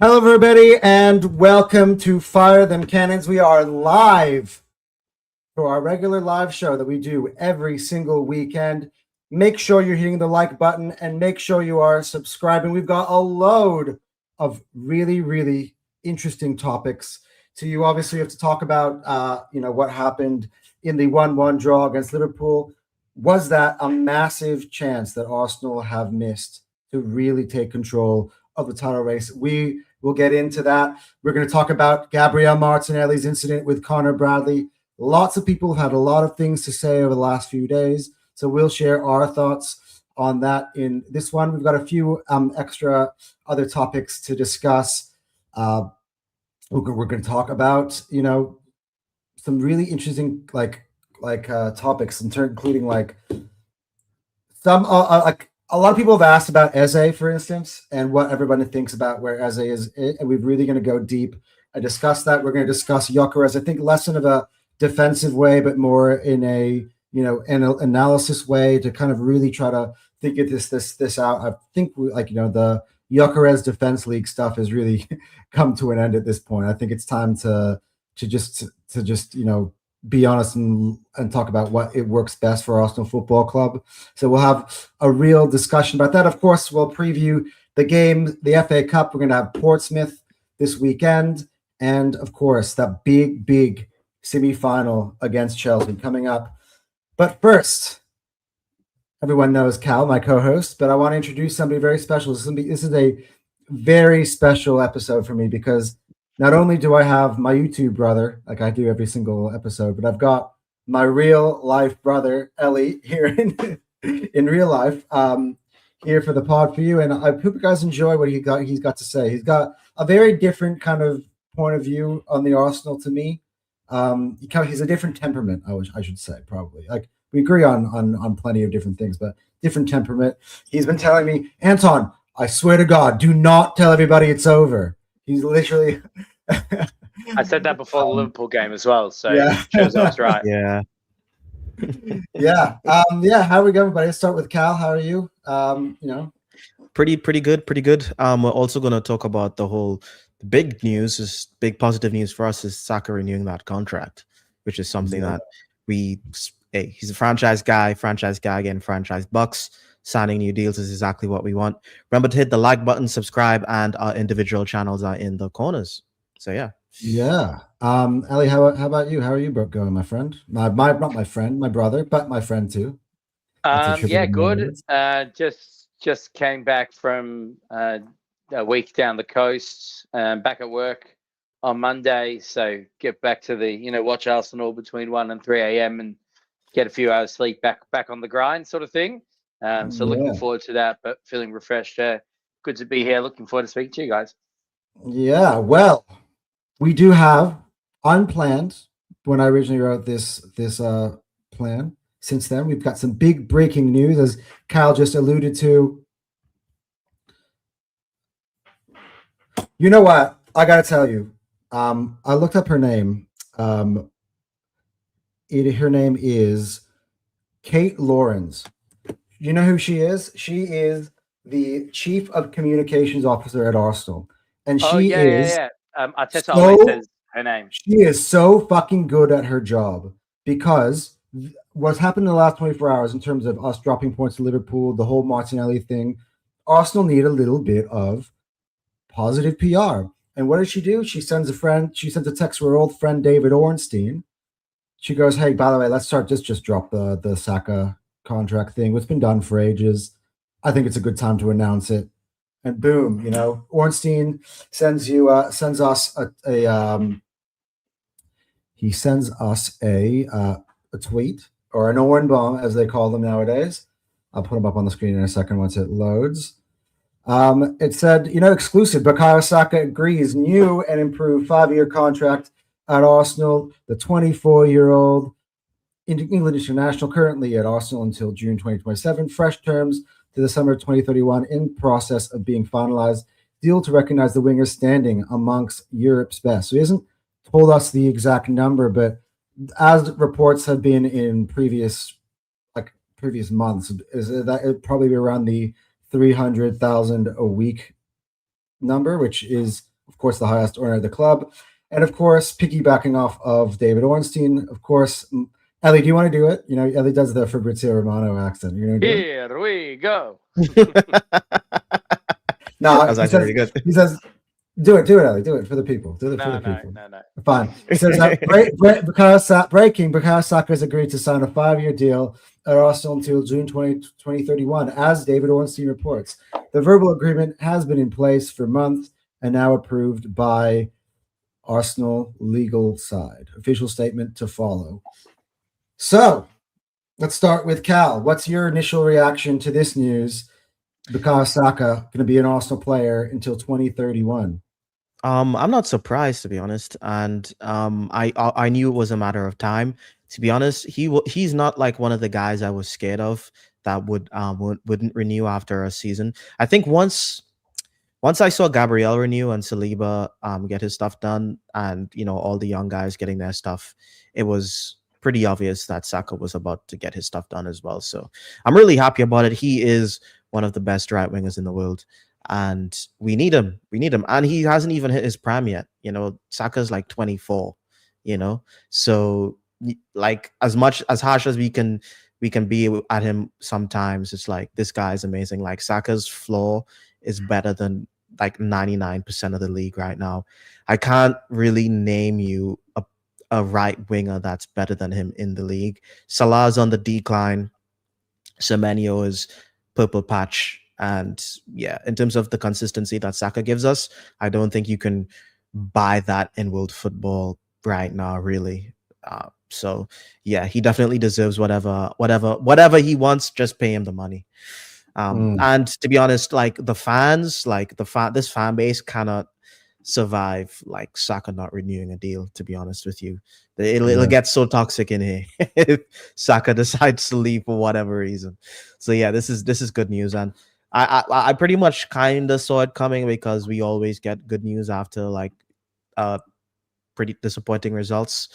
Hello, everybody, and welcome to Fire Them Cannons. We are live for our regular live show that we do every single weekend. Make sure you're hitting the like button and make sure you are subscribing. We've got a load of really, really interesting topics. So you obviously have to talk about, what happened in the 1-1 draw against Liverpool. Was that a massive chance that Arsenal have missed to really take control of the title race? We'll get into that. We're going to talk about Gabriel Martinelli's incident with Connor Bradley. Lots of people have had a lot of things to say over the last few days, so we'll share our thoughts on that in this one. We've got a few extra other topics to discuss. We're going to talk about, some really interesting topics, including some a lot of people have asked about Eze, for instance, and what everybody thinks about where Eze is. And we're really going to go deep and discuss that. We're going to discuss Gyökeres, I think, less in a defensive way, but more in an analysis way to kind of really try to think of this out. I think the Gyökeres Defense League stuff has really come to an end at this point. I think it's time to just be honest and talk about what it works best for Arsenal Football Club. So we'll have a real discussion about that. Of course, we'll preview the game, the FA Cup. We're going to have Portsmouth this weekend. And, of course, that big semi-final against Chelsea coming up. But first, everyone knows Cal, my co-host, but I want to introduce somebody very special. This is a very special episode for me because not only do I have my YouTube brother, like I do every single episode, but I've got my real life brother, Ellie, here in real life, here for the pod for you. And I hope you guys enjoy what he's got to say. He's got a very different kind of point of view on the Arsenal to me. He's a different temperament, I should say, probably. Like we agree on plenty of different things, but different temperament. He's been telling me, Anton, I swear to God, do not tell everybody it's over. He's literally. I said that before the Liverpool game as well, so yeah. Shows I was right. Yeah. Yeah. How are we going, everybody? Let's start with Cal. How are you? Pretty good. We're also going to talk about the big news, is big positive news for us is Saka renewing that contract, which is something that he's a franchise guy getting franchise bucks. Signing new deals is exactly what we want. Remember to hit the like button, subscribe, and our individual channels are in the corners. So yeah. Ellie, how about you? How are you going, my friend? Not my friend, my brother, but my friend too. Good. Just came back from a week down the coast. Back at work on Monday, so get back to watch Arsenal between 1 and 3 a.m. and get a few hours sleep back on the grind, sort of thing. Looking forward to that, but feeling refreshed. Good to be here. Looking forward to speaking to you guys. Yeah, well, we do have unplanned, when I originally wrote this plan. Since then, we've got some big breaking news, as Kyle just alluded to. You know what? I got to tell you, I looked up her name. Her name is Kate Lawrence. You know who she is? She is the Chief of Communications Officer at Arsenal. And Arteta always says her name. She is so fucking good at her job because what's happened in the last 24 hours in terms of us dropping points to Liverpool, the whole Martinelli thing, Arsenal need a little bit of positive PR. And what does she do? She sends a text to her old friend David Ornstein. She goes, hey, by the way, let's just drop the Saka contract thing. It's been done for ages. I think it's a good time to announce it. And boom, Ornstein sends us a tweet, or an Oren bomb, as they call them nowadays. I'll put them up on the screen in a second once it loads. It said, exclusive, Bukayo Saka agrees new and improved 5-year contract at Arsenal. The 24-year-old England international currently at Arsenal until June 2027. Fresh terms to the summer of 2031 in process of being finalized. Deal to recognize the winger's standing amongst Europe's best. So he hasn't told us the exact number, but as reports have been in previous months, is that it'd probably be around the 300,000 a week number, which is of course, the highest earner of the club. And of course, piggybacking off of David Ornstein, of course, Ellie, do you want to do it? Ellie does the Fabrizio Romano accent. You're going to do it? Here we go. No, That's actually really good. He says, do it, Ellie. Do it for the people. Do it for the people. No. Fine. He says, breaking, Bukayo Saka has agreed to sign a 5-year deal at Arsenal until June 2031, as David Ornstein reports. The verbal agreement has been in place for months and now approved by Arsenal legal side. Official statement to follow. So, let's start with Cal. What's your initial reaction to this news? Bukayo Saka going to be an Arsenal player until 2031. I'm not surprised, to be honest, and I knew it was a matter of time. To be honest, he's not like one of the guys I was scared of that wouldn't renew after a season. I think once I saw Gabriel renew and Saliba get his stuff done, and all the young guys getting their stuff, it was pretty obvious that Saka was about to get his stuff done as well. So I'm really happy about it. He is one of the best right wingers in the world, and we need him. And he hasn't even hit his prime yet. Saka's like 24. So like as harsh as we can be at him sometimes, it's like this guy is amazing. Like Saka's floor is better than like 99% of the league right now. I can't really name you a right winger that's better than him in the league. Salah's on the decline. Semenyo is purple patch. And yeah, in terms of the consistency that Saka gives us, I don't think you can buy that in world football right now, really. So yeah, he definitely deserves whatever he wants. Just pay him the money. And to be honest, like the fans, this fan base cannot survive like Saka not renewing a deal. To be honest with you, it'll get so toxic in here if Saka decides to leave for whatever reason. So yeah, this is good news, and I pretty much kind of saw it coming because we always get good news after like pretty disappointing results.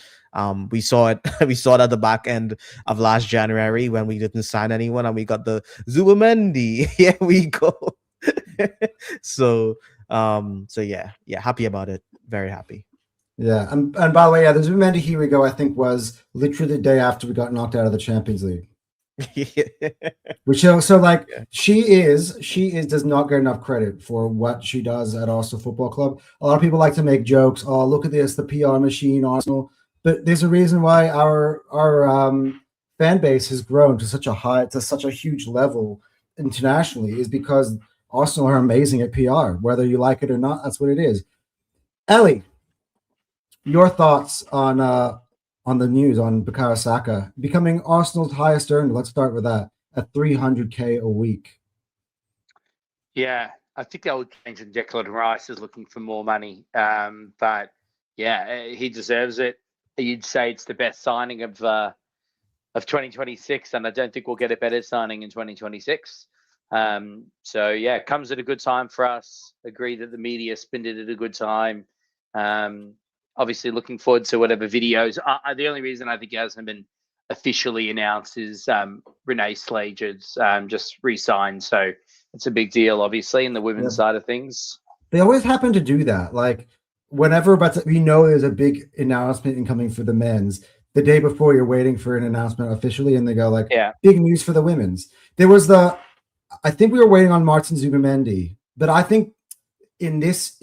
We saw it at the back end of last January when we didn't sign anyone and we got the Zubimendi. Here we go. So yeah, happy about it. Very happy. Yeah, and by the way, the Zubimendi "Here we go" I think was literally the day after we got knocked out of the Champions League. Which so like she does not get enough credit for what she does at Arsenal Football Club. A lot of people like to make jokes. Oh, look at this, the PR machine, Arsenal. But there's a reason why our fan base has grown to such a huge level internationally, is because Arsenal are amazing at PR. Whether you like it or not, that's what it is. Ellie, your thoughts on the news on Bukayo Saka becoming Arsenal's highest earner? Let's start with that, at $300K a week. Yeah, I think that would change when Declan Rice is looking for more money. But yeah, he deserves it. You'd say it's the best signing of 2026, and I don't think we'll get a better signing in 2026. So yeah, it comes at a good time for us. Agree that the media spinned it at a good time. Obviously looking forward to whatever videos. The only reason I think it hasn't been officially announced is Renee Slager's just re-signed. So it's a big deal, obviously, in the women's side of things. They always happen to do that. Like whenever, but we know there's a big announcement incoming for the men's, the day before you're waiting for an announcement officially, and they go like, big news for the women's. There was I think we were waiting on Martin Zubimendi, but I think in this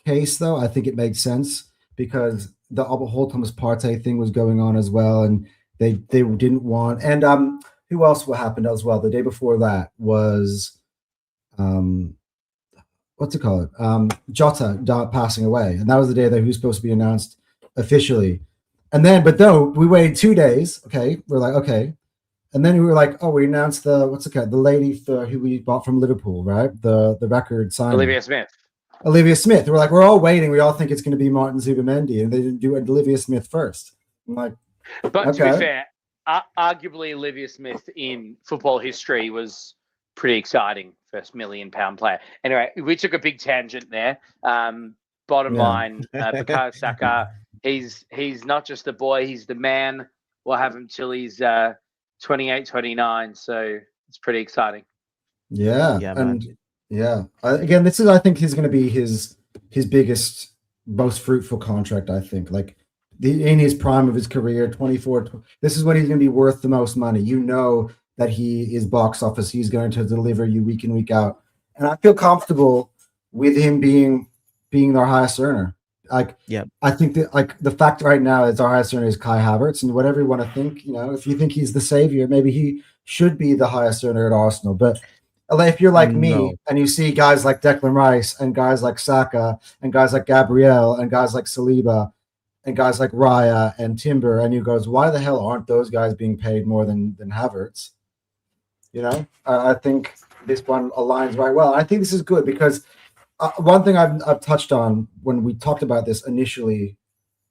case, though, I think it makes sense because the whole Thomas Partey thing was going on as well, and they didn't want. And who else happened as well? The day before that was what's it called? Jota passing away, and that was the day that he was supposed to be announced officially. And then, but no, we waited 2 days. Okay, we're like, okay. And then we were like, oh, we announced the lady who we bought from Liverpool, right? The record signing. Olivia Smith. We're like, we're all waiting. We all think it's going to be Martin Zubimendi, and they didn't do Olivia Smith first. I'm like, but okay. To be fair, arguably Olivia Smith in football history was pretty exciting. First £1 million player. Anyway, we took a big tangent there. Bottom line, Bukayo Saka, he's not just a boy, he's the man. We'll have him till he's 28, 29. So it's pretty exciting. Yeah. And again, I think he's going to be his his biggest, most fruitful contract, I think. Like in his prime of his career, 24. This is when he's going to be worth the most money. You know that he is box office. He's going to deliver you week in, week out. And I feel comfortable with him being our highest earner. Like, yeah, I think that like the fact right now is our highest earner is Kai Havertz, and whatever you want to think, you know, if you think he's the savior, maybe he should be the highest earner at Arsenal. But if you're like me and you see guys like Declan Rice and guys like Saka and guys like Gabriel and guys like Saliba and guys like Raya and Timber, and you goes, why the hell aren't those guys being paid more than Havertz? You know, I think this one aligns right well. I think this is good because one thing I've touched on when we talked about this initially,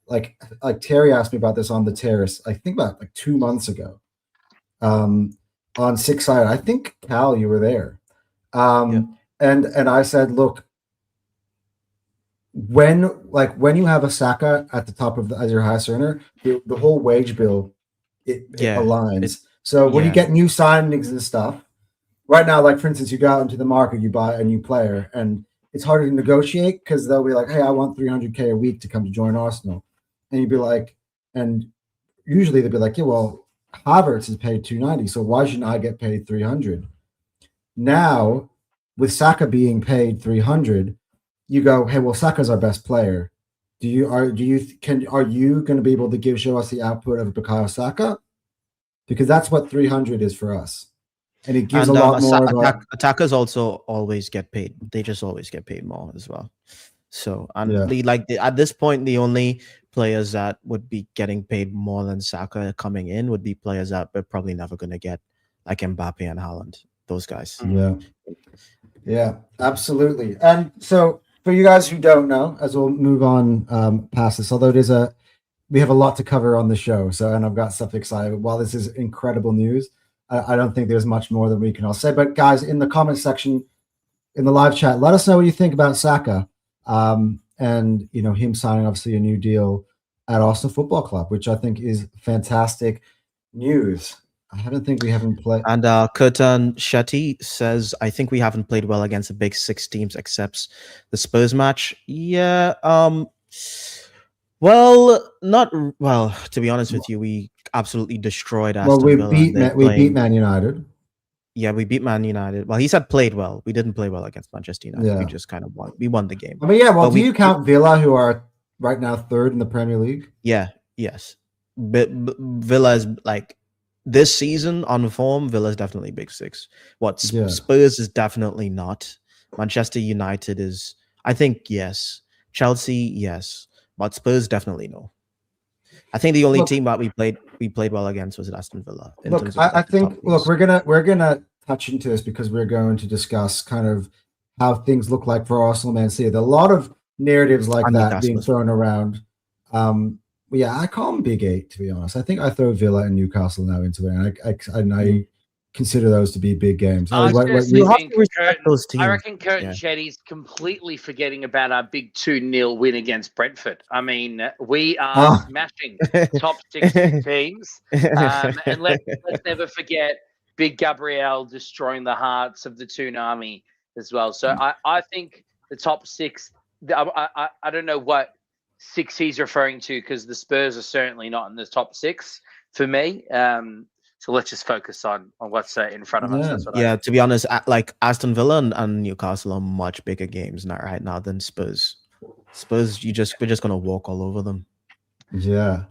like Terry asked me about this on the terrace, I think about like 2 months ago, on Six Side. I think Cal, you were there, and I said, look, when you have a Saka at the top of as your highest earner, the whole wage bill it aligns. So when you get new signings and stuff, right now, like for instance, you go out into the market, you buy a new player, and it's harder to negotiate because they'll be like, hey, I want 300K a week to come to join Arsenal. And you'd be like, and usually they'd be like, yeah, well, Havertz is paid 290, so why shouldn't I get paid 300? Now, with Saka being paid 300, you go, hey, well, Saka's our best player. Are you going to be able to show us the output of Bukayo Saka? Because that's what 300 is for us. And it gives a lot more. Attackers also always get paid. They just always get paid more as well. So, at this point, the only players that would be getting paid more than Saka coming in would be players that we're probably never going to get, like Mbappe and Haaland. Those guys. Yeah, absolutely. And so, for you guys who don't know, as we'll move on past this, although we have a lot to cover on the show, and I've got stuff excited. While this is incredible news, I don't think there's much more that we can all say. But guys, in the comment section, in the live chat, let us know what you think about Saka, and him signing obviously a new deal at Arsenal Football Club, which I think is fantastic news. I don't think we haven't played. And Kurtan Shetty says, I think we haven't played well against the big six teams except the Spurs match. Yeah. Well, not well. To be honest with you, we absolutely destroyed Aston Villa. We beat Man United. Yeah, we beat Man United. Well, he said played well. We didn't play well against Manchester United. Yeah. We just kind of won. We won the game. I mean, yeah. Well, do you count Villa, who are right now third in the Premier League? Yeah. Yes. But Villa is like this season on form. Villa is definitely big six. Spurs is definitely not. Manchester United is. I think yes. Chelsea yes. But Spurs definitely no. I think the only team that we played well against was Aston Villa. I think we're gonna touch into this because we're going to discuss kind of how things look like for Arsenal, Man City. There are a lot of narratives like that being thrown around. I call them Big Eight, to be honest. I think I throw Villa and Newcastle now into it, and I consider those to be big games. I reckon Curtin Shetty's completely forgetting about our big 2-0 win against Brentford. I mean, we are smashing top 6 teams. And let's never forget Big Gabriel destroying the hearts of the Tsunami as well. So I think the top 6, I don't know what 6 he's referring to because the Spurs are certainly not in the top 6 for me. So let's just focus on what's in front of us. That's to be honest, like Aston Villa and Newcastle are much bigger games right now than Spurs. Spurs, we're just gonna walk all over them. Yeah.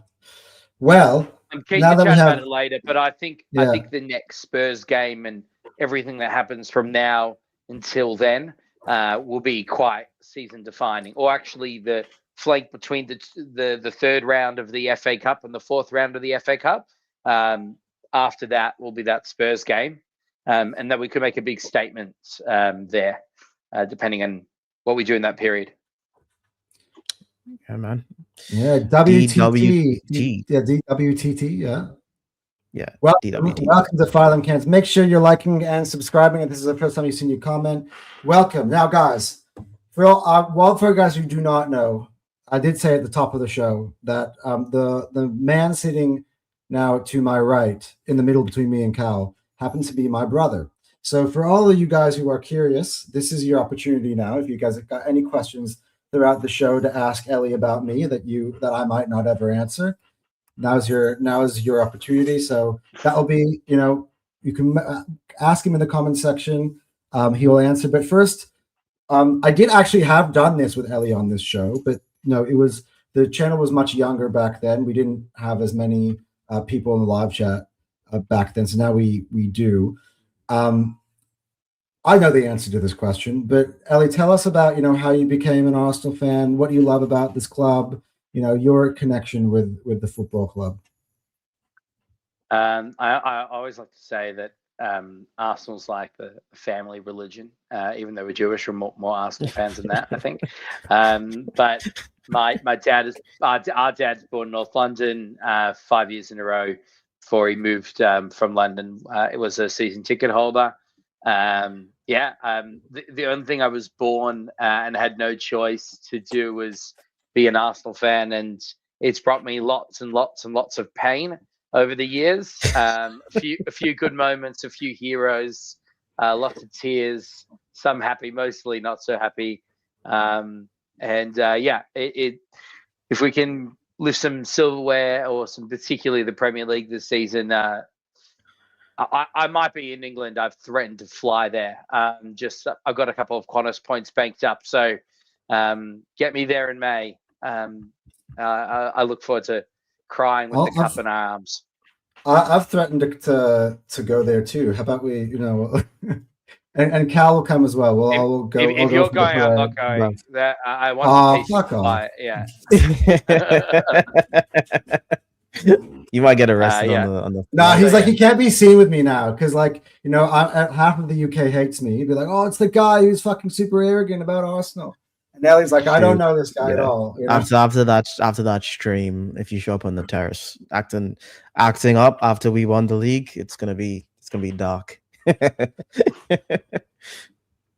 Well, I'm keen to chat about it later, but I think the next Spurs game and everything that happens from now until then will be quite season defining. Or actually, the flank between the third round of the FA Cup and the fourth round of the FA Cup. After that will be that Spurs game, and that we could make a big statement there, depending on what we do in that period. Yeah, man. Yeah, DWTT. Yeah, DWTT. Yeah. Well, welcome to Fire Them Cans. Make sure you're liking and subscribing. If this is the first time you've seen your comment, welcome. Now, guys, for you guys who do not know, I did say at the top of the show that the man sitting now to my right, in the middle between me and Cal, happens to be my brother. So for all of you guys who are curious, this is your opportunity now. If you guys have got any questions throughout the show to ask Ellie about me that I might not ever answer. Now is your opportunity. So that'll be, you can ask him in the comment section. He will answer. But first, I did actually have done this with Ellie on this show, but no, the channel was much younger back then. We didn't have as many people in the live chat back then, so now we do. I know the answer to this question, but Ellie, tell us about how you became an Arsenal fan. What do you love about this club? Your connection with the football club. I always like to say that Arsenal's like the family religion, even though we're Jewish, we're more Arsenal fans than that, I think. But my dad is our dad's born in North London 5 years in a row before he moved from London. It was a season ticket holder. The only thing I was born and had no choice to do was be an Arsenal fan, and it's brought me lots and lots and lots of pain over the years. A few good moments, a few heroes, lots of tears, some happy, mostly not so happy. If we can lift some silverware or some, particularly the Premier League this season, I might be in England. I've threatened to fly there. I've got a couple of Qantas points banked up, so get me there in May. I look forward to crying with the cup in our arms. I've threatened to go there too. How about we, and Cal will come as well. We'll go. If you're going, I'm not going. That I want to fly. Yeah. You might get arrested on the. No, he's like, he can't be seen with me now because, half of the UK hates me. He'd be like, "Oh, it's the guy who's fucking super arrogant about Arsenal." And Ellie's like, "I don't know this guy at all." After that stream, if you show up on the terrace acting up after we won the league, it's gonna be dark.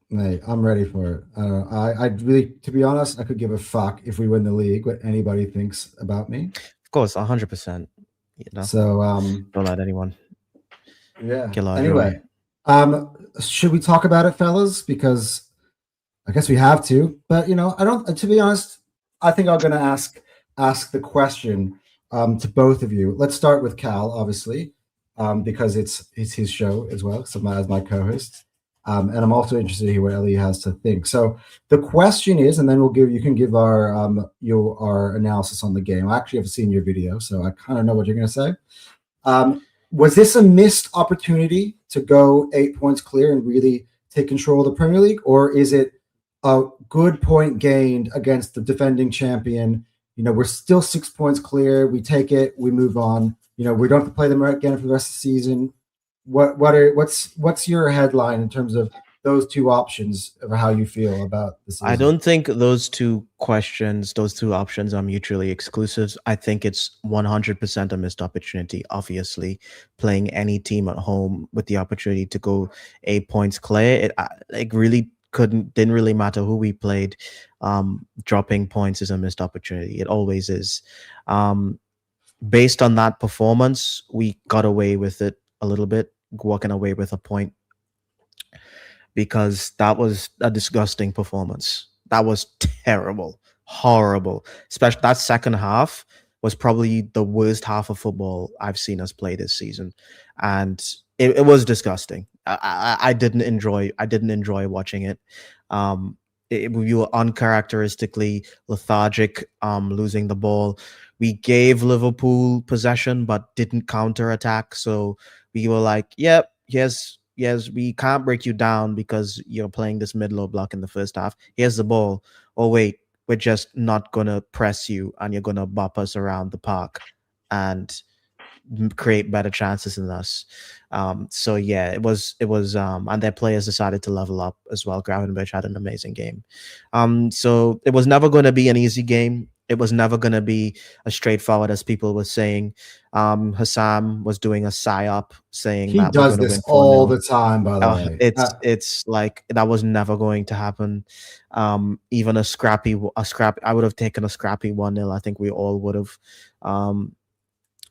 Mate, I'm ready for it. I really, to be honest, I could give a fuck if we win the league what anybody thinks about me. Of course, 100%. So don't let anyone. Yeah. Anyway, should we talk about it, fellas? Because I guess we have to. But I don't. To be honest, I think I'm going to ask the question to both of you. Let's start with Cal, obviously, because it's his show as well. So as my co-host, and I'm also interested to hear what Ellie has to think. So the question is, and then you can give our analysis on the game. I actually have seen your video, so I kind of know what you're going to say. Was this a missed opportunity to go 8 points clear and really take control of the Premier League, or is it a good point gained against the defending champion? We're still 6 points clear. We take it. We move on. We don't have to play them again for the rest of the season. What's your headline in terms of those two options of how you feel about the season? I don't think those two options are mutually exclusive. I think it's 100% a missed opportunity. Obviously, playing any team at home with the opportunity to go 8 points clear, it really didn't really matter who we played. Dropping points is a missed opportunity. It always is. Based on that performance, we got away with it a little bit, walking away with a point, because that was a disgusting performance. That was terrible, horrible. Especially that second half was probably the worst half of football I've seen us play this season, and it was disgusting. I didn't enjoy watching it. We were uncharacteristically lethargic, losing the ball. We gave Liverpool possession but didn't counterattack. So we were like, yep, yes, we can't break you down because you're playing this mid-low block in the first half. Here's the ball. Oh, wait, we're just not going to press you and you're going to bop us around the park and create better chances than us. So yeah, it was and their players decided to level up as well. Gravenberch had an amazing game. So it was never going to be an easy game. It was never going to be as straightforward as people were saying. Hassam was doing a psyop saying he that does this all the time, by the way. It's like that was never going to happen. Even a scrappy, I would have taken a scrappy 1-0. I think we all would have.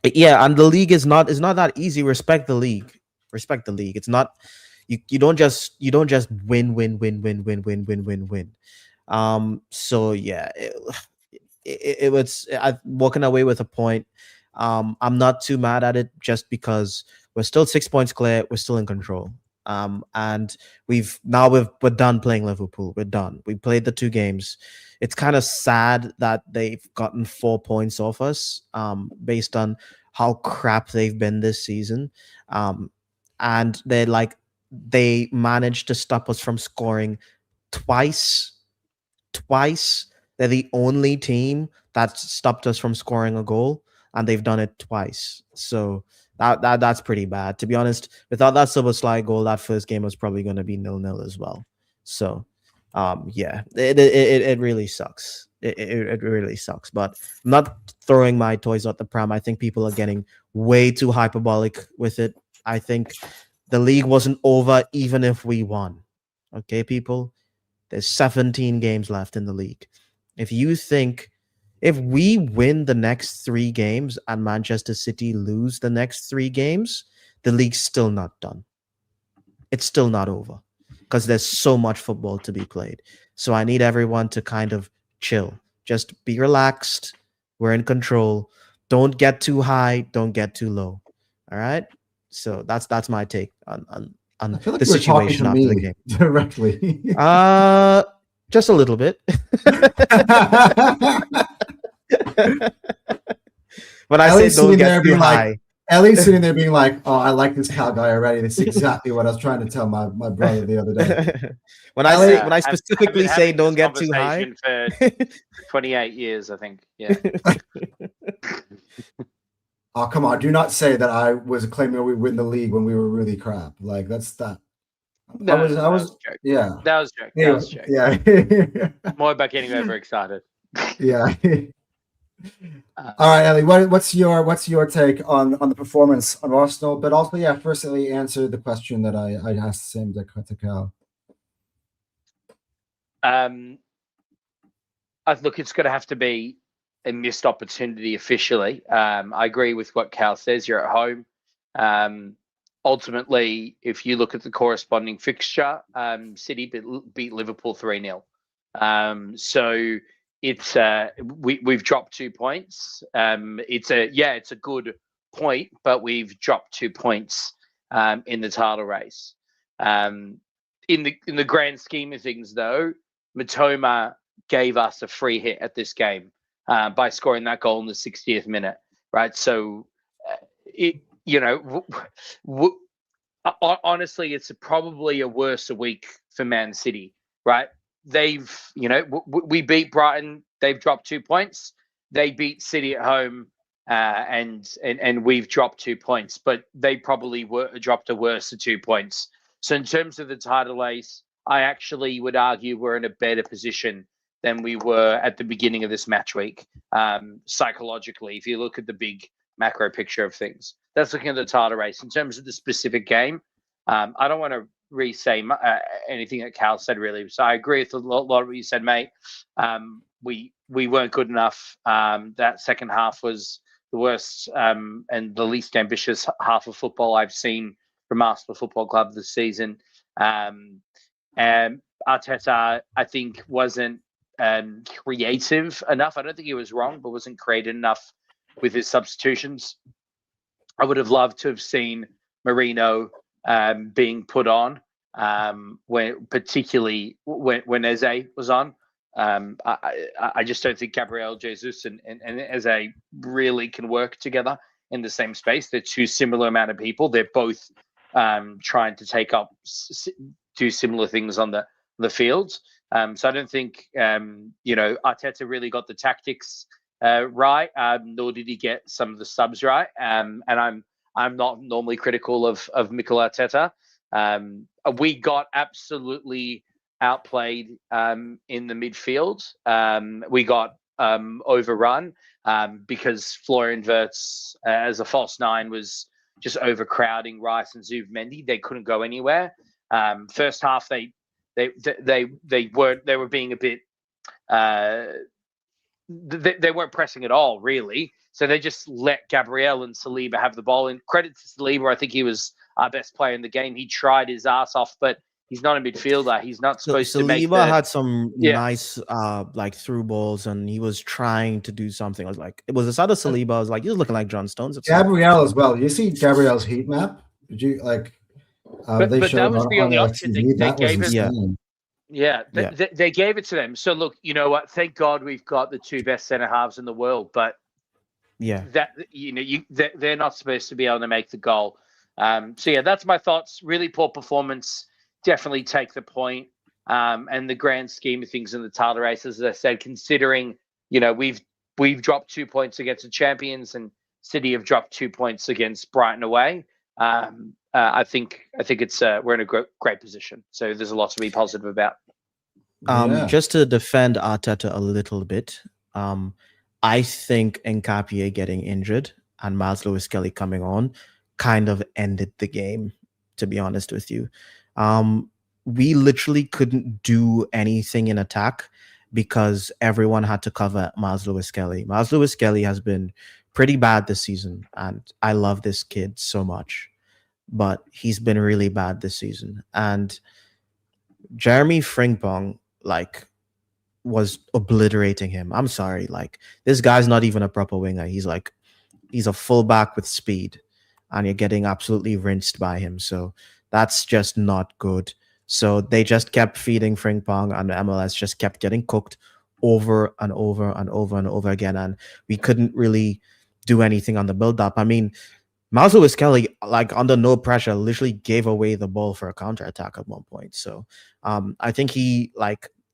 Yeah, and the league is not that easy. Respect the league. It's not. You don't just win. So yeah, it was I walking away with a point. I'm not too mad at it just because we're still 6 points clear. We're still in control. And we're done playing Liverpool. We're done. We played the 2 games. It's kind of sad that they've gotten 4 points off us, based on how crap they've been this season. And they managed to stop us from scoring twice. Twice. They're the only team that stopped us from scoring a goal, and they've done it twice. So that's pretty bad. To be honest, without that Slide goal, that first game was probably going to be 0-0 as well. So, yeah, it really sucks. It really sucks. But I'm not throwing my toys out the pram. I think people are getting way too hyperbolic with it. I think the league wasn't over even if we won. Okay, people? There's 17 games left in the league. If we win the next 3 games and Manchester City lose the next 3 games, the league's still not done. It's still not over because there's so much football to be played. So I need everyone to kind of chill. Just be relaxed. We're in control. Don't get too high. Don't get too low. All right. So that's my take on I feel like the you were talking situation to after the me game. directly. Just a little bit. When I say don't get too high. Ellie's sitting there being like, "Oh, I like this Cal guy already." That's exactly what I was trying to tell my brother the other day. when I specifically say don't get too high. For 28 years, I think. Yeah. Oh, come on. Do not say that I was claiming we win the league when we were really crap. Like, that's that. No, that was a joke. Yeah. That was a joke. Yeah. That was a joke. Yeah. More about getting overexcited. Yeah. All right, Ellie, what's your take on the performance of Arsenal? But also, yeah, firstly, answer the question that I asked him to Cal. Look, it's going to have to be a missed opportunity officially. I agree with what Cal says. You're at home. Ultimately, if you look at the corresponding fixture, City beat Liverpool 3-0. So it's we've dropped 2 points. It's a good point, but we've dropped 2 points in the title race. In the grand scheme of things, though, Matoma gave us a free hit at this game by scoring that goal in the 60th minute, right? So, honestly, it's probably a worse week for Man City, right? They've, we beat Brighton. They've dropped 2 points. They beat City at home, and we've dropped 2 points. But they probably dropped a worse 2 points. So in terms of the title race, I actually would argue we're in a better position than we were at the beginning of this match week, psychologically, if you look at the big macro picture of things. That's looking at the title race. In terms of the specific game, I don't want to re-say anything that Cal said, really. So I agree with a lot of what you said, mate. We weren't good enough. That second half was the worst and the least ambitious half of football I've seen from Arsenal Football Club this season. And Arteta, I think, wasn't creative enough. I don't think he was wrong, but wasn't creative enough with his substitutions. I would have loved to have seen Marino being put on, particularly when Eze was on. I just don't think Gabriel Jesus and Eze really can work together in the same space. They're two similar amount of people. They're both trying to do similar things on the field. So I don't think Arteta really got the tactics right, nor did he get some of the subs right. And I'm not normally critical of Mikel Arteta. We got absolutely outplayed in the midfield. We got overrun because Florian Wirtz as a false nine was just overcrowding Rice and Zubimendi. They couldn't go anywhere. First half they were being a bit they weren't pressing at all, really. So they just let Gabriel and Saliba have the ball. And credit to Saliba, I think he was our best player in the game. He tried his ass off, but He's not a midfielder. He's not So supposed to make Saliba had some Yeah. nice like through balls, and he was trying to do something. I was like, it was the side of Saliba. I was like, he's looking like John Stones. Gabriel as well. You see Gabriel's heat map? Did you like? But They that showed was the on only option FTV. they That was gave us. insane. Yeah, they gave it to them. So look, you know what? Thank God we've got the two best centre halves in the world. But Yeah, that they're not supposed to be able to make the goal. So yeah, that's my thoughts. Really poor performance. Definitely take the point. And the grand scheme of things in the title race, as I said, considering we've dropped 2 points against the champions, and City have dropped 2 points against Brighton away. I think it's we're in a great position. So there's a lot to be positive about. Just to defend Arteta a little bit, I think Nkapie getting injured and Miles Lewis-Kelly coming on kind of ended the game, to be honest with you. We literally couldn't do anything in attack because everyone had to cover Miles Lewis-Kelly. Miles Lewis-Kelly has been pretty bad this season, and I love this kid so much, but he's been really bad this season. And Jeremy Frimpong, like, was obliterating him. I'm sorry, like, this guy's not even a proper winger. He's a fullback with speed, and you're getting absolutely rinsed by him. So that's just not good. So they just kept feeding Frimpong, and the MLS just kept getting cooked over and over and over and over again, and we couldn't really do anything on the build-up. I mean, Miles Lewis-Kelly, like, under no pressure, literally gave away the ball for a counter-attack at one point. So I think it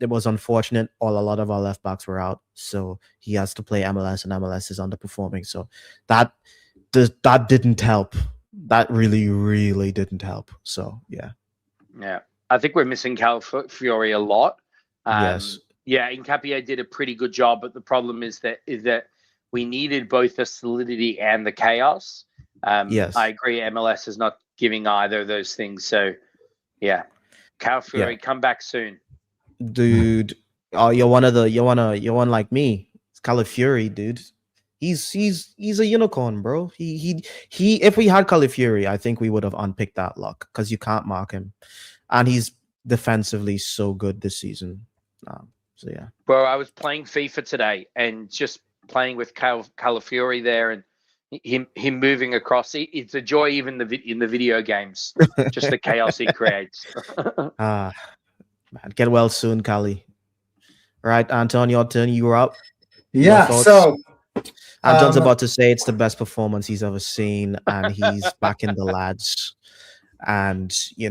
was unfortunate. A lot of our left backs were out, so he has to play MLS, and MLS is underperforming. So that didn't help. That really, really didn't help. So yeah. I think we're missing Calafiori a lot. Yes. Yeah, Nkapie did a pretty good job, but the problem is that we needed both the solidity and the chaos. Yes. I agree. MLS is not giving either of those things. So yeah, Calafiori, come back soon, dude. Oh, you're one like me. It's Calafiori, dude. He's a unicorn, bro. He if we had Calafiori, I think we would have unpicked that luck, because you can't mark him, and he's defensively so good this season. So yeah, bro. I was playing FIFA today and just playing with Calafiori there, and him moving across. It's a joy even in the video games. Just the chaos he creates. man, get well soon, Cali. All right, Anton, your turn. You were up. Yeah. So Anton's about to say it's the best performance he's ever seen, and he's back in the lads. And he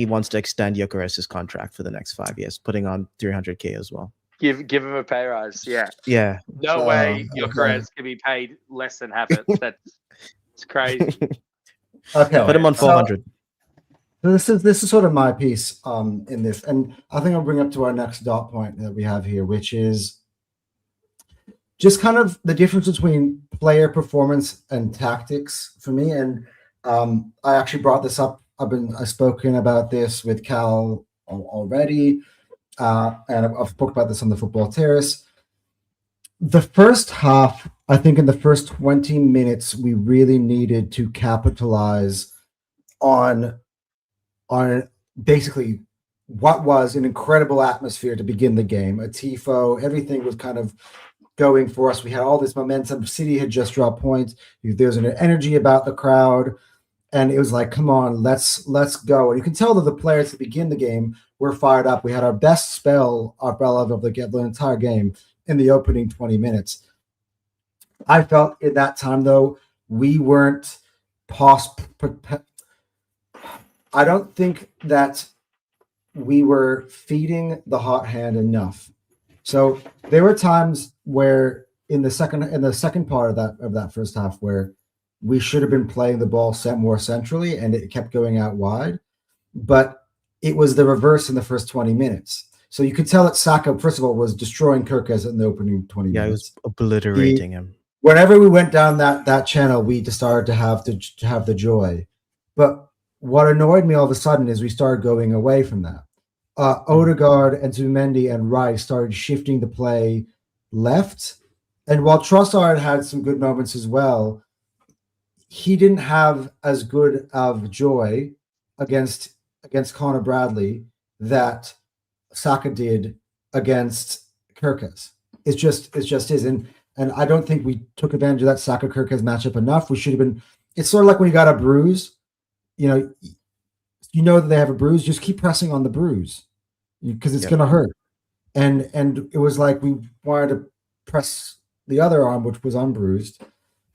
wants to extend Gyökeres's contract for the next 5 years, putting on 300K as well. Give him a pay rise. Yeah. No way Gyökeres can be paid less than half it. It's crazy. Okay, put him on 400. So this is sort of my piece in this, and I think I'll bring up to our next dot point that we have here, which is just kind of the difference between player performance and tactics for me. And I actually brought this up. I've spoken about this with Cal already, and I've spoken about this on the Football Terrace. The first half, I think in the first 20 minutes, we really needed to capitalize on basically what was an incredible atmosphere to begin the game. A tifo, everything was kind of going for us. We had all this momentum. City had just dropped points. There's an energy about the crowd, and it was like, come on, let's go. And you can tell that the players to begin the game were fired up. We had our best spell of the entire game in the opening 20 minutes. I felt in that time, though, we weren't I don't think that we were feeding the hot hand enough. So there were times where in the second part of that first half where we should have been playing the ball more centrally, and it kept going out wide. But it was the reverse in the first 20 minutes. So you could tell that Saka, first of all, was destroying Kirkes in the opening 20 minutes. Yeah, he was obliterating him. Whenever we went down that channel, we just started to have the joy. But what annoyed me all of a sudden is we started going away from that. Odegaard and Zubimendi and Rice started shifting the play left. And while Trossard had some good moments as well, he didn't have as good of joy against against Connor Bradley that Saka did against Kirkes. It just is. And I don't think we took advantage of that Saka Kirkes matchup enough. We should have been. It's sort of like when you got a bruise, you know that they have a bruise. Just keep pressing on the bruise because it's going to hurt. And it was like we wanted to press the other arm, which was unbruised.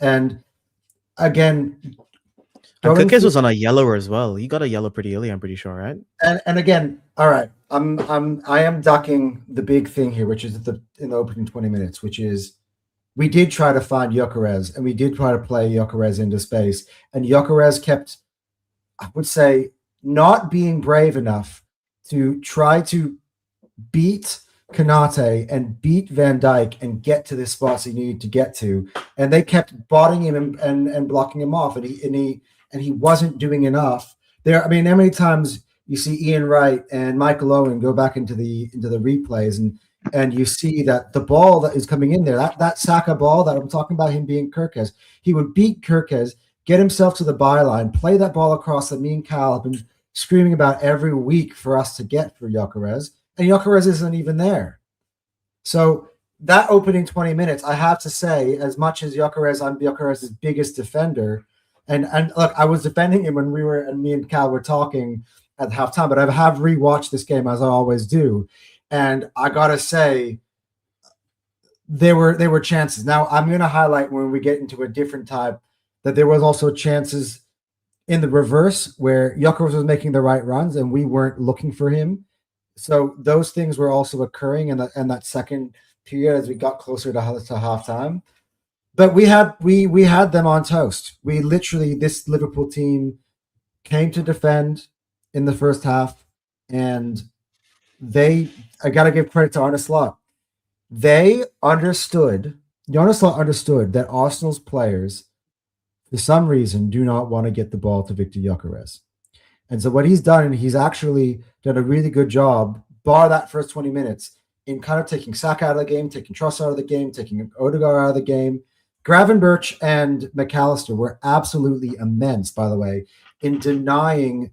And again, Kirkes was on a yellow as well. He got a yellow pretty early, I'm pretty sure, right? And again, all right, I am ducking the big thing here, which is in the opening 20 minutes, which is we did try to find Gyökeres and we did try to play Gyökeres into space, and Gyökeres kept, I would say, not being brave enough to try to beat Konate and beat Van Dijk and get to the spots he needed to get to, and they kept botting him and blocking him off, and he wasn't doing enough. There, I mean, how many times you see Ian Wright and Michael Owen go back into the replays and you see that the ball that is coming in there, that Saka ball that I'm talking about, him being Kirkes, he would beat Kirkes, get himself to the byline, play that ball across that me and Cal have been screaming about every week for us to get for Gyökeres, and Gyökeres isn't even there. So that opening 20 minutes, I have to say, as much as Gyökeres, I'm Gyökeres' biggest defender. And look, I was defending him when me and Cal were talking at halftime, but I have rewatched this game as I always do. And I gotta say, there were chances. Now I'm gonna highlight when we get into a different type that there was also chances in the reverse where Gyökeres was making the right runs and we weren't looking for him. So those things were also occurring in that second period as we got closer to halftime. But we had them on toast. We literally, this Liverpool team came to defend in the first half, and I got to give credit to Arne Slot. Arne Slot understood that Arsenal's players, for some reason, do not want to get the ball to Victor Gyökeres. And so what he's done, he's actually done a really good job, bar that first 20 minutes, in kind of taking Saka out of the game, taking Truss out of the game, taking Odegaard out of the game. Gravenberch and McAllister were absolutely immense, by the way, in denying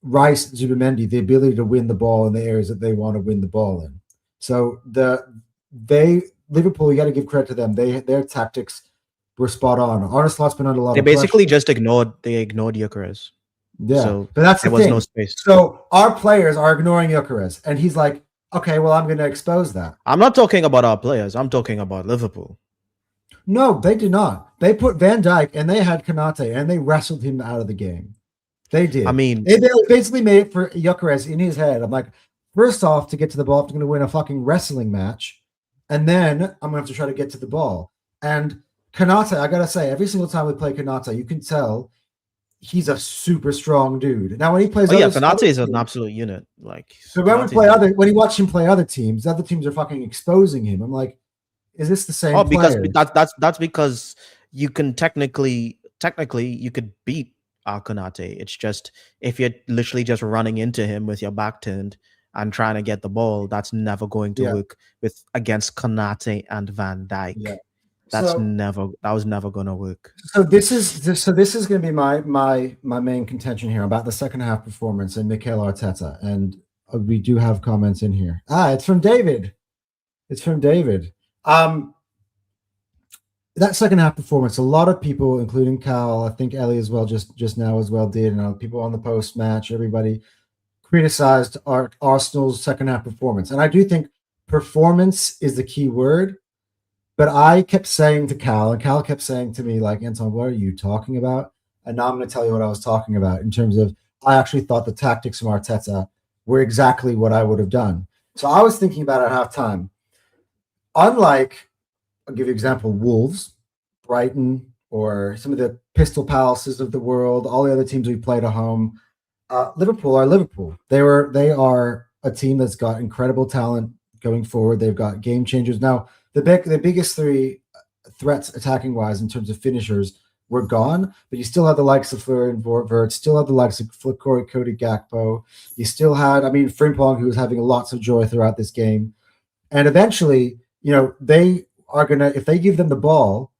Rice and Zubimendi the ability to win the ball in the areas that they want to win the ball in. So Liverpool, you got to give credit to them. Their tactics were spot on. Arne Slot's been under a lot of basically pressure. just ignored Gyökeres. Yeah, so but that's the there was thing. No space. So our players are ignoring Gyökeres, and he's like, okay, well, I'm going to expose that. I'm not talking about our players. I'm talking about Liverpool. No, they did not. They put Van Dijk and they had Konate and they wrestled him out of the game. They did. I mean, they basically made it for Gyökeres in his head. I'm like, first off, to get to the ball, I'm going to win a fucking wrestling match, and then I'm going to have to try to get to the ball. And Konate, I got to say, every single time we play Konate, you can tell he's a super strong dude. Now, when he plays, Konate is an absolute unit. Like, so when you watch him play other teams are fucking exposing him. I'm like, is this the same? Oh, because that's because you can technically you could beat Konate. It's just if you're literally just running into him with your back turned and trying to get the ball, that's never going to work against Konate and Van Dijk. Yeah. That was never going to work. So this is going to be my main contention here about the second half performance and Mikel Arteta, and we do have comments in here. It's from David. That second half performance, a lot of people, including Cal, I think Ellie as well, just now as well did, and people on the post match, everybody criticized Arsenal's second half performance, and I do think performance is the key word. But I kept saying to Cal, and Cal kept saying to me, like, Anton, what are you talking about? And now I'm going to tell you what I was talking about in terms of I actually thought the tactics from Arteta were exactly what I would have done. So I was thinking about at halftime. Unlike, I'll give you an example, Wolves, Brighton, or some of the Pistol Palaces of the world, all the other teams we played at home, Liverpool are Liverpool. They are a team that's got incredible talent going forward. They've got game changers. Now, the biggest three threats attacking-wise in terms of finishers were gone, but you still had the likes of Fleury and Vert, still had the likes of Cody Gakpo. You still had, Frimpong, who was having lots of joy throughout this game. And eventually, they are going to, if they give them the ball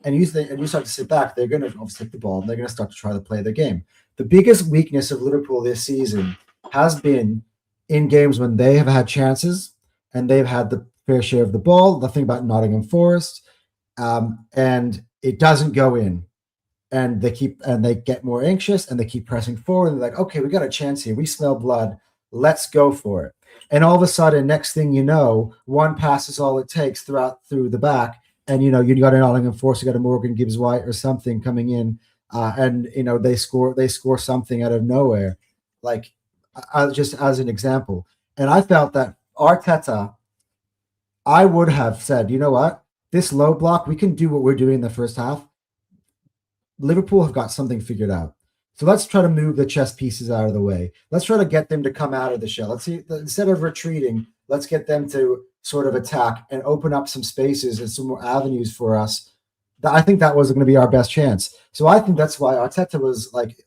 and you start to sit back, they're going to obviously take the ball and they're going to start to try to play their game. The biggest weakness of Liverpool this season has been in games when they have had chances and they've had the fair share of the ball. The thing about Nottingham Forest, and it doesn't go in, and they get more anxious and they keep pressing forward. They're like, okay, we got a chance here. We smell blood. Let's go for it. And all of a sudden, next thing you know, one pass is all it takes through the back, and you got an Nottingham Forest, you got a Morgan Gibbs White or something coming in, and they score something out of nowhere, like just as an example. And I felt that Arteta, I would have said, you know what, this low block, we can do what we're doing in the first half. Liverpool have got something figured out. So let's try to move the chess pieces out of the way. Let's try to get them to come out of the shell. Let's see, instead of retreating, let's get them to sort of attack and open up some spaces and some more avenues for us. I think that was going to be our best chance. So I think that's why Arteta was like,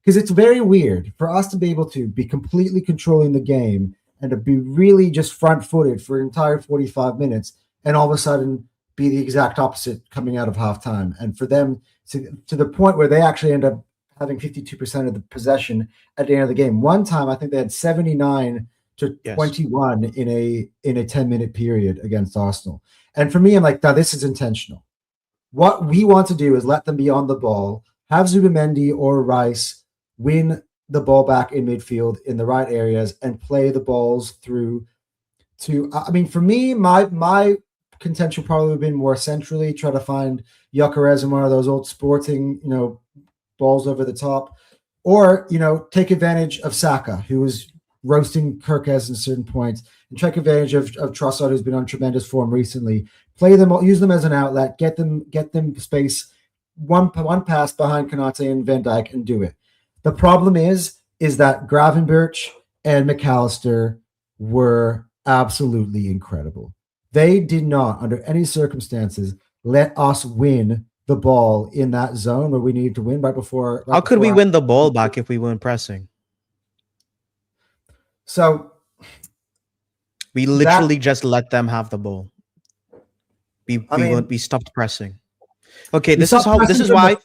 because it's very weird for us to be able to be completely controlling the game and to be really just front-footed for an entire 45 minutes and all of a sudden be the exact opposite coming out of halftime. And for them to the point where they actually end up having 52% of the possession at the end of the game. One time, I think they had 79 to 21 in a 10-minute period against Arsenal. And for me, I'm like, now this is intentional. What we want to do is let them be on the ball, have Zubimendi or Rice win the ball back in midfield in the right areas and play the balls through to, I mean, for me, my contention probably would have been more centrally, try to find Gyökeres in one of those old Sporting, balls over the top, or take advantage of Saka, who was roasting Kirkes in certain points, and take advantage of Trossard, who's been on tremendous form recently. Play them, use them as an outlet, get them space, one pass behind Konate and Van Dijk, and do it. The problem is that Gravenberch and McAllister were absolutely incredible. They did not, under any circumstances, let us win the ball in that zone where we needed to win right before. How could we win the ball back if we weren't pressing? So we literally just let them have the ball. We stopped pressing. Okay, this is why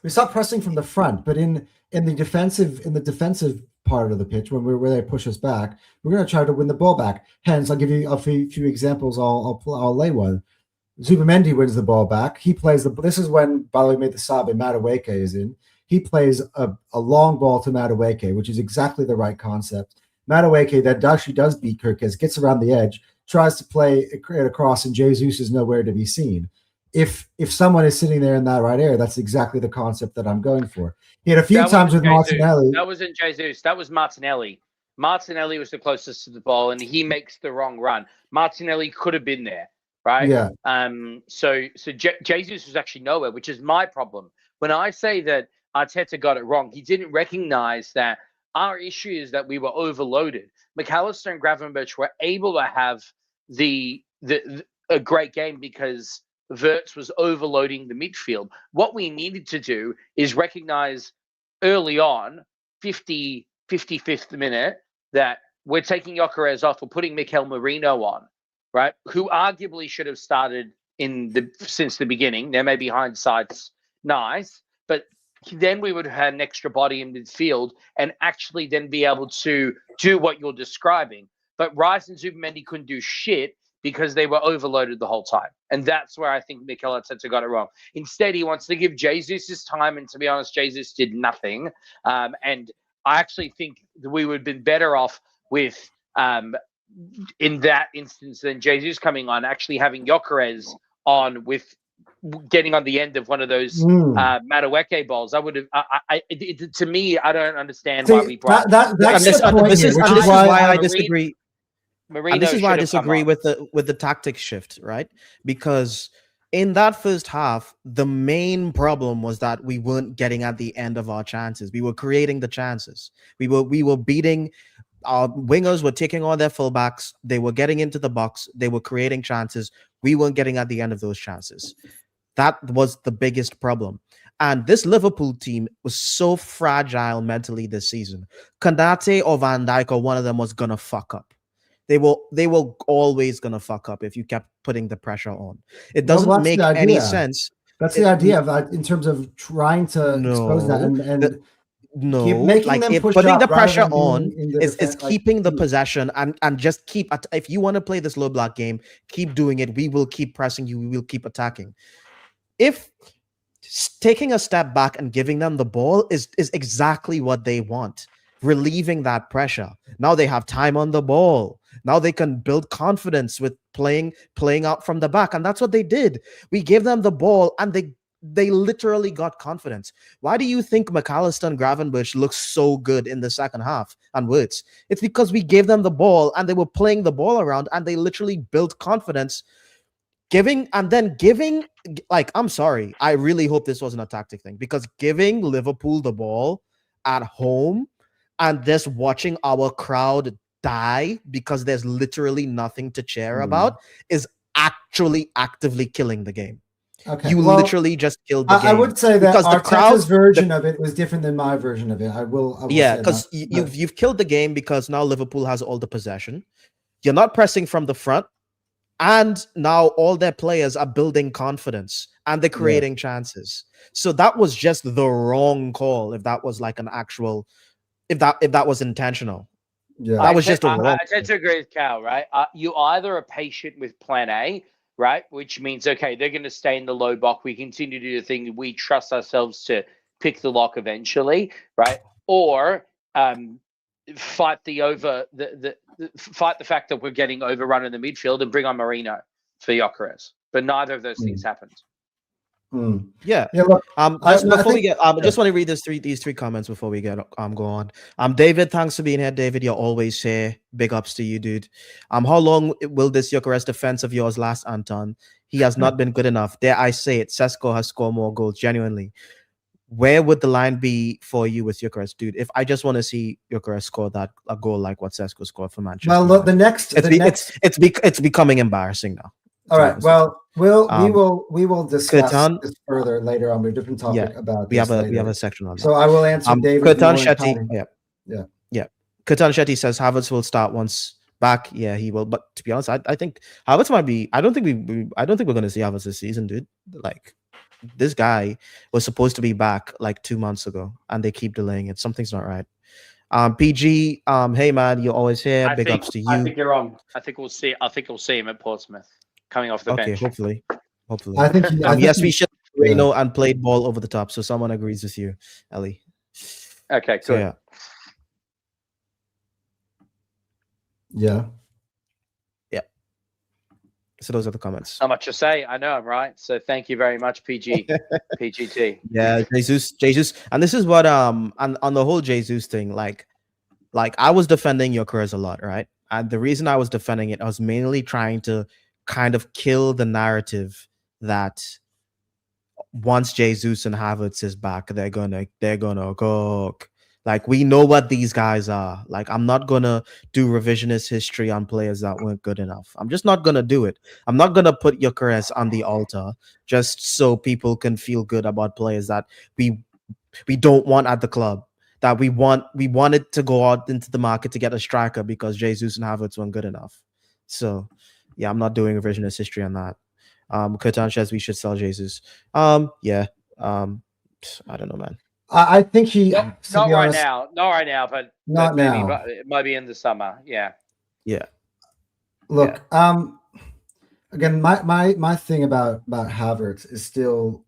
we stopped pressing from the front, but in the defensive part of the pitch where they push us back, we're going to try to win the ball back. Hence, I'll give you a few examples. I'll lay one. Zubimendi wins the ball back. He plays this is when, by the way, made the sub and Madueke is in. He plays a long ball to Madueke, which is exactly the right concept. Madueke that actually does beat Kirkes, gets around the edge, tries to play it across, and Jesus is nowhere to be seen. If someone is sitting there in that right area, that's exactly the concept that I'm going for. He had a few times with Martinelli. That wasn't Jesus. That was Martinelli. Martinelli was the closest to the ball, and he makes the wrong run. Martinelli could have been there. Right. Yeah. So Jesus was actually nowhere, which is my problem. When I say that Arteta got it wrong, he didn't recognize that our issue is that we were overloaded. McAllister and Gravenberch were able to have a great game because Wirtz was overloading the midfield. What we needed to do is recognize early on, 55th minute, that we're taking Gyökeres off, we're putting Mikel Merino on. Right, who arguably should have started since the beginning. Now, maybe hindsight's nice, but then we would have had an extra body in midfield and actually then be able to do what you're describing. But Rice and Zubimendi couldn't do shit because they were overloaded the whole time. And that's where I think Mikel Arteta got it wrong. Instead, he wants to give Jesus his time, and to be honest, Jesus did nothing. And I actually think that we would have been better off with in that instance than Jesus coming on, actually having Gyökeres on with getting on the end of one of those Madueke balls. I would have. To me, I don't understand why we brought. This is why I disagree. And this is why I disagree with the tactic shift, right? Because in that first half, the main problem was that we weren't getting at the end of our chances. We were creating the chances. We were beating. Our wingers were taking on their fullbacks. They were getting into the box. They were creating chances. We weren't getting at the end of those chances. That was the biggest problem. And this Liverpool team was so fragile mentally this season. Konate or Van Dijk or one of them was going to fuck up. They were always going to fuck up if you kept putting the pressure on. It doesn't make any sense. That's the idea of that in terms of trying to expose that. And No, making like them if push putting up the rather pressure than being on in the is defense, keeping the possession and just if you want to play this low block game, keep doing it. We will keep pressing you. We will keep attacking. If taking a step back and giving them the ball is exactly what they want, relieving that pressure. Now they have time on the ball. Now they can build confidence with playing out from the back, and that's what they did. We gave them the ball, and they literally got confidence. Why do you think McAllister and Gravenberch look so good in the second half and Wirtz? It's because we gave them the ball and they were playing the ball around and they literally built confidence. Giving, like, I'm sorry, I really hope this wasn't a tactic thing, because giving Liverpool the ball at home and just watching our crowd die because there's literally nothing to cheer about is actually actively killing the game. Okay, you literally just killed the game. I would say that because the crowd, version of it was different than my version of it. I will yeah, say because you've killed the game because now Liverpool has all the possession. You're not pressing from the front. And now all their players are building confidence and they're creating chances. So that was just the wrong call. If that was like an actual, if that was intentional, that was just a wrong. I tend to agree with Cal. Right, you either are patient with Plan A, right, which means okay, they're going to stay in the low block. We continue to do the thing. We trust ourselves to pick the lock eventually, right? Or fight fight the fact that we're getting overrun in the midfield and bring on Marino for Gyökeres. But neither of those things happened. Yeah. Look, just want to read these three comments before we go on. David, thanks for being here. David, you're always here. Big ups to you, dude. How long will this Gyökeres defense of yours last, Anton? He has not been good enough. Dare I say it? Sesko has scored more goals. Genuinely. Where would the line be for you with Gyökeres, dude? If I just want to see Gyökeres score a goal like what Sesko scored for Manchester. Well, look, it's becoming embarrassing now. All right. Well, we will discuss this further later on. A different topic about this. We have a section on that. So I will answer David. Kurtan Shetty. Yeah. Kurtan Shetty says Havertz will start once back. Yeah, he will. But to be honest, I think Havertz might be. I don't think we're going to see Havertz this season, dude. Like, this guy was supposed to be back like 2 months ago, and they keep delaying it. Something's not right. PG, hey man, you're always here. Big ups to you. I think you're wrong. I think we'll see him at Portsmouth coming off the bench. Hopefully. I think we should and played ball over the top. So someone agrees with you, Ellie. Okay, cool. So, yeah. So those are the comments. Not much to say. I know I'm right. So thank you very much, PGT. Yeah, Jesus. And this is what on the whole Jesus thing, like I was defending Gyökeres a lot, right? And the reason I was defending it, I was mainly trying to kind of kill the narrative that once Jesus and Havertz is back, they're gonna cook. Like, we know what these guys are. Like, I'm not gonna do revisionist history on players that weren't good enough. I'm just not gonna do it. I'm not gonna put Gyökeres on the altar just so people can feel good about players that we don't want at the club. That we wanted to go out into the market to get a striker because Jesus and Havertz weren't good enough. So yeah, I'm not doing revisionist history on that. Kurtan says we should sell Jesus. I don't know, man. I think he not right now, but not now. But it might be in the summer. Yeah. Look, again, my thing about Havertz is still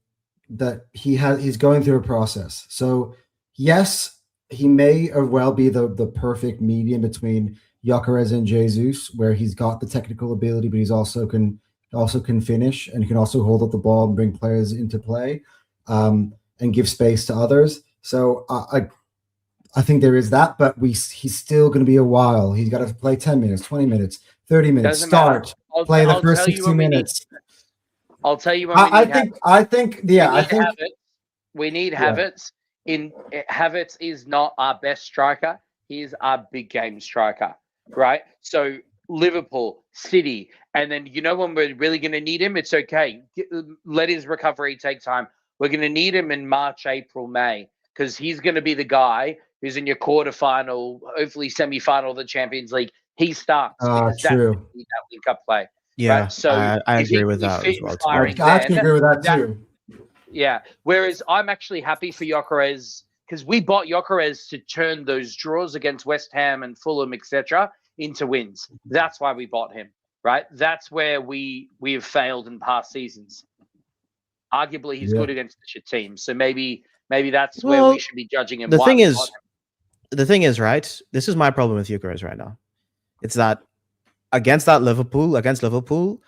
that he's going through a process. So yes, he may well be the perfect medium between Gyökeres and Jesus, where he's got the technical ability, but he's also can finish, and he can also hold up the ball and bring players into play. And give space to others. So I think there is that, but he's still going to be a while. He's got to play 10 minutes, 20 minutes, 30 minutes, play the first 60 minutes. I'll tell you when I think we need Havertz. Havertz is not our best striker. He is our big game striker, right? So Liverpool, City, and then when we're really going to need him, it's okay. Let his recovery take time. We're going to need him in March, April, May, because he's going to be the guy who's in your quarterfinal, hopefully semi-final of the Champions League. He starts. True. That League Cup play. Yeah, right? So I agree with that as well. I actually agree with that too. Yeah. Whereas I'm actually happy for Gyökeres because we bought Gyökeres to turn those draws against West Ham and Fulham, etc., into wins. That's why we bought him, right? That's where we have failed in past seasons. Arguably, he's good against the shit teams, so maybe that's where we should be judging him. The thing is, right? This is my problem with Gyökeres right now. It's that against Liverpool,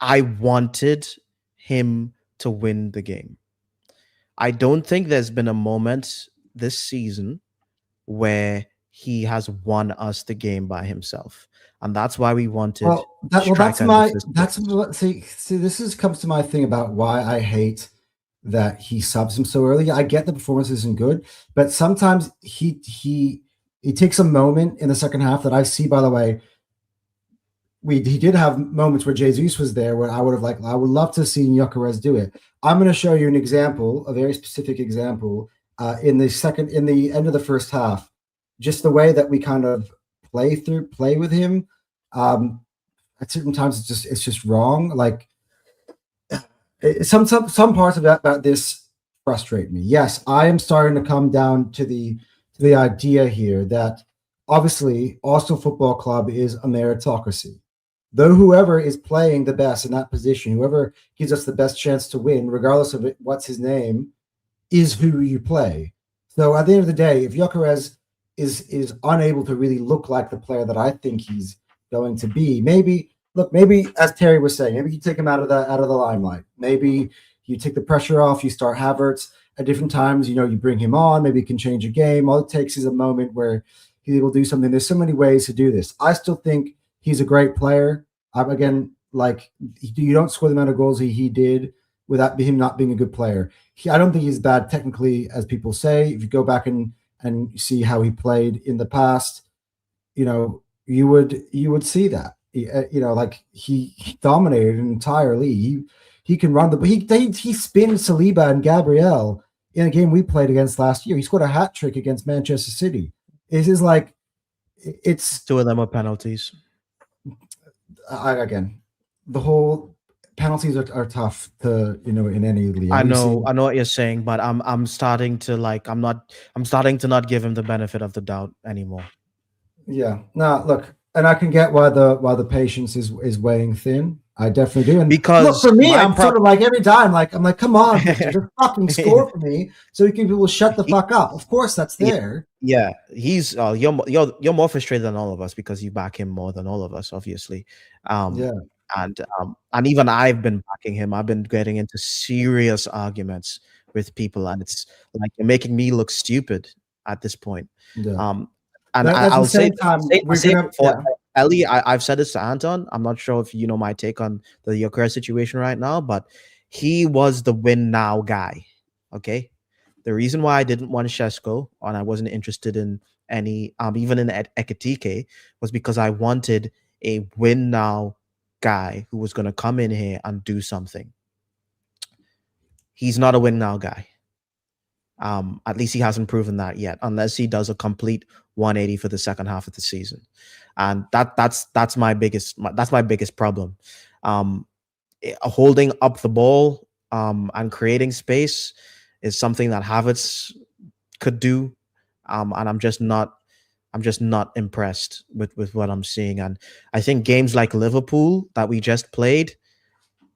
I wanted him to win the game. I don't think there's been a moment this season where he has won us the game by himself, and that's why we wanted. This comes to my thing about why I hate that he subs him so early. I get the performance isn't good, but sometimes he takes a moment in the second half that I see. By the way, he did have moments where Jesus was there where I would love to see Gyökeres do it. I'm going to show you an example, a very specific example, in the end of the first half. Just the way that we kind of play with him. At certain times, it's just wrong. Like some parts about this frustrate me. Yes, I am starting to come down to the idea here that obviously Arsenal Football Club is a meritocracy. Though whoever is playing the best in that position, whoever gives us the best chance to win, regardless of what's his name, is who you play. So at the end of the day, if Gyökeres is unable to really look like the player that I think he's going to be, maybe as Terry was saying, maybe you take him out of the limelight. Maybe you take the pressure off. You start Havertz at different times. You bring him on. Maybe he can change a game. All it takes is a moment where he will do something. There's so many ways to do this. I still think he's a great player. Again, you don't score the amount of goals he did without him not being a good player. I don't think he's bad technically, as people say. If you go back and see how he played in the past, you would see that. He dominated an entire league. He can run he spinned Saliba and Gabriel in a game we played against last year. He scored a hat trick against Manchester City. It's two of them are penalties. Again, the whole penalties are tough to in any league. I know what you're saying, but I'm starting to not give him the benefit of the doubt anymore. Yeah. No, look, and I can get why the patience is weighing thin. I definitely do. And because for me, I'm sort of like every time, I'm like, come on, just fucking score for me, so people will shut the fuck up. Of course, that's there. Yeah, he's you're more frustrated than all of us because you back him more than all of us, obviously. And even I've been backing him. I've been getting into serious arguments with people, and it's like you're making me look stupid at this point. Yeah. And I'll say before, Ellie, I've said this to Anton. I'm not sure if you know my take on the Gyökeres situation right now, but he was the win now guy. Okay, the reason why I didn't want Šeško and I wasn't interested in any, even in Ekitike, was because I wanted a win now guy who was going to come in here and do something. He's not a win now guy. At least he hasn't proven that yet, unless he does a complete 180 for the second half of the season, and that's my biggest problem. Holding up the ball and creating space is something that Havertz could do, and I'm just not impressed with what I'm seeing. And I think games like Liverpool that we just played,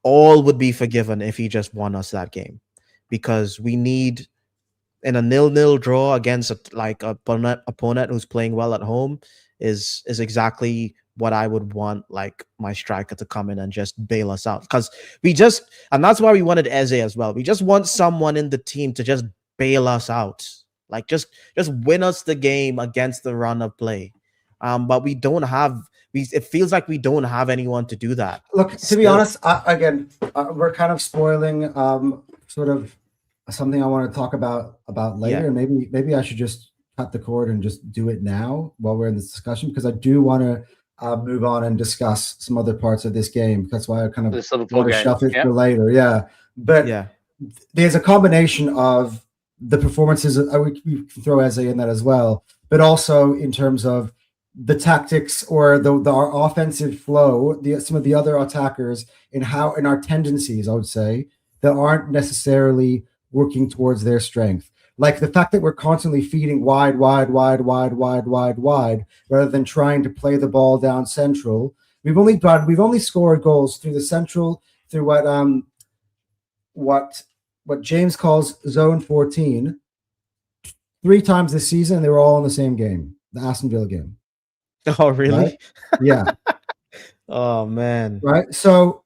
all would be forgiven if he just won us that game, because we need. In a 0-0 draw against opponent who's playing well at home is exactly what I would want, like my striker to come in and just bail us out. Because and that's why we wanted Eze as well. We just want someone in the team to just bail us out, like just win us the game against the run of play. But we don't have. It feels like we don't have anyone to do that. Look, to be honest, we're kind of spoiling sort of something I want to talk about later. Yeah. Maybe I should just cut the cord and just do it now while we're in this discussion, because I do want to move on and discuss some other parts of this game. That's why I kind of want to shelf it for later. Yeah. But there's a combination of the performances. We can throw Eze in that as well, but also in terms of the tactics or our offensive flow, some of the other attackers in our tendencies, I would say, that aren't necessarily working towards their strength. Like the fact that we're constantly feeding wide, rather than trying to play the ball down central. We've only scored goals through the central, through what James calls zone 14 3 times this season. They were all in the same game, the Aston Villa game. Oh, really? Right? Yeah. Oh, man. Right. So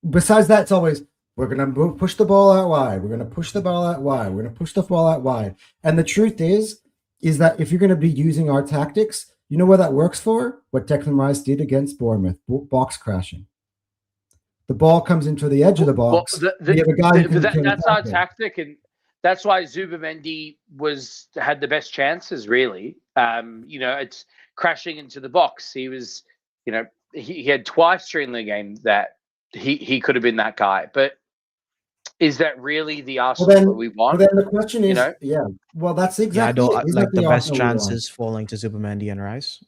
besides that, it's always we're going to push the ball out wide. We're going to push the ball out wide. We're going to push the ball out wide. And the truth is that if you're going to be using our tactics, you know what that works for? What Declan Rice did against Bournemouth, box crashing. The ball comes into the edge of the box. We have a guy that's our tactic, and that's why Zubimendi had the best chances. Really, it's crashing into the box. He was, he had twice during the game that he could have been that guy. But is that really the Arsenal that we want? Well, then the question is, well, that's exactly. I don't like the best chances falling to Zubimendi and Rice.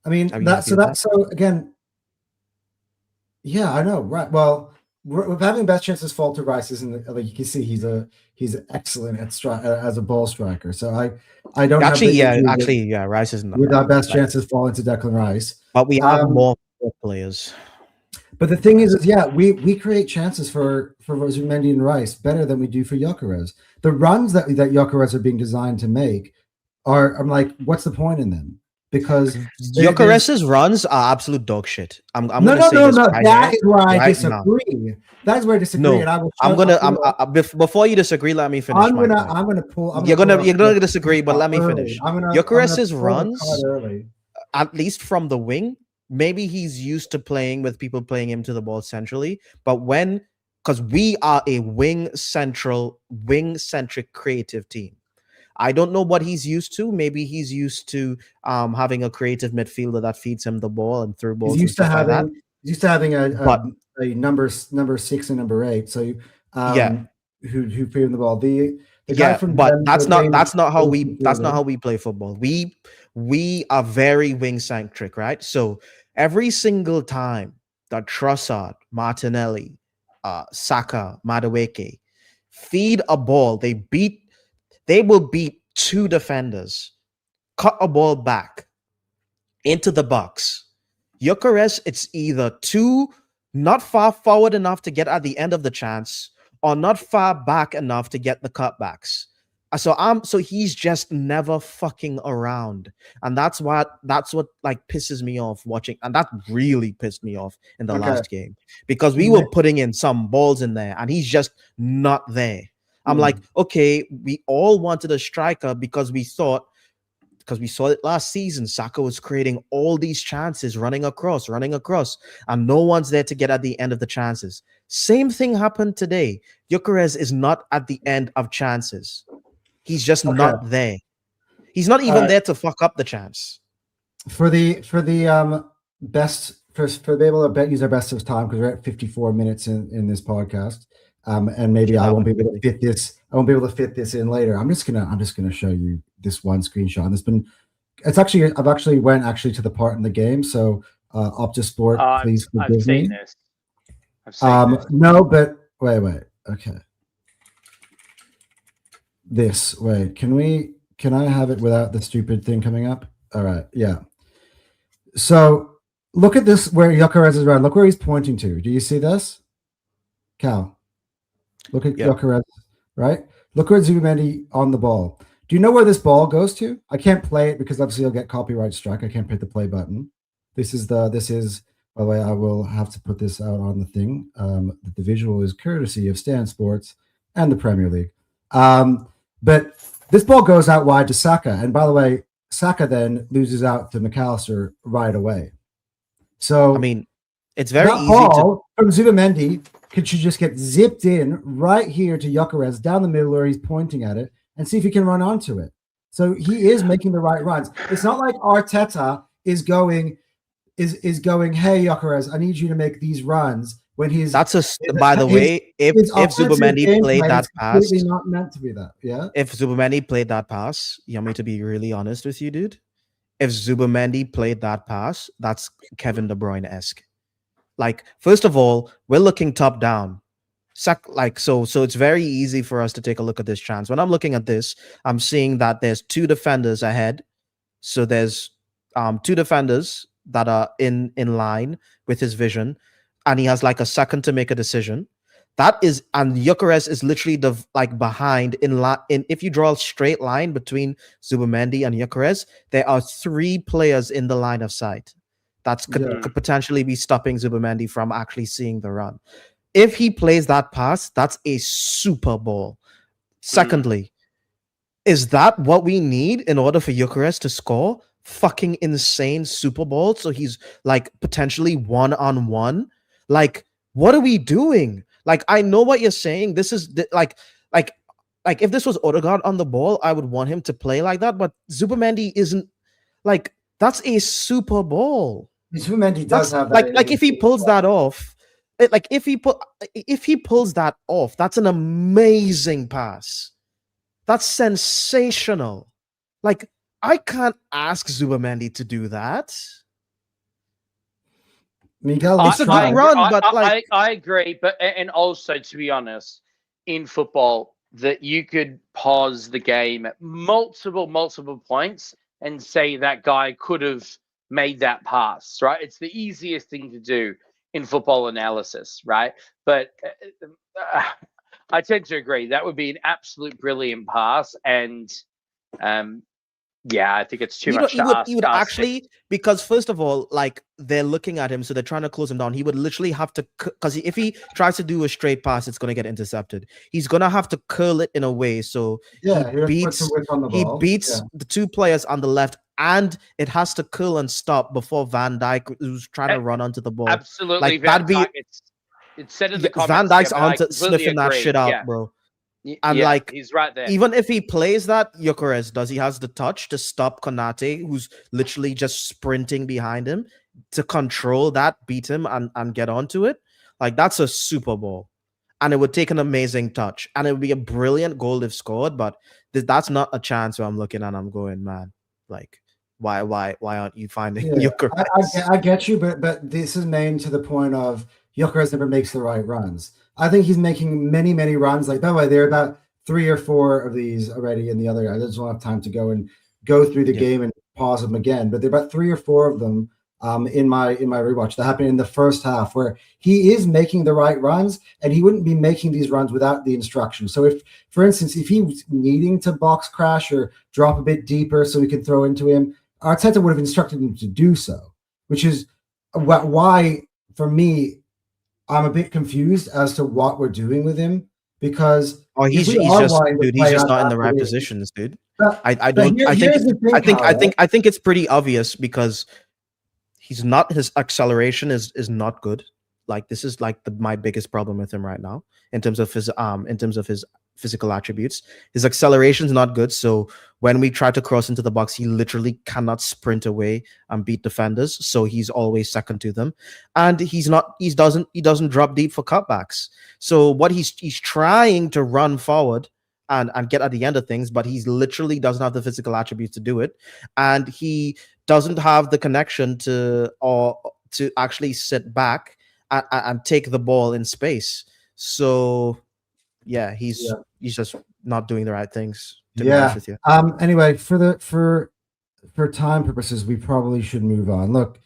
I mean, so again. Yeah, I know, right? Well, we're having best chances fall to Rice, isn't like you can see he's excellent at as a ball striker. So I don't Rice isn't with our best chances falling to Declan Rice, but we have more players. But the thing is we create chances for Zubimendi and Rice better than we do for Gyökeres. The runs that Gyökeres are being designed to make I'm like, what's the point in them? Because Gyökeres's runs are absolute dog shit. I'm no. That is where I disagree. That's where I disagree. No, and I will. Before you disagree, let me finish. I'm gonna pull. You're gonna disagree, but let me finish. Gyökeres's runs, at least from the wing, maybe he's used to playing with people playing him to the ball centrally. But because we are a wing-centric creative team. I don't know what he's used to. Maybe he's used to having a creative midfielder that feeds him the ball and through balls. He's used to having a number 6 and number 8. So who feed him the ball. The guy from that's not how we play football. We are very wing centric, right? So every single time that Trossard, Martinelli, Saka, Madueke feed a ball, they will beat 2 defenders, cut a ball back into the box. Gyökeres, it's either not far forward enough to get at the end of the chance, or not far back enough to get the cutbacks. So he's just never fucking around, and that's what like pisses me off watching, and that really pissed me off in the last game because we were putting in some balls in there, and he's just not there. I'm like, okay, we all wanted a striker because we saw it last season. Saka was creating all these chances, running across, and no one's there to get at the end of the chances. Same thing happened today. Gyökeres is not at the end of chances. He's just not there. He's not even there to fuck up the chance. For the best, for be able to use our best of time because we're at 54 minutes in this podcast. And maybe I won't be able to fit this. I won't be able to fit this in later. I'm just gonna show you this one screenshot. And I've actually went to the part in the game. So Optus Sport, please forgive me. I've seen this. No, but wait. Okay. Can I have it without the stupid thing coming up? All right. Yeah. So look at this where Gyökeres is around. Look where he's pointing to. Do you see this? Cal. Look at Gyökeres, right? Look where Zubimendi on the ball. Do you know where this ball goes to? I can't play it because obviously I'll get copyright strike. I can't hit the play button. This is by the way, I will have to put this out on the thing. The visual is courtesy of Stan Sports and the Premier League. But this ball goes out wide to Saka. And by the way, Saka then loses out to McAllister right away. So I mean, it's very easy from Zubimendi should just get zipped in right here to Gyökeres down the middle where he's pointing at it and see if he can run onto it. So he is making the right runs. It's not like Arteta is going, hey Gyökeres, I need you to make these runs when he's by the way, if Zubimendi played that pass, it's not meant to be that. Yeah. If Zubimendi played that pass, you want me to be really honest with you, dude? If Zubimendi played that pass, that's Kevin De Bruyne-esque. Like, first of all, we're looking top down. So it's very easy for us to take a look at this chance. When I'm looking at this, I'm seeing that there's two defenders ahead. So there's two defenders that are in line with his vision, and he has like a second to make a decision. That is, and Gyökeres is literally behind in line. If you draw a straight line between Zubamendi and Gyökeres, there are three players in the line of sight. Could potentially be stopping Zubamendi from actually seeing the run. If he plays that pass, that's a Super Bowl. Secondly, is that what we need in order for Gyökeres to score? Fucking insane Super Bowl. So he's like potentially 1-on-1. Like, what are we doing? Like, I know what you're saying. This is like if this was Odegaard on the ball, I would want him to play like that. But Zubamendi isn't like that's a Super Bowl. Zubamendi does have that. Like if he pulls that off, if he pulls that off, that's an amazing pass. That's sensational. Like, I can't ask Zubamendi to do that. Miguel, it's a good run, but I agree. But and also, to be honest, in football, that you could pause the game at multiple points and say that guy could have made that pass, right? It's the easiest thing to do in football analysis, right? But I tend to agree. That would be an absolute brilliant pass, and yeah, I think it's too much to ask. He would actually, because first of all, like they're looking at him, so they're trying to close him down. He would literally have to, because if he tries to do a straight pass, it's going to get intercepted. He's going to have to curl it in a way so he beats the two players on the left, and it has to curl and stop before Van Dijk, who's trying to run onto the ball. Absolutely, like that'd be. It's said in the comments. Van Dijk's onto sniffing that shit out, bro. And like, he's right there. if he plays that, he has the touch to stop Konate, who's literally just sprinting behind him, to control that, beat him, and get onto it. Like, that's a Super Bowl. And it would take an amazing touch. And it would be a brilliant goal if scored, but that's not a chance where I'm looking and I'm going, man, like, why aren't you finding Gyökeres? I get you, but this is main to the point of Gyökeres never makes the right runs. I think he's making many runs. Like, by the way, there are about 3 or 4 of these already in the other. I just don't have time to go through the game and pause them again. But there are about 3 or 4 of them in my rewatch that happened in the first half, where he is making the right runs, and he wouldn't be making these runs without the instruction. So if, for instance, if he was needing to box crash or drop a bit deeper so we could throw into him, Arteta would have instructed him to do so, which is why, for me, I'm a bit confused as to what we're doing with him, because he's just not in the right positions, dude. I think it's pretty obvious, because his acceleration is not good. Like, this is like my biggest problem with him right now in terms of his physical attributes. His acceleration is not good, so when we try to cross into the box, he literally cannot sprint away and beat defenders, so he's always second to them. And he doesn't drop deep for cutbacks. So what he's trying to run forward and get at the end of things, but he literally doesn't have the physical attributes to do it, and he doesn't have the connection to actually sit back and take the ball in space. So yeah, he's just not doing the right things, to be honest with you. Anyway, for time purposes, we probably should move on. Look,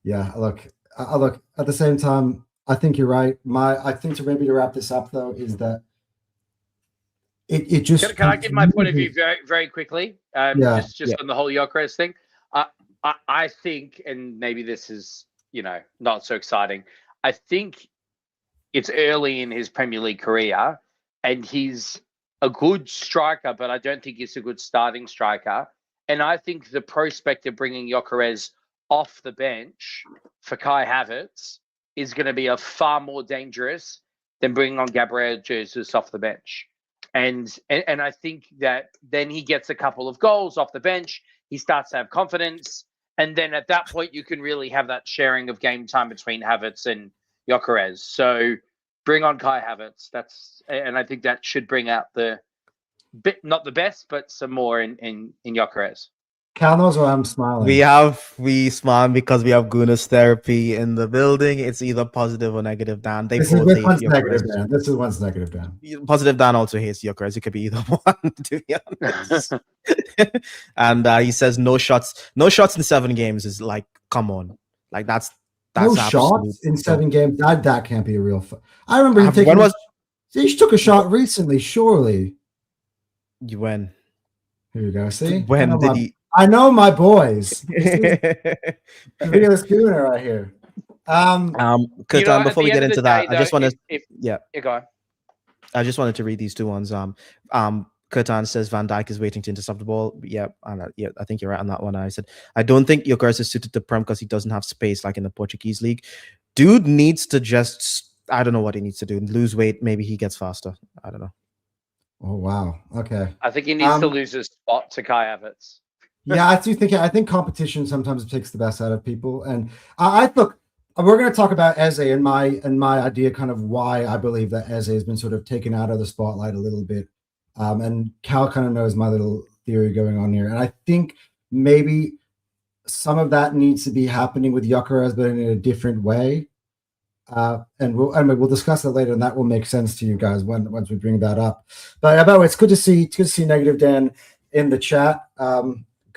look. At the same time, I think you're right. I think to wrap this up, though, is that it just. Can I give my point of view very, very quickly? Just on the whole Gyökeres thing. I think, and maybe this is not so exciting. I think it's early in his Premier League career, and he's a good striker, but I don't think he's a good starting striker. And I think the prospect of bringing Gyökeres off the bench for Kai Havertz is going to be a far more dangerous than bringing on Gabriel Jesus off the bench. And I think that then he gets a couple of goals off the bench. He starts to have confidence. And then at that point, you can really have that sharing of game time between Havertz and Gyökeres. So bring on Kai Havertz. And I think that should bring out not the best, but some more in Gyökeres. Cal knows why I'm smiling. We smile because we have Gunas therapy in the building. It's either positive or negative, Dan. They This both hate one's your negative, Dan. This is one's negative, Dan. Positive Dan also hates Gyökeres. It could be either one, to be honest. And he says no shots in 7 games is like, come on, like that's no absolute shots in 7 games. That can't be a real. I remember him taking. When was he took a shot recently? Surely. When? Here you go. See, when did he? I know my boys. Realist Gunner right here. Kurtan, before we get into that, I just want to. Yeah, go on. I just wanted to read these 2 ones. Kurtan says Van Dijk is waiting to intercept the ball. Yeah, I think you're right on that one. I said I don't think Gyökeres is suited to Prem because he doesn't have space like in the Portuguese league. Dude needs to just, I don't know what he needs to do. Lose weight. Maybe he gets faster. I don't know. Oh wow. Okay. I think he needs to lose his spot to Kai Havertz. Yeah, I do think. I think competition sometimes takes the best out of people, and I look. We're going to talk about Eze and my idea, kind of why I believe that Eze has been sort of taken out of the spotlight a little bit, and Cal kind of knows my little theory going on here, and I think maybe some of that needs to be happening with Gyökeres, but in a different way, and we'll discuss that later, and that will make sense to you guys once we bring that up. But by the way, it's good to see Negative Dan in the chat.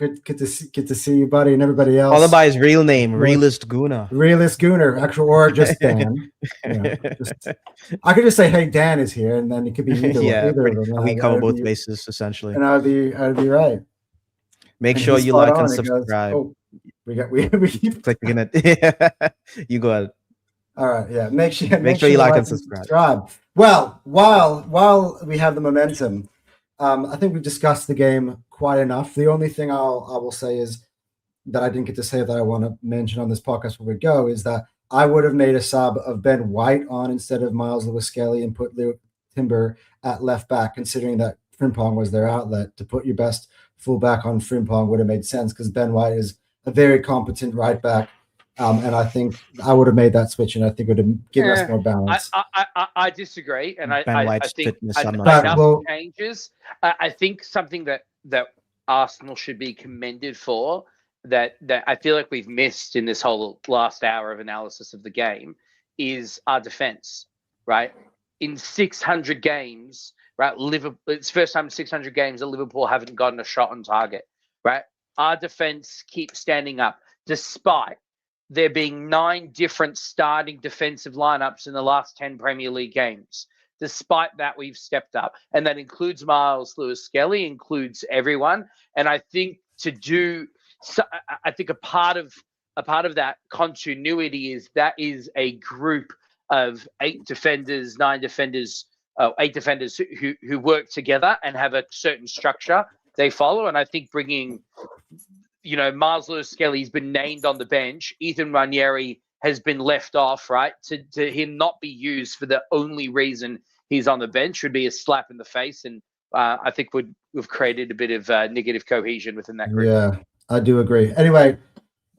Good to see you, buddy, and everybody else. Followed by his real name, Realist Gunner. Realist Gunner, actual, or just Dan. I could just say, "Hey, Dan is here," and then it could be either of them. We cover both bases essentially, and I'd be right. Make sure you like and subscribe. We keep clicking it. You go ahead. All right, yeah. Make sure you like and subscribe. Well, while we have the momentum, I think we've discussed the game quite enough. The only thing I will say is that I didn't get to say that I want to mention on this podcast before we go is that I would have made a sub of Ben White on instead of Miles Lewis-Skelly and put Leo Timber at left back, considering that Frimpong was their outlet. To put your best fullback on Frimpong would have made sense because Ben White is a very competent right back. And I think I would have made that switch, and I think it would have given us more balance. I disagree, and I think changes. I think something that Arsenal should be commended for that I feel like we've missed in this whole last hour of analysis of the game is our defense, right? In 600 games, right? It's first time in 600 games that Liverpool haven't gotten a shot on target, right? Our defense keeps standing up despite there being 9 different starting defensive lineups in the last 10 Premier League games. Despite that, we've stepped up, and that includes Miles Lewis-Skelly, includes everyone. And I think I think a part of that continuity is a group of 8 defenders who work together and have a certain structure they follow. And I think bringing, Miles Lewis-Skelly's been named on the bench. Ethan Ranieri has been left off, right? To him not be used for the only reason he's on the bench would be a slap in the face. And I think we've created a bit of negative cohesion within that group. Yeah, I do agree. Anyway,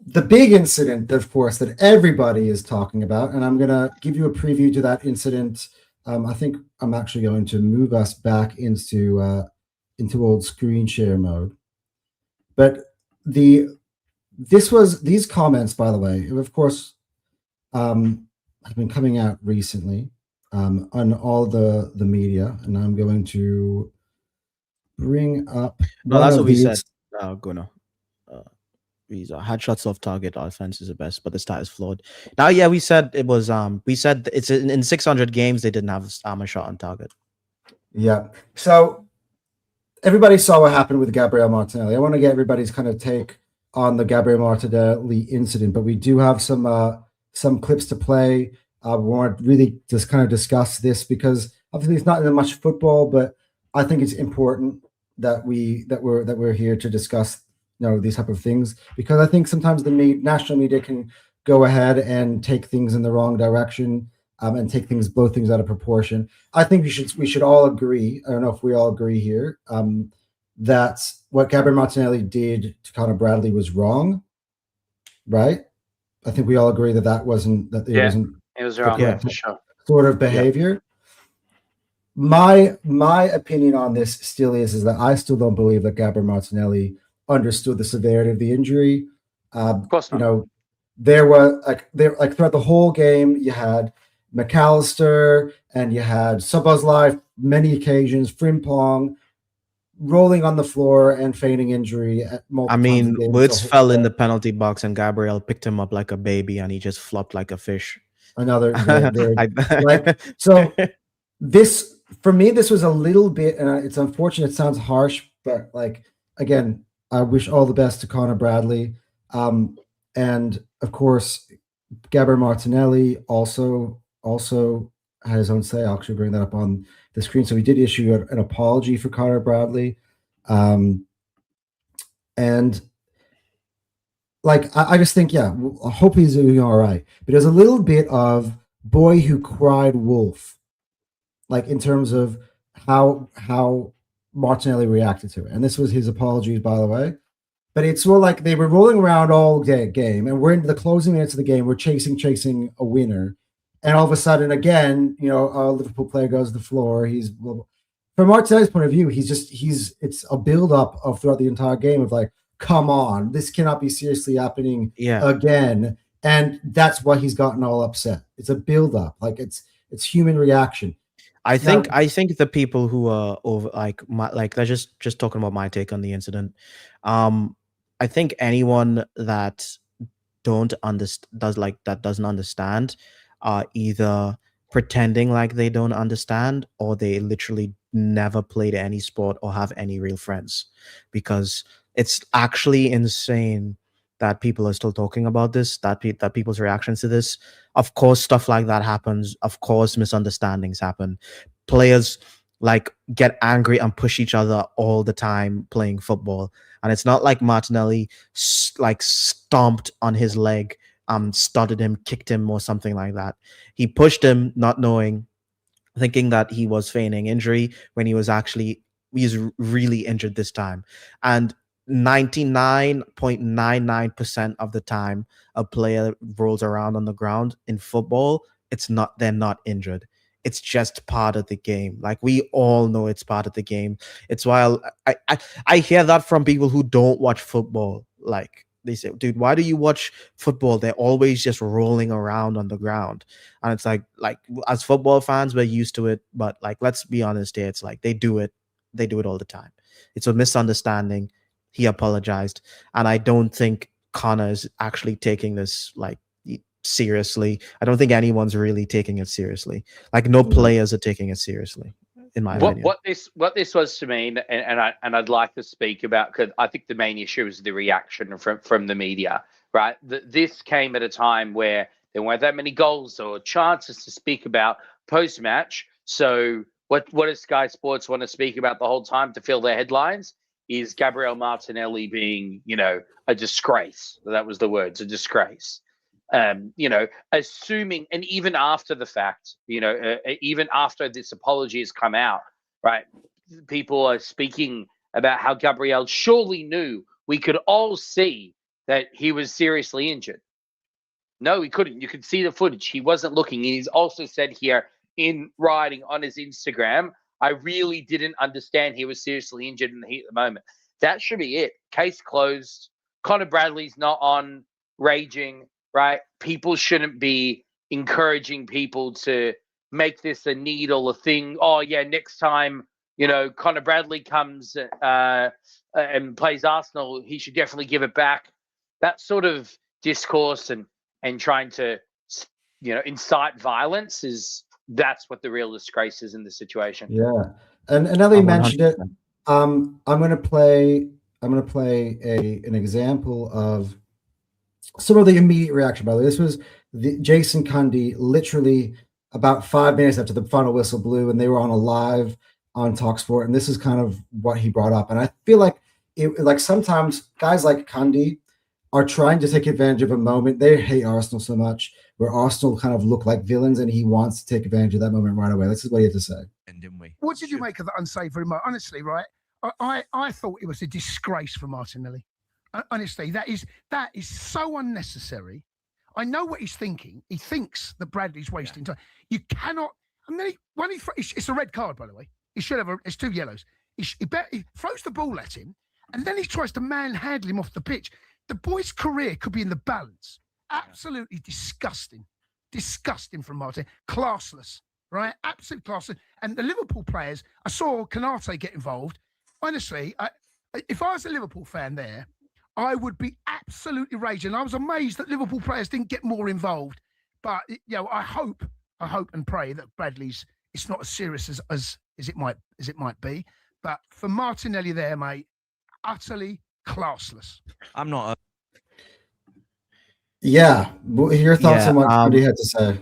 the big incident, of course, that everybody is talking about, and I'm going to give you a preview to that incident. I think I'm actually going to move us back into old screen share mode. But these comments, by the way, of course, have been coming out recently on all the media, and I'm going to bring up. No, that's what we said. Gunnar. These had shots off target. Our offense is the best, but the stat is flawed. Now, yeah, we said it was. We said it's in 600 games they didn't have a shot on target. Yeah. So everybody saw what happened with Gabriel Martinelli. I want to get everybody's kind of take on the Gabriel Martinelli incident, but we do have some clips to play. We want to really just kind of discuss this because obviously it's not in much football, but I think it's important that we're here to discuss these type of things, because I think sometimes the national media can go ahead and take things in the wrong direction and blow things out of proportion. I think we should all agree. I don't know if we all agree here that what Gabriel Martinelli did to Connor Bradley was wrong, right? I think we all agree that it wasn't it was wrong, for sure. Sort of behavior. Yeah. My opinion on this still is that I still don't believe that Gabriel Martinelli understood the severity of the injury. Of course not. There were throughout the whole game, you had McAllister and you had Szoboszlai, many occasions, Frimpong rolling on the floor and feigning injury at multiple times a game. Woods fell in the penalty box and Gabriel picked him up like a baby and he just flopped like a fish. Another so this, for me, this was a little bit, and it's unfortunate, it sounds harsh, but again, I wish all the best to Connor Bradley. And of course, Gabriel Martinelli also had his own say. I'll actually bring that up on the screen. So he did issue an apology for Connor Bradley. And I just think, I hope he's doing all right. But there's a little bit of boy who cried wolf, in terms of how Martinelli reacted to it. And this was his apologies, by the way. But it's more like they were rolling around all game, and we're into the closing minutes of the game. We're chasing a winner. And all of a sudden, again, a Liverpool player goes to the floor. From Martinelli's point of view, it's a build-up of throughout the entire game of come on, this cannot be seriously happening again. And that's why he's gotten all upset. It's a build-up. It's human reaction. I think the people who are over they're just talking about my take on the incident. I think anyone that doesn't understand are either pretending like they don't understand, or they literally never played any sport or have any real friends, because it's actually insane that people are still talking about this, that people's reactions to this. Of course, stuff like that happens. Of course, misunderstandings happen. Players get angry and push each other all the time playing football. And it's not like Martinelli stomped on his leg, studded him, kicked him or something like that. He pushed him, not knowing, thinking that he was feigning injury when he's really injured this time. And 99.99% of the time a player rolls around on the ground in football, they're not injured. It's just part of the game. We all know it's part of the game. It's why I hear that from people who don't watch football. They say, dude, why do you watch football? They're always just rolling around on the ground. And it's as football fans, we're used to it. But let's be honest here. It's they do it all the time. It's a misunderstanding. He apologized. And I don't think Connor is actually taking this seriously. I don't think anyone's really taking it seriously. No players are taking it seriously, in my opinion. What this was to me, and I'd like to speak about, because I think the main issue is the reaction from the media, right? This came at a time where there weren't that many goals or chances to speak about post-match. So what does Sky Sports want to speak about the whole time to fill their headlines? Is Gabriel Martinelli being, a disgrace. That was the words, a disgrace. Assuming, and even after the fact, even after this apology has come out, right, people are speaking about how Gabriel surely knew, we could all see that he was seriously injured. No, he couldn't. You could see the footage. He wasn't looking. He's also said here in writing on his Instagram, I really didn't understand he was seriously injured in the heat of the moment. That should be it. Case closed. Connor Bradley's not on raging. Right? People shouldn't be encouraging people to make this a needle, a thing. Oh, yeah, next time, Connor Bradley comes and plays Arsenal, he should definitely give it back. That sort of discourse and trying to, incite violence that's what the real disgrace is in this situation. Yeah. And now they mentioned it, I'm going to play an example of some of the immediate reaction. By the way, this was Jason Cundy literally about 5 minutes after the final whistle blew, and they were on a live on TalkSport, and this is kind of what he brought up. And I feel sometimes guys like Cundy are trying to take advantage of a moment. They hate Arsenal so much, where Arsenal kind of look like villains, and he wants to take advantage of that moment right away. This is what he had to say. What did you make of that unsavoury moment? Honestly, right? I thought it was a disgrace for Martinelli. Honestly, that is so unnecessary. I know what he's thinking. He thinks that Bradley's wasting time. You cannot. And then it's a red card, by the way. He should have. It's 2 yellows. He throws the ball at him, and then he tries to manhandle him off the pitch. The boy's career could be in the balance. Absolutely disgusting from Martin. Classless, right? Absolutely classless. And the Liverpool players, I saw Canate get involved. Honestly, if I was a Liverpool fan there, I would be absolutely raging. I was amazed that Liverpool players didn't get more involved. But I hope and pray that Bradley's it's not as serious as it might be. But for Martinelli there, mate, utterly classless. I'm not. Yeah, your thoughts on what he had to say?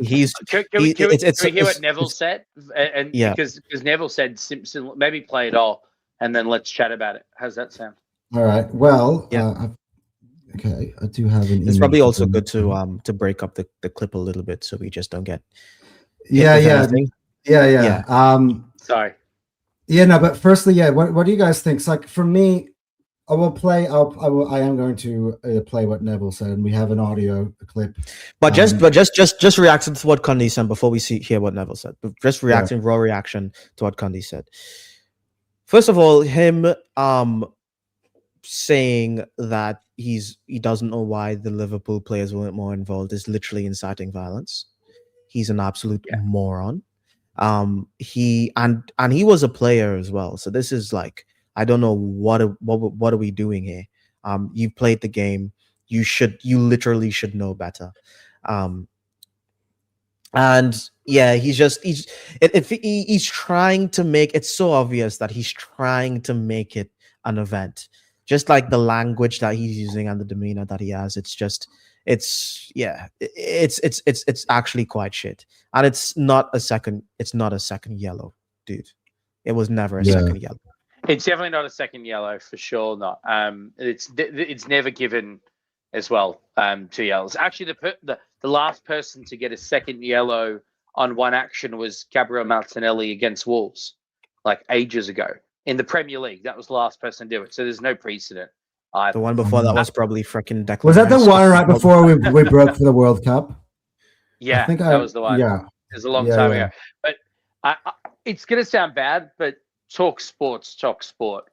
Can we hear what Neville said? And because Neville said Simpson, maybe play it all, and then let's chat about it. How's that sound? All right. Well, okay. I do have an. It's probably also good to break up the clip a little bit so we just don't get. Yeah. Sorry. Yeah, no, but firstly, what do you guys think? It's like for me, I am going to play what Neville said, and we have an audio clip. But just reacting to what Cundy said before we hear what Neville said. Just reacting, raw reaction to what Cundy said. First of all, him saying that he doesn't know why the Liverpool players weren't more involved is literally inciting violence. He's an absolute moron. He was a player as well. So this is like, I don't know what are we doing here? You played the game. You literally should know better. And yeah, he's trying to make it's so obvious that he's trying to make it an event. Just like the language that he's using and the demeanor that he has, it's actually quite shit. And it's not a second yellow, dude. It was never a second yellow. It's definitely not a second yellow, for sure not. It's never given as well, 2 yellows. Actually, the last person to get a second yellow on one action was Gabriel Martinelli against Wolves, like ages ago. In the Premier League, that was the last person to do it. So there's no precedent. The one before that was probably freaking Declan. Was that the one right before we broke for the World Cup? Yeah, I think that was the one. Yeah, it was a long time ago. But it's going to sound bad, but talk sport,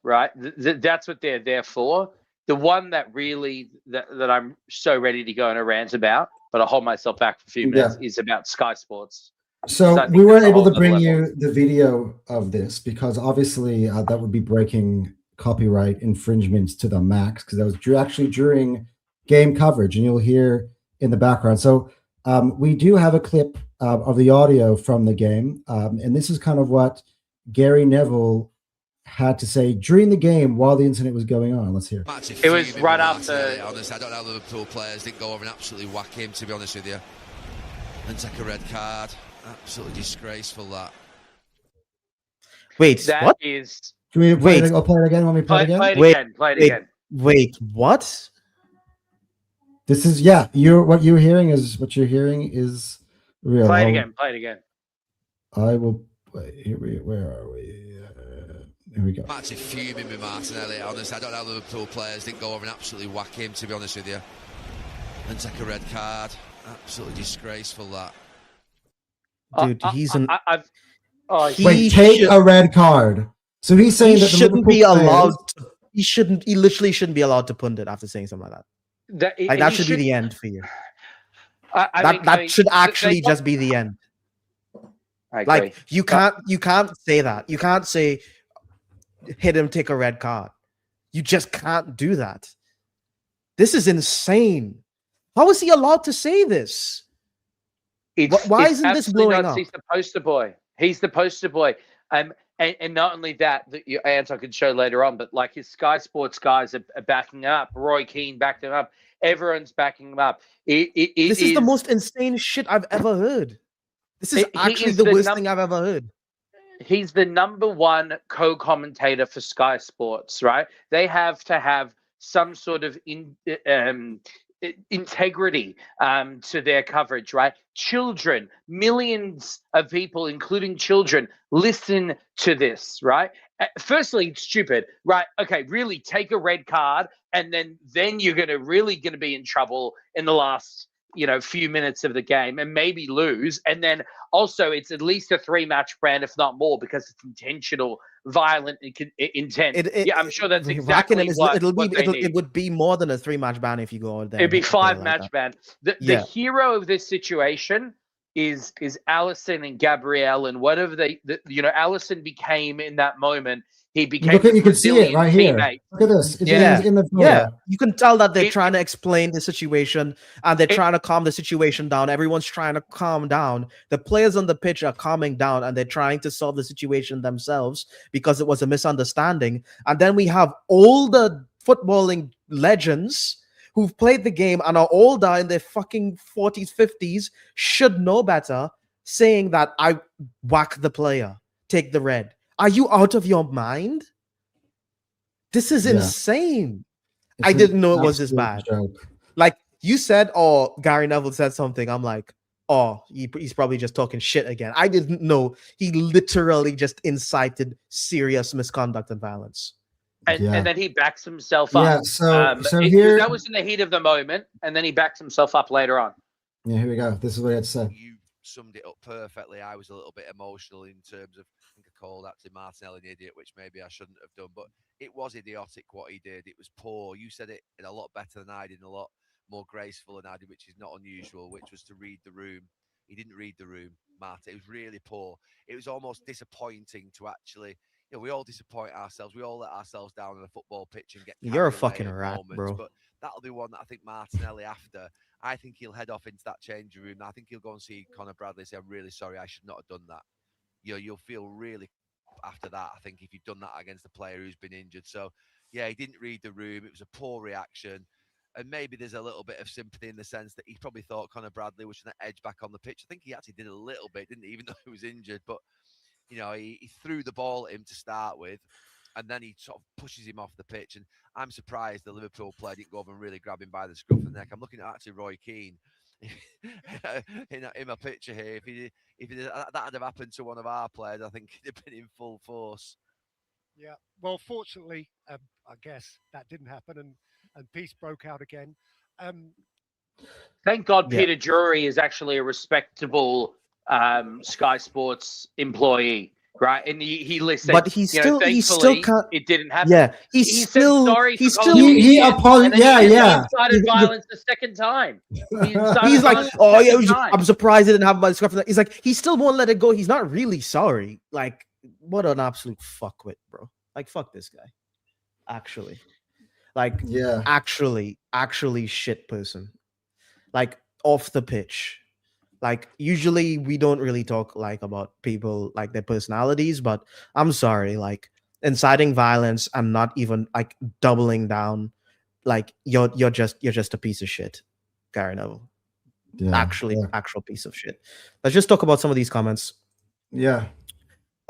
right? That's what they're there for. The one that really that I'm so ready to go on a rant about, but I'll hold myself back for a few minutes, is about Sky Sports. So we weren't able to bring you the video of this because obviously that would be breaking copyright infringements to the max, because that was actually during game coverage, and you'll hear in the background. So we do have a clip of the audio from the game, and this is kind of what Gary Neville had to say during the game while the incident was going on. Let's hear. It was right after. Honest, I don't know how Liverpool players didn't go over and absolutely whack him, to be honest with you, and take a red card. Absolutely disgraceful, that. Wait, what? Can we play I'll play it again when we play it again? Play it again. Wait, what? This is what you're hearing is real. Play it again. I will play. Where are we? Here we go. Actually fuming with Martinelli. Honest, I don't know how Liverpool players didn't go over and absolutely whack him, to be honest with you, and take a red card. Absolutely disgraceful, that. Dude, he's an. Take a red card. So he's saying that shouldn't be allowed. He literally shouldn't be allowed to punt it after saying something like that. That should be the end for you. That should actually just be the end. Like you can't say that. You can't say hit him, take a red card. You just can't do that. This is insane. How is he allowed to say this? Why isn't this blowing up? He's the poster boy. He's the poster boy. And not only that Anton can show later on, but like his Sky Sports guys are backing him up. Roy Keane backed him up. Everyone's backing him up. This is the most insane shit I've ever heard. This is actually the worst thing I've ever heard. He's the number one co-commentator for Sky Sports, right? They have to have some sort of integrity to their coverage, right? Children, millions of people, including children, listen to this, right? Firstly, it's stupid, right? Okay, really take a red card, and then you're going to be in trouble in the last few minutes of the game and maybe lose. And then also it's at least a 3-match ban, if not more, because it's intentional, violent intent. I'm sure that's exactly what they need. It would be more than a 3-match ban if you go out there. It'd be 5-match ban. The hero of this situation is Allison and Gabrielle, and whatever Allison became in that moment. He became. You can see it right here. Teammate. Look at this. It's in the photo. Yeah, you can tell that they're trying to explain the situation and they're trying to calm the situation down. Everyone's trying to calm down. The players on the pitch are calming down and they're trying to solve the situation themselves because it was a misunderstanding. And then we have older footballing legends who've played the game and are older in their fucking 40s, 50s, should know better, saying that I whack the player, take the red. Are you out of your mind? This is insane. I didn't know it was this bad. Joke. Like you said, or Gary Neville said something. I'm like, oh, he's probably just talking shit again. I didn't know he literally just incited serious misconduct and violence. And then he backs himself up. Yeah, so here that was in the heat of the moment, and then he backs himself up later on. Yeah, here we go. This is what he had to say. You summed it up perfectly. I was a little bit emotional in terms of, I think I called actually Martinelli an idiot, which maybe I shouldn't have done, but it was idiotic what he did. It was poor. You said it in a lot better than I did, and a lot more graceful than I did, which is not unusual, which was to read the room. He didn't read the room, Martin. It was really poor. It was almost disappointing to actually, we all disappoint ourselves. We all let ourselves down on a football pitch and get. You're a fucking rat, bro. But that'll be one that I think Martinelli after. I think he'll head off into that changing room. I think he'll go and see Conor Bradley and say, I'm really sorry, I should not have done that. You'll feel really after that, I think, if you've done that against a player who's been injured. So, yeah, he didn't read the room. It was a poor reaction. And maybe there's a little bit of sympathy in the sense that he probably thought Conor Bradley was trying to edge back on the pitch. I think he actually did a little bit, didn't he, even though he was injured. But, he threw the ball at him to start with. And then he sort of pushes him off the pitch. And I'm surprised the Liverpool player didn't go over and really grab him by the scruff of the neck. I'm looking at actually Roy Keane in my picture here. If that had happened to one of our players, I think he'd have been in full force. Yeah. Well, fortunately, I guess that didn't happen and peace broke out again. Thank God Peter Drury is actually a respectable Sky Sports employee. Right, and he listened. But he still can't. It didn't happen. Yeah, he still said sorry. He apologized. He incited violence the second time. He's like, oh yeah, I'm surprised he didn't have my scarf. He's like, he still won't let it go. He's not really sorry. Like, what an absolute fuckwit, bro. Like, fuck this guy. Actually, like, actually shit person. Like, off the pitch. Like, usually we don't really talk like about people like their personalities, but I'm sorry, like inciting violence and not even like doubling down, like you're just a piece of shit, Gary Neville. Actual piece of shit. Let's just talk about some of these comments. Yeah.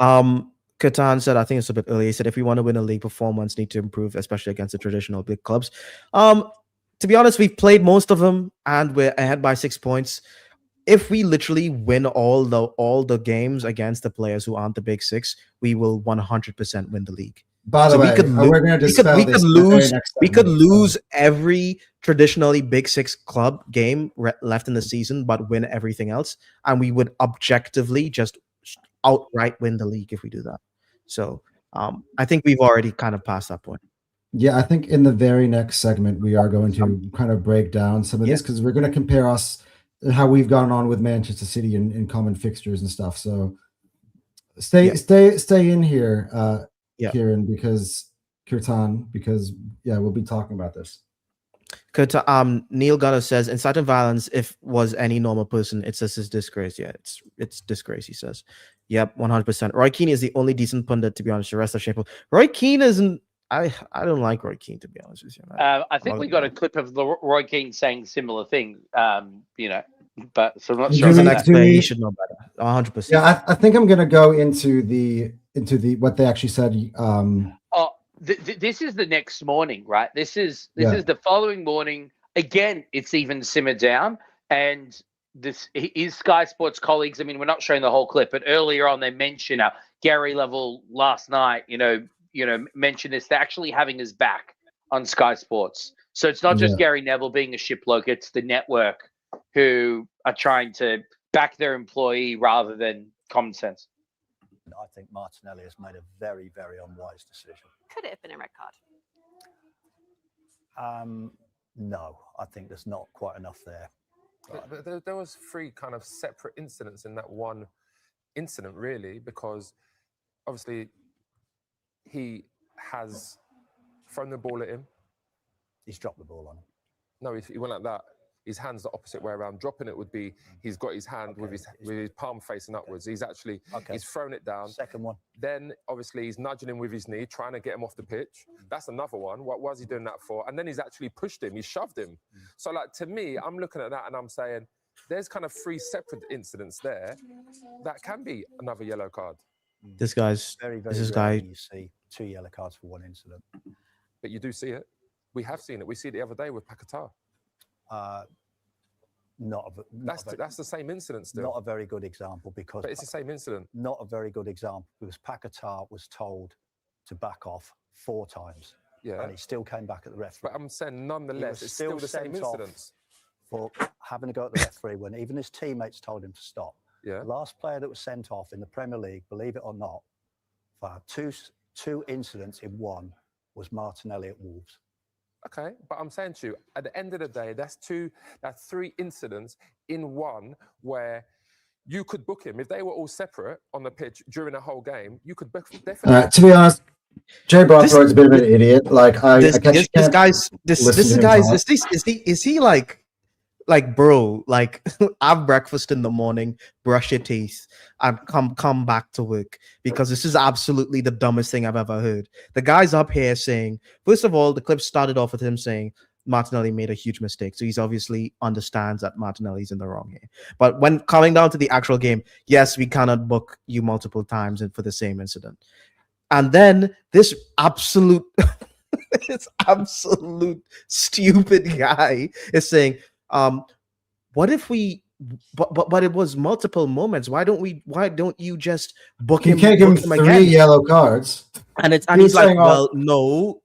Katan said, I think it's a bit early. He said, if we want to win a league, performance need to improve, especially against the traditional big clubs. To be honest, we've played most of them and we're ahead by 6 points. If we literally win all the games against the players who aren't the big six, we will 100% win the league. By the way, we're going to dispel this. We could lose every traditionally big six club game left in the season, but win everything else, and we would objectively just outright win the league if we do that. So I think we've already kind of passed that point. Yeah, I think in the very next segment we are going to kind of break down some of this because we're going to compare us. How we've gone on with Manchester City in common fixtures and stuff. So stay in here, Kieran, because we'll be talking about this. Neil Gunner says, inciting violence, if was any normal person, it's just his disgrace. Yeah, it's disgrace, he says. Yep, 100%. Roy Keane is the only decent pundit, to be honest. The rest are shameful. Roy Keane isn't. I don't like Roy Keane, to be honest with you. I think we got a clip of Roy Keane saying similar thing. But so I'm not sure. He should know better. 100%. Yeah, I think I'm gonna go into the what they actually said. This is the next morning, right? This is the following morning. Again, it's even simmered down, and this is Sky Sports colleagues. I mean, we're not showing the whole clip, but earlier on they mentioned Gary Neville last night. Mentioned this. They're actually having his back on Sky Sports, so it's not just Gary Neville being a shit bloke. It's the network who are trying to back their employee rather than common sense. I think Martinelli has made a very, very unwise decision. Could it have been a red card? No, I think there's not quite enough there. But there was 3 kind of separate incidents in that one incident, really, because obviously he has thrown the ball at him. He's dropped the ball on him. No, he went like that. His hand's the opposite way around. Dropping it would be he's got his hand with his palm facing upwards. He's actually he's thrown it down. Second one. Then obviously he's nudging him with his knee, trying to get him off the pitch. That's another one. What was he doing that for? And then he's actually pushed him. He shoved him. So like to me, I'm looking at that and I'm saying there's kind of 3 separate incidents there that can be another yellow card. This guy's very, very this rarely guy. you see 2 yellow cards for 1 incident. But you do see it. We have seen it. We see it the other day with Paquetá. That's the same incident still. Not a very good example because. But it's the same incident. Not a very good example because Paquetá was told to back off 4 times. Yeah. And he still came back at the referee. But I'm saying nonetheless, it's still the same incidents. For having to go at the referee when even his teammates told him to stop. Yeah. The last player that was sent off in the Premier League, believe it or not, for two incidents in one was Martinelli at Wolves. Okay, but I'm saying to you, at the end of the day, that's 3 incidents in one where you could book him. If they were all separate on the pitch during a whole game, you could definitely. To be honest, Jay Brathwaite's a bit of an idiot. Like this guy's is he like bro, like have breakfast in the morning, brush your teeth, and come back to work, because this is absolutely the dumbest thing I've ever heard. The guy's up here saying, first of all, the clip started off with him saying Martinelli made a huge mistake, so he's obviously understands that Martinelli's in the wrong here. But when coming down to the actual game, yes, we cannot book you multiple times and for the same incident. And then this absolute stupid guy is saying, what if we but it was multiple moments. Why don't you just book him? You can't give him 3 yellow cards. And he's like, well,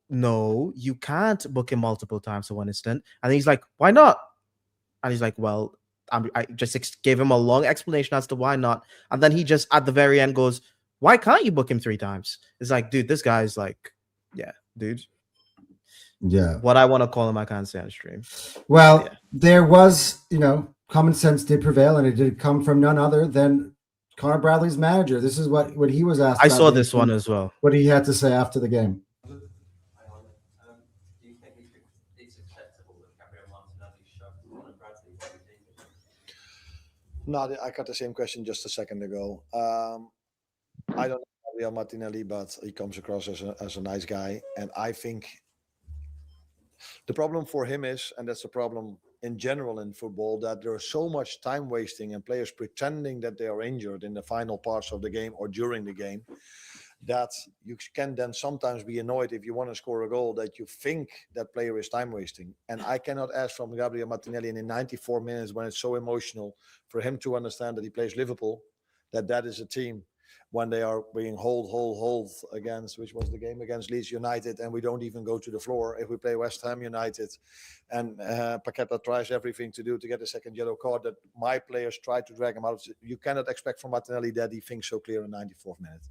no, you can't book him multiple times for one instant. And he's like, why not? And he's like, well, I just gave him a long explanation as to why not. And then he just at the very end goes, why can't you book him 3 times? It's like, dude, this guy's like, yeah, dude. Yeah. What I want to call him, I can't say on stream. Well, there was, common sense did prevail, and it did come from none other than Connor Bradley's manager. This is what he was asked. I saw this one as well. What he had to say after the game. Do you think it's acceptable that Gabriel Martinelli shoved Connor Bradley? No, I got the same question just a second ago. I don't know Gabriel Martinelli, but he comes across as a nice guy, and I think the problem for him is, and that's the problem in general in football, that there is so much time wasting and players pretending that they are injured in the final parts of the game or during the game, that you can then sometimes be annoyed if you want to score a goal that you think that player is time wasting. And I cannot ask from Gabriel Martinelli in 94 minutes when it's so emotional for him to understand that he plays Liverpool, that is a team when they are being hold against, which was the game against Leeds United, and we don't even go to the floor if we play West Ham United, and Paquetá tries everything to do to get a second yellow card, that my players try to drag him out. You cannot expect from Martinelli that he thinks so clear in 94th minute.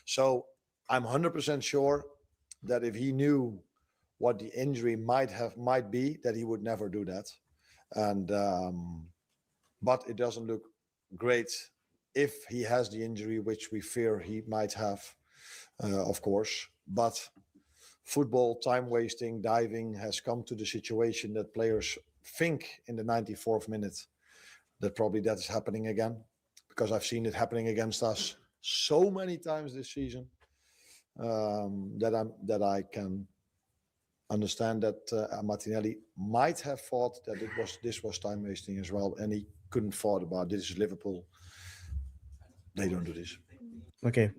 So I'm 100% sure that if he knew what the injury might be, that he would never do that. And but it doesn't look great if he has the injury, which we fear he might have, of course. But football, time wasting, diving has come to the situation that players think in the 94th minute that probably that is happening again, because I've seen it happening against us so many times this season, that I can understand that Martinelli might have thought that this was time wasting as well, and he couldn't thought about this is Liverpool. They don't do this. Okay.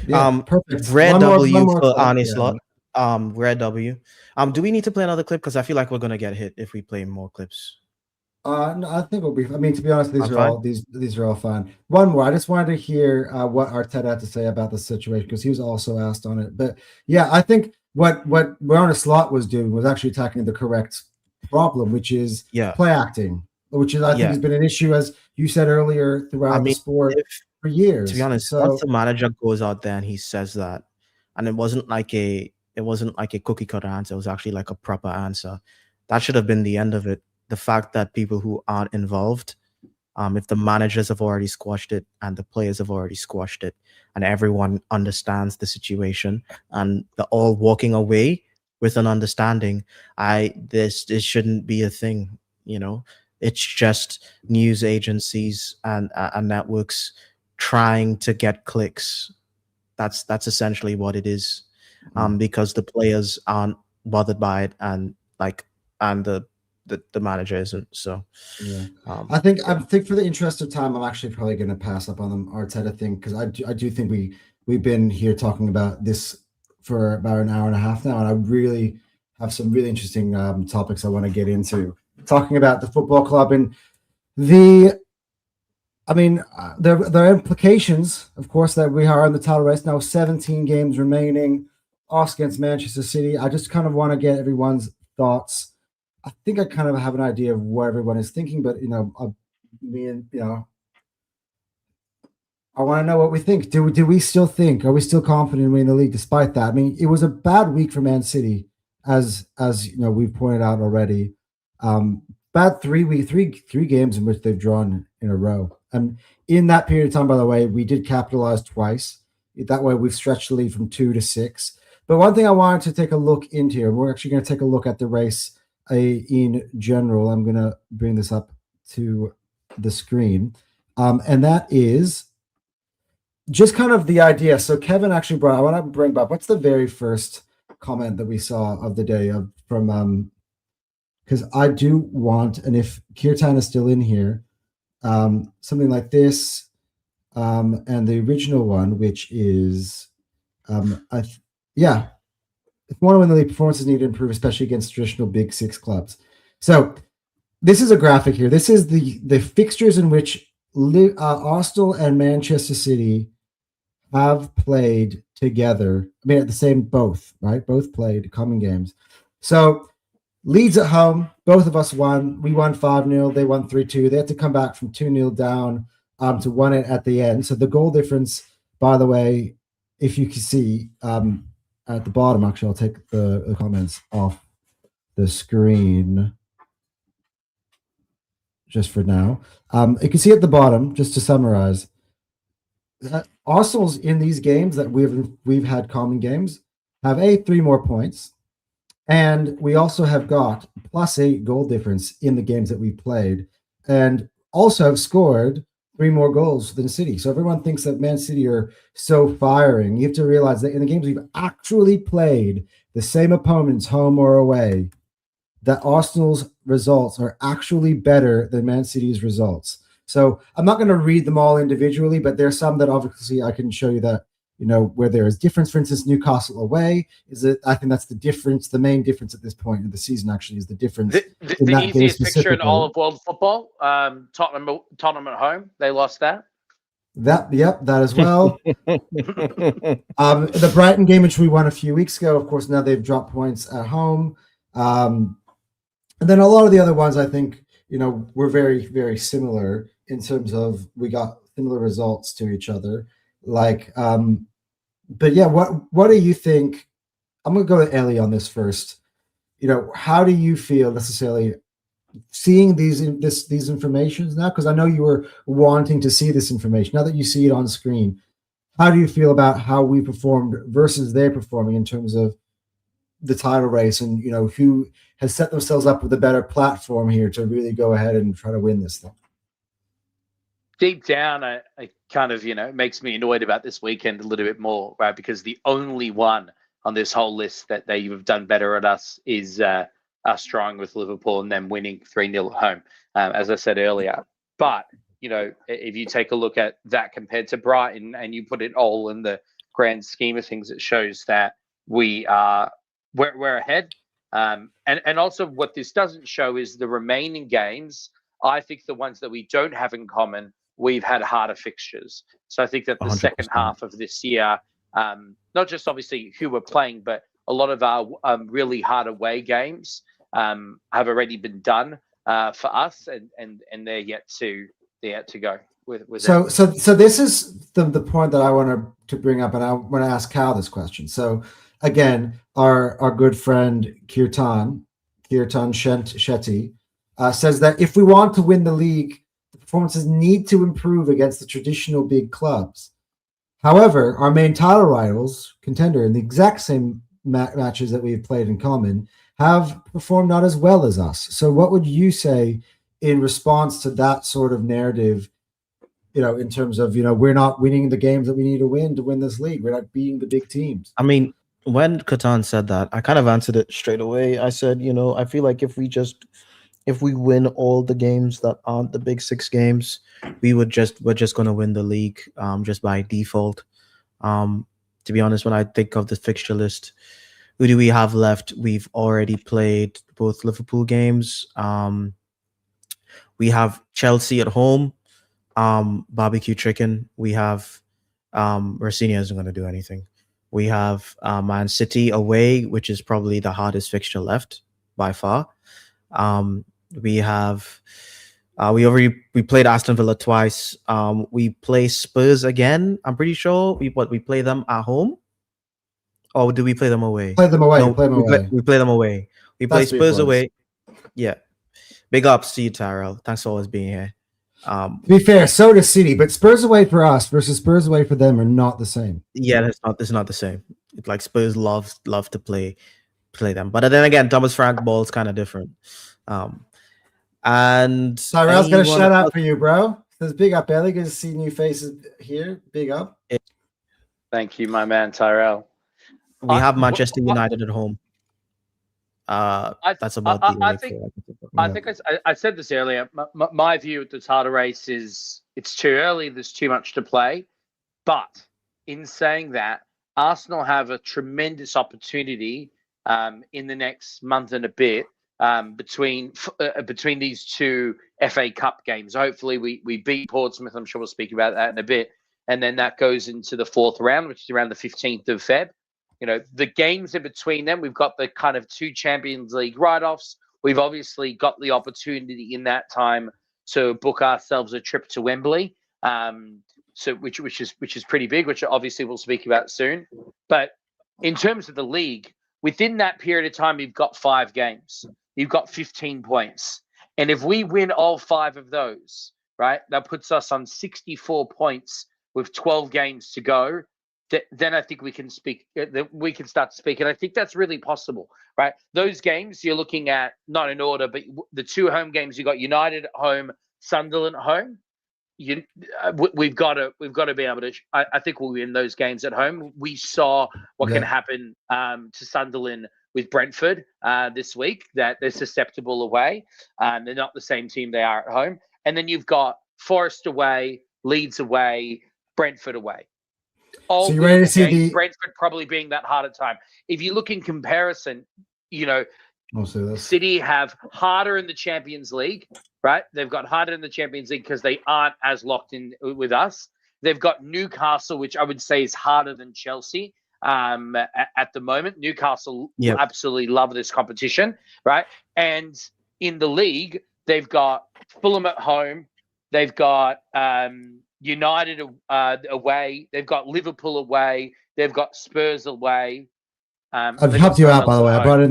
Yeah, perfect. Rare One W more for clip, Arnie yeah. Slot. Rare W. Do we need to play another clip? Because I feel like we're gonna get hit if we play more clips. No, I think we'll be. I mean, to be honest, these I'm are fine. all these are all fine. One more. I just wanted to hear what Arteta had to say about the situation, because he was also asked on it. But yeah, I think what Arne Slot was doing was actually attacking the correct problem, which is play acting. which is I think Yeah. has been an issue, as you said earlier, throughout the sport for years. To be honest, So once the manager goes out there and he says that, and it wasn't like a cookie cutter answer, it was actually like a proper answer. That should have been the end of it. The fact that people who aren't involved, if the managers have already squashed it and the players have already squashed it, and everyone understands the situation and they're all walking away with an understanding, this shouldn't be a thing. It's just news agencies and networks trying to get clicks. That's essentially what it is, because the players aren't bothered by it, and the manager isn't. So yeah, I think for the interest of time, I'm actually probably going to pass up on the Arteta thing, because I do think we've been here talking about this for about an hour and a half now, and I really have some really interesting topics I want to get into, talking about the football club and there are implications, of course, that we are in the title race now. 17 games remaining, us against Manchester City. I just kind of want to get everyone's thoughts. I think I kind of have an idea of what everyone is thinking, but I want to know what we think. Do we still think? Are we still confident in winning the league despite that? I mean, it was a bad week for Man City, as we've pointed out already. Bad three games in which they've drawn in a row. And in that period of time, by the way, we did capitalize twice. That way, we've stretched the lead from 2 to 6. But one thing I wanted to take a look into here, we're actually going to take a look at the race in general. I'm going to bring this up to the screen. And that is just kind of the idea. So Kevin actually I want to bring up, what's the very first comment that we saw of the day from because I do want, and if Kirtan is still in here, something like this, and the original one, which is, if you want to win the league, performances need to improve, especially against traditional Big Six clubs. So this is a graphic here. This is the fixtures in which Arsenal and Manchester City have played together. I mean, at the same, both played common games. So Leeds at home, both of us won. We won 5-0. They won 3-2. They had to come back from 2-0 down to 1-8 at the end. So the goal difference, by the way, if you can see at the bottom, actually, I'll take the comments off the screen just for now. You can see at the bottom, just to summarize, Arsenal's in these games that we've had common games have 3 more points. And we also have got +8 goal difference in the games that we played, and also have scored 3 more goals than City. So everyone thinks that Man City are so firing. You have to realize that in the games we've actually played, the same opponents, home or away, that Arsenal's results are actually better than Man City's results. So I'm not going to read them all individually, but there's some that obviously I can show you that, where there is difference. For instance, Newcastle away I think that's the difference. The main difference at this point in the season actually is the difference. The easiest fixture in all of world football, Tottenham at home. They lost that. That as well. The Brighton game, which we won a few weeks ago, of course, now they've dropped points at home. And then a lot of the other ones, I think, were very, very similar in terms of we got similar results to each other. But yeah, what do you think? I'm going to go to Ellie on this first. How do you feel necessarily seeing these informations now? Because I know you were wanting to see this information. Now that you see it on screen, how do you feel about how we performed versus they're performing in terms of the title race, and who has set themselves up with a better platform here to really go ahead and try to win this thing? Deep down, I kind of, it makes me annoyed about this weekend a little bit more, right? Because the only one on this whole list that they have done better at us is us drawing with Liverpool and them winning 3-0 at home, as I said earlier. But, if you take a look at that compared to Brighton and you put it all in the grand scheme of things, it shows that we're ahead. And also what this doesn't show is the remaining games. I think the ones that we don't have in common, we've had harder fixtures. So I think that the 100%. second half of this year, not just obviously who we're playing, but a lot of our really hard away games have already been done. for us, and they're yet to go with So them. this is the point that I want to bring up, and I want to ask Cal this question. So again, our good friend Kirtan Shetty says that if we want to win the league, the performances need to improve against the traditional big clubs. However, our main title rivals, contender, in the exact same matches that we've played in common, have performed not as well as us. So what would you say in response to that sort of narrative, in terms of, we're not winning the games that we need to win this league. We're not beating the big teams. I mean, when Katan said that, I kind of answered it straight away. I said, I feel like if we win all the games that aren't the big 6 games, we're just going to win the league just by default. To be honest, when I think of the fixture list, who do we have left? We've already played both Liverpool games. We have Chelsea at home, barbecue chicken. We have Rosini isn't going to do anything. We have Man City away, which is probably the hardest fixture left by far. We have we played Aston Villa twice. We play Spurs again. I'm pretty sure we play them at home, or do we play them away? Play them away. No, play them away. We play them away. We play Spurs away. Yeah. Big ups to you, Tyrell. Thanks for always being here. To be fair, so does City, but Spurs away for us versus Spurs away for them are not the same. Yeah, it's not the same. It's like Spurs love to play them, but then again, Thomas Frank ball is kind of different. And Tyrell's gonna shout out for you, bro. Says big up, Ellie. Good to see new faces here. Big up. Thank you, my man Tyrell. We have Manchester United at home. That's about I think I said this earlier. My view at the title race is it's too early. There's too much to play. But in saying that, Arsenal have a tremendous opportunity in the next month and a bit between these two FA Cup games. Hopefully, we beat Portsmouth. I'm sure we'll speak about that in a bit, and then that goes into the 4th round, which is around the 15th of Feb. The games in between them, we've got the kind of 2 Champions League write-offs. We've obviously got the opportunity in that time to book ourselves a trip to Wembley, which is pretty big, which obviously we'll speak about soon. But in terms of the league, within that period of time, you've got 5 games. You've got 15 points. And if we win all 5 of those, right, that puts us on 64 points with 12 games to go. Then I think we can speak. We can start to speak, and I think that's really possible, right? Those games you're looking at, not in order, but the 2 home games you got: United at home, Sunderland at home. We've got to be able to. I think we'll win those games at home. We saw what can happen to Sunderland with Brentford this week. That they're susceptible away. They're not the same team they are at home. And then you've got Forest away, Leeds away, Brentford away. So you're ready to see Brentford probably being that harder time. If you look in comparison, City have harder in the Champions League, right? They've got harder in the Champions League because they aren't as locked in with us. They've got Newcastle, which I would say is harder than Chelsea at the moment. Newcastle absolutely love this competition, right? And in the league, they've got Fulham at home. They've got United away. They've got Liverpool away. They've got Spurs away. I've helped you out, by the way. I brought in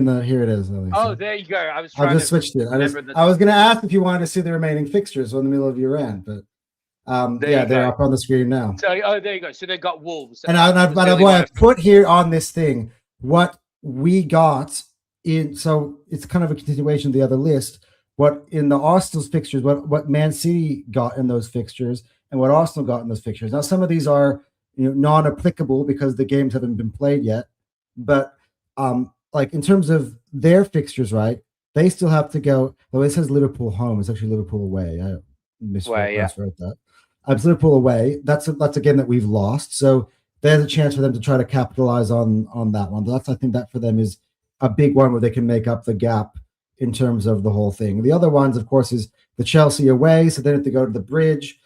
the. Here it is. Oh, there you go. I just switched it. I was going to ask if you wanted to see the remaining fixtures in the middle of your end, but they're up on the screen now. So, there you go. So they've got Wolves. And I've put here on this thing what we got in. So it's kind of a continuation of the other list. What in the Arsenal's fixtures, what Man City got in those fixtures, and what Arsenal got in those fixtures. Now, some of these are non-applicable because the games haven't been played yet. But like in terms of their fixtures, right? They still have to go. Well, it says Liverpool home. It's actually Liverpool away. I miswrote that. It's Liverpool away. That's a game that we've lost. So there's a chance for them to try to capitalize on that one. I think that for them is a big one where they can make up the gap in terms of the whole thing. The other ones, of course, is the Chelsea away, so they have to go to the Bridge.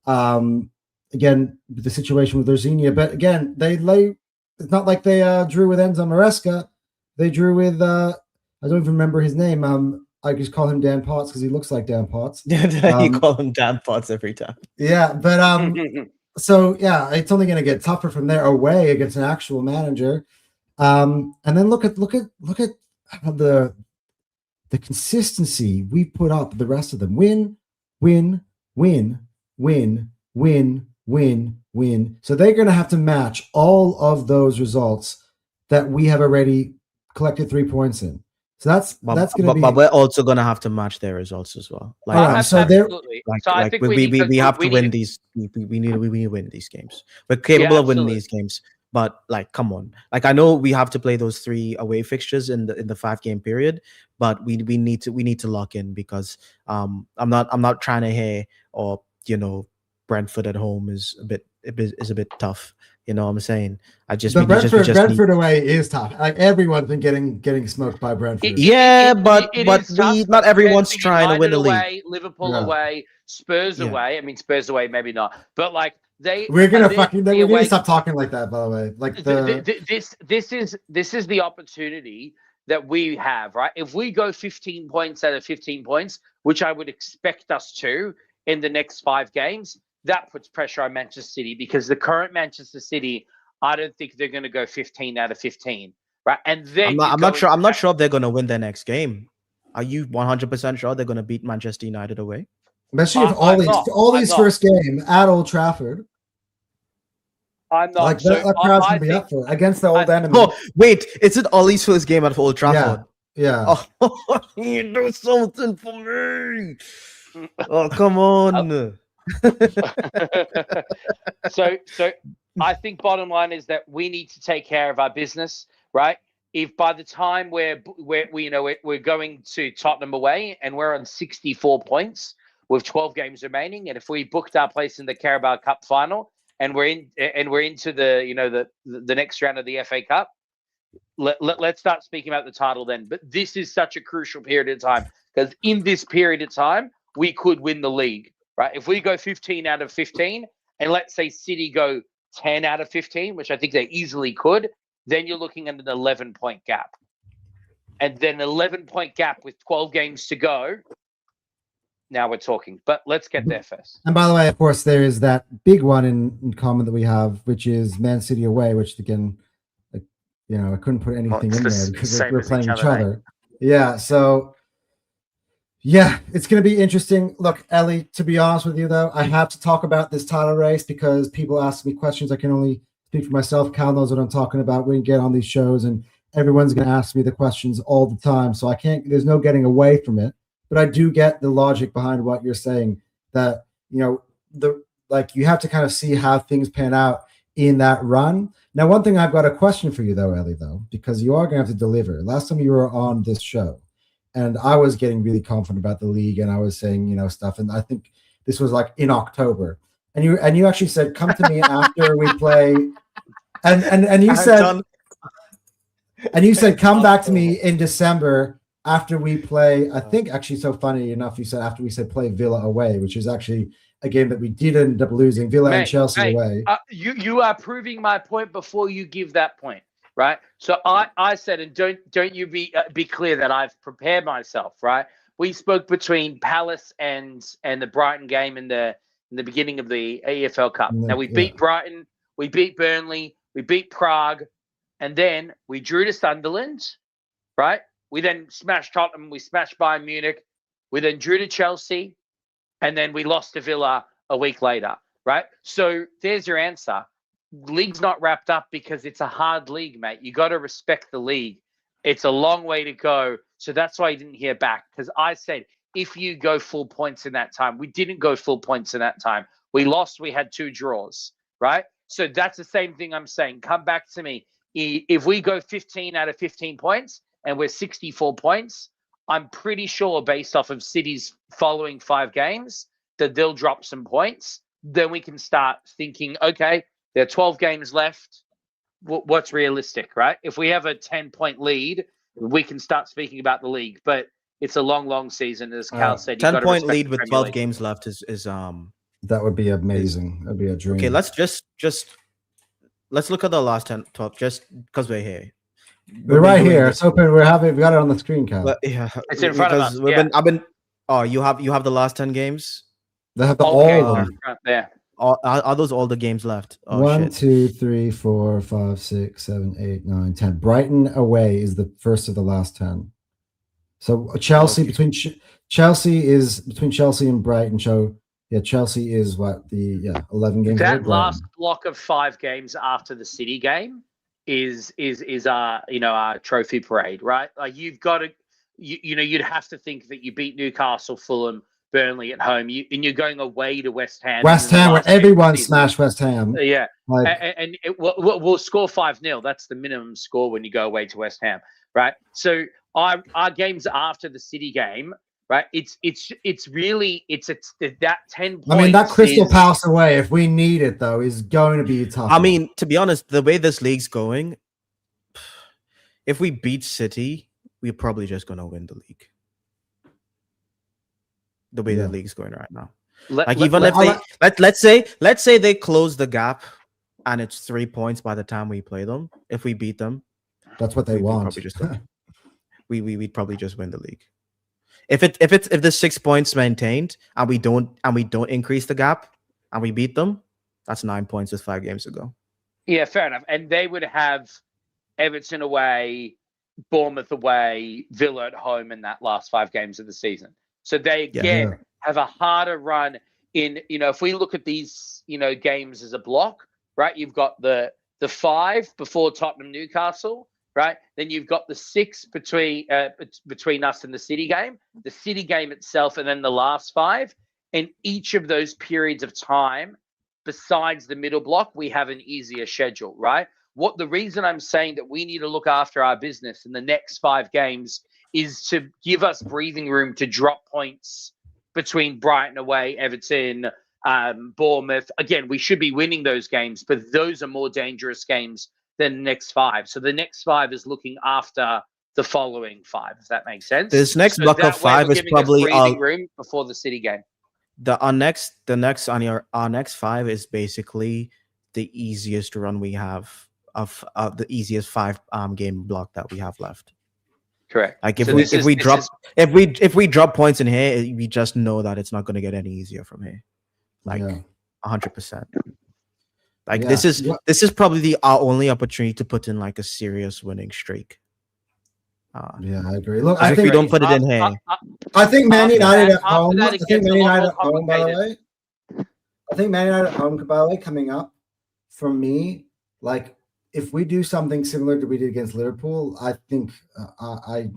Again, the situation with Rosini, but again, it's not like they drew with Enzo Maresca. They drew with I don't even remember his name. I just call him Dan Potts because he looks like Dan Potts. You call him Dan Potts every time. Yeah, but so yeah, it's only going to get tougher from there away against an actual manager. And then look at the consistency we put up. The rest of them win. So they're going to have to match all of those results that we have already collected 3 points in. So that's going to be. But we're also going to have to match their results as well. So absolutely. So I think we have to win these. We need to win these games. We're capable of winning these games. But like, come on! Like, I know we have to play those 3 away fixtures in the 5-game period, but we need to lock in because I'm not trying to hear or Brentford at home is a bit tough. You know what I'm saying? Brentford away is tough. Like everyone's been getting smoked by Brentford. Not everyone's trying to win the away, league. Liverpool away, Spurs away. I mean, Spurs away, maybe not, but like. We're gonna stop talking like that, by the way. Like this is the opportunity that we have, right? If we go 15 points out of 15 points, which I would expect us to in the next 5 games, that puts pressure on Manchester City because the current Manchester City, I don't think they're going to go 15 out of 15, right? And then I'm not sure if they're going to win their next game. Are you 100% sure they're going to beat Manchester United away? Especially if all these first game at Old Trafford. I'm not. Like that crowd's gonna be up for it against the old enemy. Oh wait, is it Ollie's first game at Old Trafford? Yeah. Oh, you do something for me. Oh, come on. So I think bottom line is that we need to take care of our business, right? If by the time we're going to Tottenham away and we're on 64 points with 12 games remaining, and if we booked our place in the Carabao Cup final and we're into the next round of the FA Cup, let's start speaking about the title then. But this is such a crucial period of time because in this period of time we could win the league, right? If we go 15 out of 15, and let's say City go 10 out of 15, which I think they easily could, then you're looking at an 11-point gap. And then an 11-point gap with 12 games to go. Now we're talking, but let's get there first. And by the way, of course, there is that big one in common that we have, which is Man City away, which again, I couldn't put anything in there because we're playing each other. Yeah, so yeah, it's going to be interesting. Look, Ellie, to be honest with you, though, I have to talk about this title race because people ask me questions. I can only speak for myself. Cal knows what I'm talking about. We get on these shows and everyone's going to ask me the questions all the time. So there's no getting away from it. But I do get the logic behind what you're saying that, you have to kind of see how things pan out in that run. Now, one thing I've got a question for you, though, Ellie, because you are going to have to deliver. Last time you were on this show, and I was getting really confident about the league, and I was saying, stuff. And I think this was like in October. And you actually said, come to me after we play. And you said, come back to me in December after we play. I think actually, so funny enough, you said after we said play Villa away, which is actually a game that we did end up losing, Villa and Chelsea away. You are proving my point before you give that point, right? So I said, and don't you be clear that I've prepared myself, right? We spoke between Palace and the Brighton game in the beginning of the EFL Cup. Now we beat Brighton, we beat Burnley, we beat Prague, and then we drew to Sunderland, right? We then smashed Tottenham, we smashed Bayern Munich, we then drew to Chelsea, and then we lost to Villa a week later, right? So there's your answer. League's not wrapped up because it's a hard league, mate. You got to respect the league. It's a long way to go. So that's why you didn't hear back, because I said, if you go full points in that time, we didn't go full points in that time. We lost, we had 2 draws, right? So that's the same thing I'm saying. Come back to me. If we go 15 out of 15 points and we're 64 points, I'm pretty sure based off of City's following 5 games that they'll drop some points. Then we can start thinking, okay, there are 12 games left. What's realistic, right? If we have a 10-point lead, we can start speaking about the league. But it's a long, long season, as Cal said. 10-point lead with 12 games left is that would be amazing. That'd be a dream. Okay, let's look at the last 12 just because we're here. We're right here. It's open. We got it on the screen, Cal. But, yeah, It's in front of us. I've been. Oh, you have the last 10 games. They have All games all are of in them. front there. Are those all the games left? Oh, 1, shit. 2, 3, 4, 5, 6, 7, 8, 9, 10. Brighton away is the first of the last 10. So Chelsea between Chelsea and Brighton. So yeah, Chelsea is what 11 games. That last block of 5 games after the City game is our trophy parade, right? Like you've got to, you'd have to think that you beat Newcastle, Fulham, Burnley at home, and you're going away to West Ham. West Ham, where everyone smashed West Ham. Yeah, like, and we'll score 5-0. That's the minimum score when you go away to West Ham, right? So our games after the City game, right? It's that 10 points. I mean, that Crystal Palace away, if we need it though, is going to be tough. I mean, to be honest, the way this league's going, if we beat City, we're probably just going to win the league. The way the league's going right now. Let's say they close the gap and it's 3 points by the time we play them. If we beat them, that's what they want. We'd probably just win the league. If the 6 points maintained and we don't increase the gap and we beat them, that's 9 points with 5 games to go. Yeah, fair enough. And they would have Everton away, Bournemouth away, Villa at home in that last 5 games of the season. So they again have a harder run in, if we look at these, games as a block, right? You've got the 5 before Tottenham, Newcastle, right? Then you've got the 6 between us and the City game, the City game itself, and then the last 5. And each of those periods of time, besides the middle block, we have an easier schedule, right? The reason I'm saying that we need to look after our business in the next 5 games is to give us breathing room to drop points between Brighton away, Everton, Bournemouth. Again, we should be winning those games, but those are more dangerous games than the next 5. So the next 5 is looking after the following 5, if that makes sense. This next block of 5 is probably breathing room before the City game. Our next 5 is basically the easiest run we have of the easiest 5 game block that we have left. Correct. Like if we drop points in here, we just know that it's not going to get any easier from here. Like 100%. Like this is probably our only opportunity to put in like a serious winning streak. Yeah, I agree. Look, if we don't put it in here, I think Man United at home. I think Man United at home, by the way. I think Man United at home, by the way, coming up for me, like if we do something similar to we did against Liverpool, I think I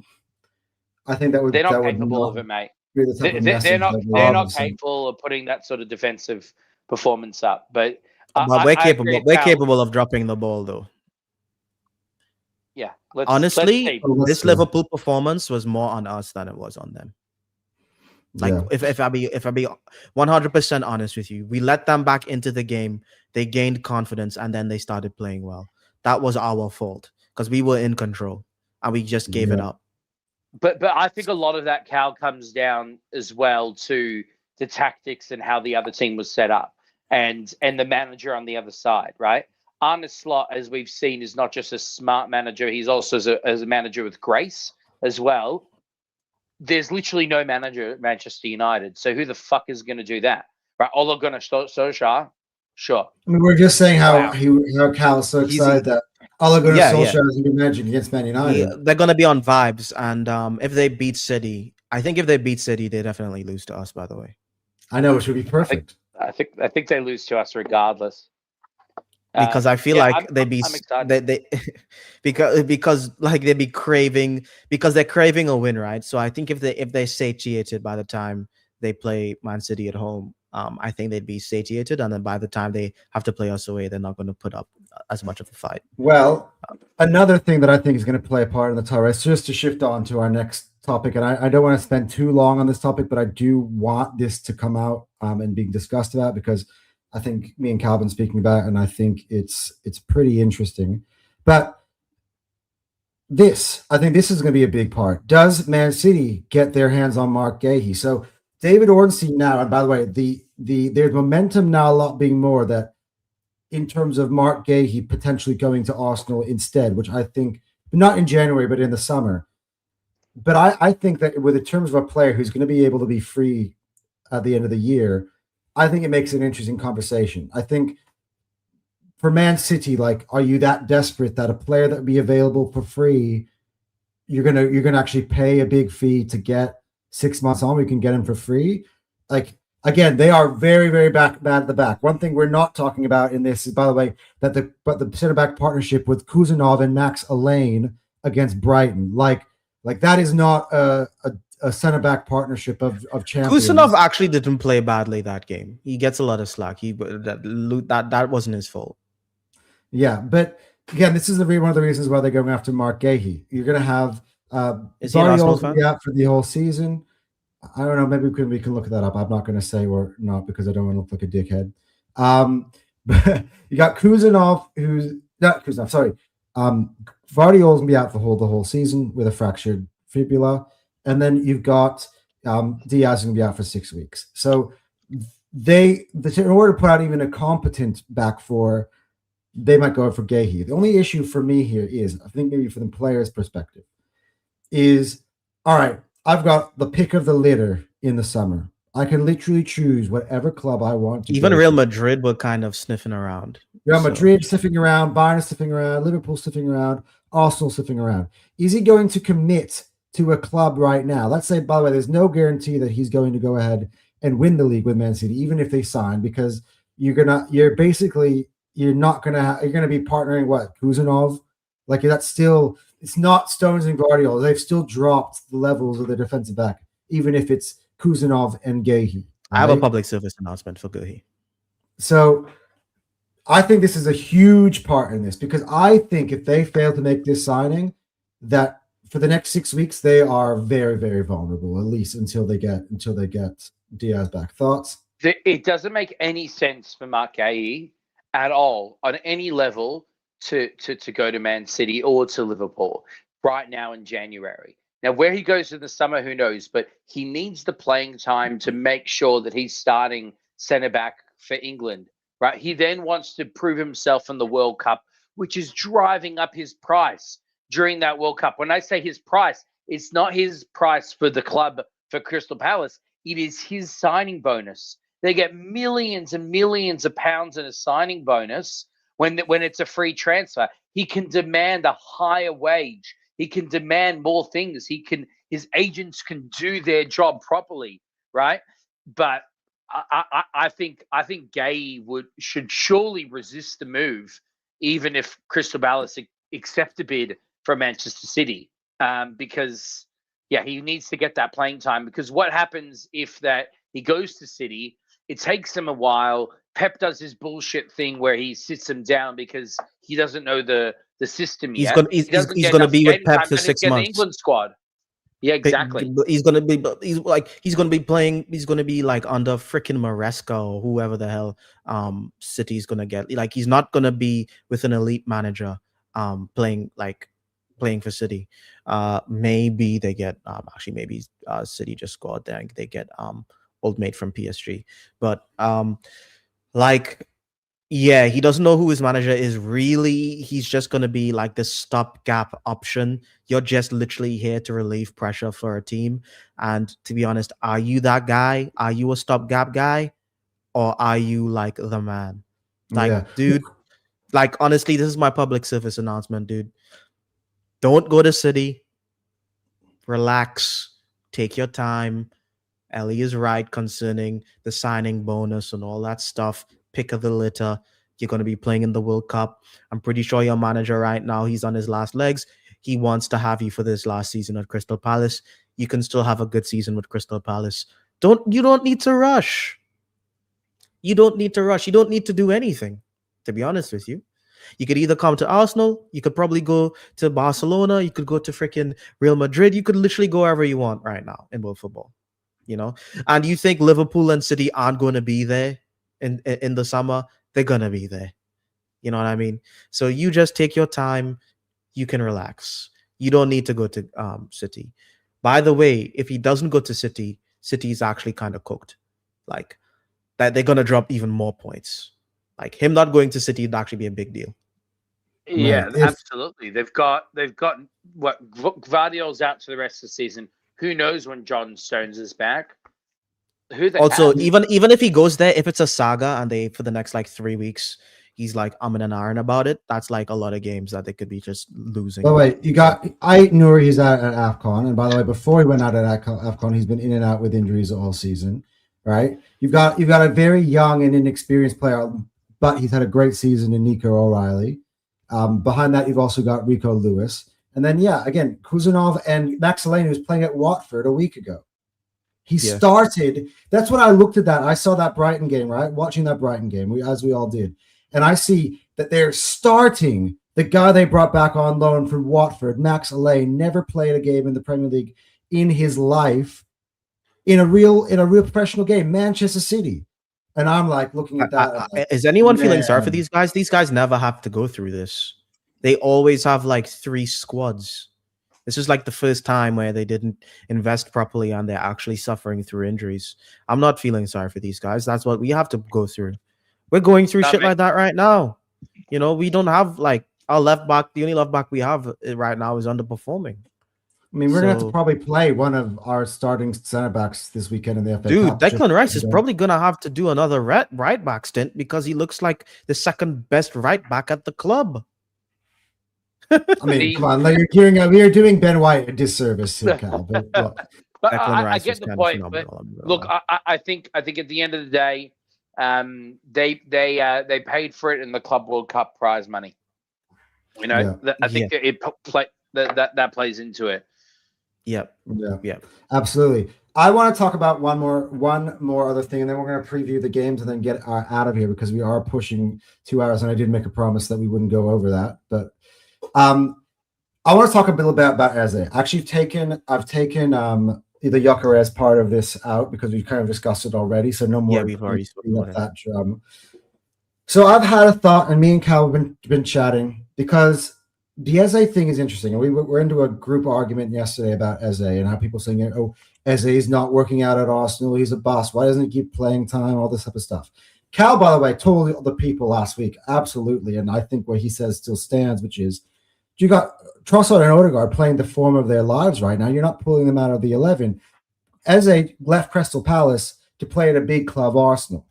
think that would. They're not capable of it, mate. They're not capable of putting that sort of defensive performance up. But we're capable. We're capable of dropping the ball, though. Yeah. Honestly, this Liverpool performance was more on us than it was on them. Like if I be 100% honest with you, we let them back into the game. They gained confidence and then they started playing well. That was our fault because we were in control and we just gave it up. But I think a lot of that, Cal, comes down as well to the tactics and how the other team was set up and the manager on the other side, right? Arne Slot, as we've seen, is not just a smart manager. He's also as a manager with grace as well. There's literally no manager at Manchester United. So who the fuck is going to do that? Right? Ole Gunnar Solskjaer? Sure. I mean, we're just saying how Cal is so excited that Ole Gunnar Solskjaer hasn't been managing against Man United. They're going to be on vibes. And if they beat City, I think if they beat City, they definitely lose to us, by the way. I know, it should be perfect. I think they lose to us regardless. Because I feel like they'd be because like they'd be craving because they're craving a win, right? So I think if they satiated by the time they play Man City at home, I think they'd be satiated, and then by the time they have to play us away, they're not going to put up as much of a fight. Well, another thing that I think is going to play a part in the title race, just to shift on to our next topic, and I don't want to spend too long on this topic, but I do want this to come out and be discussed about because I think me and Calvin speaking about it, and I think it's pretty interesting. But I think this is going to be a big part. Does Man City get their hands on Mark Gahey? So David Ornstein now, and by the way, there's momentum now a lot being more that in terms of Mark Gahey potentially going to Arsenal instead, which I think not in January, but in the summer. But I think that with the terms of a player who's going to be able to be free at the end of the year, I think it makes an interesting conversation. I think for Man City, like, are you that desperate that a player that would be available for free, you're gonna actually pay a big fee to get 6 months on? We can get him for free. Like, again, they are very, very bad at the back. One thing we're not talking about in this is, by the way, that the center back partnership with Kuzanov and Max Alain against Brighton, like that is not a center back partnership of champions. Kusanov actually didn't play badly that game. He gets a lot of slack. That wasn't his fault. Yeah, but again, this is one of the reasons why they're going after Mark Gahey. You're going to have Bardiol's going to be out for the whole season. I don't know. Maybe we can look that up. I'm not going to say or not because I don't want to look like a dickhead. But you got Kuzanov, who's not Kuzanov. Sorry, Vardiol's going to be out for the whole season with a fractured fibula, and then you've got Diaz going to be out for 6 weeks. So in order to put out even a competent back four, they might go for Gahey. The only issue for me here is, I think maybe from the player's perspective, is, all right, I've got the pick of the litter in the summer. I can literally choose whatever club I want to. Even Real Madrid were kind of sniffing around. Real Madrid sniffing around, Bayern sniffing around, Liverpool sniffing around, Arsenal sniffing around. Is he going to commit to a club right now? Let's say, by the way, there's no guarantee that he's going to go ahead and win the league with Man City, even if they sign, because you're gonna be partnering Kuzanov, like that's still, it's not Stones and Guardiola. They've still dropped the levels of the defensive back, even if it's Kuzanov and Gahey. Right? I have a public service announcement for Gahey. So I think this is a huge part in this, because I think if they fail to make this signing, that for the next 6 weeks they are very, very vulnerable, at least until they get Diaz back. Thoughts? It doesn't make any sense for Mark Gahey at all on any level to go to Man City or to Liverpool right now in January. Now, where he goes in the summer, who knows? But he needs the playing time to make sure that he's starting centre back for England, right? He then wants to prove himself in the World Cup, which is driving up his price during that World Cup. When I say his price, it's not his price for the club for Crystal Palace. It is his signing bonus. They get millions and millions of pounds in a signing bonus when it's a free transfer. He can demand a higher wage. He can demand more things. His agents can do their job properly, right? But I think Gahey should surely resist the move, even if Crystal Palace accept a bid from Manchester City, because he needs to get that playing time. Because what happens if he goes to City? It takes him a while. Pep does his bullshit thing where he sits him down because he doesn't know the system yet. He's going to be with Pep for 6 months. The England squad. Yeah, exactly. He's going to be playing. He's going to be like under freaking Maresca or whoever the hell City's going to get. Like, he's not going to be with an elite manager playing for City. Maybe they get maybe City just scored there. They get old mate from PSG, but he doesn't know who his manager is really. He's just going to be like this stopgap option. You're just literally here to relieve pressure for a team. And to be honest, are you that guy? Are you a stopgap guy, or are you like the man? Dude, honestly, this is my public service announcement, dude. Don't go to City. Relax. Take your time. Ellie is right concerning the signing bonus and all that stuff. Pick of the litter. You're going to be playing in the World Cup. I'm pretty sure your manager right now, he's on his last legs. He wants to have you for this last season at Crystal Palace. You can still have a good season with Crystal Palace. You don't need to rush. You don't need to rush. You don't need to do anything, to be honest with you. You could either come to Arsenal, you could probably go to Barcelona, you could go to freaking Real Madrid. You could literally go wherever you want right now in world football. And you think Liverpool and City aren't going to be there in the summer? They're going to be there. You know what I mean? So you just take your time. You can relax. You don't need to go to City. By the way, if he doesn't go to City, City is actually kind of cooked. Like, that they're going to drop even more points. Like, him not going to City would actually be a big deal. Yeah, Right. If absolutely. They've got what Gvardiol's out to the rest of the season. Who knows when John Stones is back? Who the Also, hell? even if he goes there, if it's a saga and they for the next like 3 weeks, he's like I'm in an iron about it. That's like a lot of games that they could be just losing. by the way, I know he's out at AFCON, and by the way, before he went out at AFCON, he's been in and out with injuries all season. Right? You've got a very young and inexperienced player, but he's had a great season in Nico O'Reilly. Behind that, you've also got Rico Lewis, and then again, Kuzanov and Max Aleni, who's playing at Watford a week ago. He started. That's when I looked at that. I saw that Brighton game, right? Watching that Brighton game, as we all did. And I see that they're starting the guy they brought back on loan from Watford, Max Aleni, never played a game in the Premier League in his life in a real professional game, Manchester City. And I'm like looking at that. Is anyone feeling sorry for these guys? These guys never have to go through this. They always have like 3 squads. This is like the first time where they didn't invest properly and they're actually suffering through injuries. I'm not feeling sorry for these guys. That's what we have to go through. We're going through shit like that right now. You know, we don't have like our left back. The only left back we have right now is underperforming. I mean, we're going to have to probably play one of our starting center backs this weekend in the FA Cup. Dude, Declan Rice is probably going to have to do another right back stint because he looks like the second best right back at the club. I mean, come on, we are doing Ben White a disservice here, Cal. But I get the point. But look, I think at the end of the day, they paid for it in the Club World Cup prize money. You know, I think that plays into it. Yep. Yeah. Absolutely. I want to talk about one more other thing, and then we're going to preview the games and then get out of here because we are pushing 2 hours, and I did make a promise that we wouldn't go over that, but. I want to talk a little bit about Eze. Actually, I've taken the Gyökeres part of this out because we've kind of discussed it already. So no more. Yeah, we've already spoken about that drum. So I've had a thought, and me and Cal have been chatting because the Eze thing is interesting. And we're into a group argument yesterday about Eze and how people saying, "Oh, Eze is not working out at Arsenal. He's a bust. Why doesn't he keep playing time?" All this type of stuff. Cal, by the way, told the people last week, absolutely, and I think what he says still stands, which is, you got Trossard and Odegaard playing the form of their lives right now. You're not pulling them out of the 11. Eze left Crystal Palace to play at a big club, Arsenal.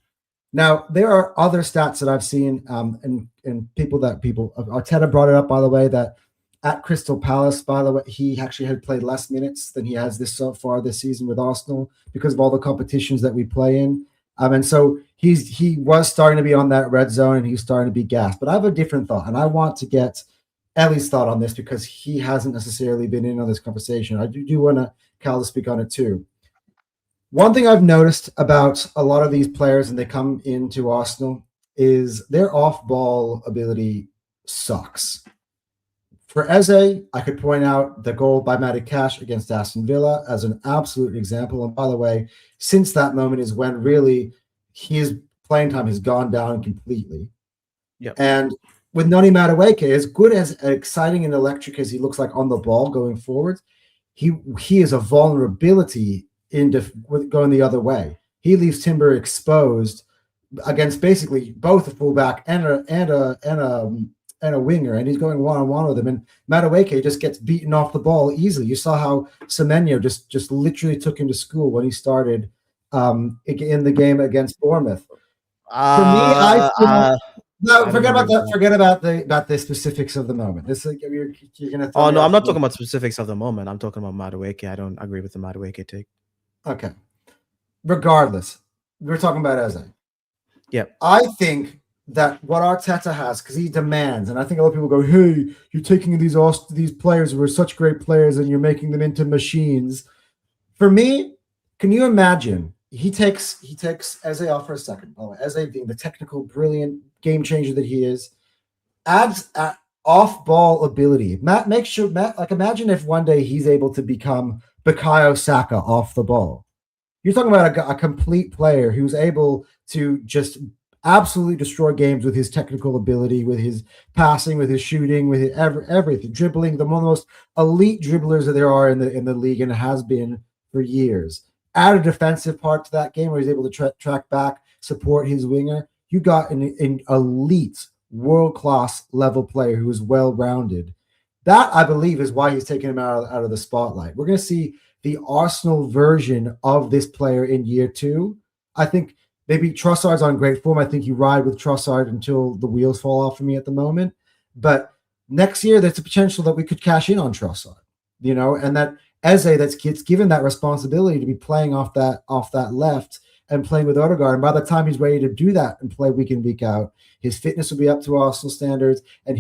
Now, there are other stats that I've seen, and Arteta brought it up, by the way, that at Crystal Palace, by the way, he actually had played less minutes than he has so far this season with Arsenal because of all the competitions that we play in. And so he was starting to be on that red zone and he's starting to be gassed. But I have a different thought, and I want to get Ellie's thought on this because he hasn't necessarily been in on this conversation. I do want Cal to speak on it too. One thing I've noticed about a lot of these players, and they come into Arsenal, is their off-ball ability sucks. For Eze, I could point out the goal by Matty Cash against Aston Villa as an absolute example. And by the way, since that moment is when really his playing time has gone down completely. Yeah. And with Noni Madueke, as good as exciting and electric as he looks like on the ball going forward, he is a vulnerability with going the other way. He leaves Timber exposed against basically both a fullback and a winger, and he's going one-on-one with him. And Madueke just gets beaten off the ball easily. You saw how Semenyo just literally took him to school when he started in the game against Bournemouth. For me, forget about the specifics of the moment. This you're gonna. Oh no, I'm not talking about specifics of the moment. I'm talking about Madueke. I don't agree with the Madueke take. Okay. Regardless, we're talking about Eze. Yeah. I think that what Arteta has, because he demands, and I think a lot of people go, "Hey, you're taking these players who are such great players and you're making them into machines." For me, can you imagine? He takes Eze off for a second. Oh, Eze being the technical, brilliant game changer that he is, adds off-ball ability. Imagine if one day he's able to become Bukayo Saka off the ball. You're talking about a complete player who's able to just absolutely destroy games with his technical ability, with his passing, with his shooting, with everything, dribbling. The most elite dribblers that there are in the league, and it has been for years. Add a defensive part to that game where he's able to track back, support his winger. You got an elite world-class level player who is well-rounded. That, I believe, is why he's taking him out of the spotlight. We're going to see the Arsenal version of this player in year 2. I think maybe Trossard's on great form. I think you ride with Trossard until the wheels fall off for me at the moment. But next year, there's a potential that we could cash in on Trossard, and that Eze that's given that responsibility to be playing off that left and playing with Odegaard. And by the time he's ready to do that and play week in, week out, his fitness will be up to Arsenal standards, and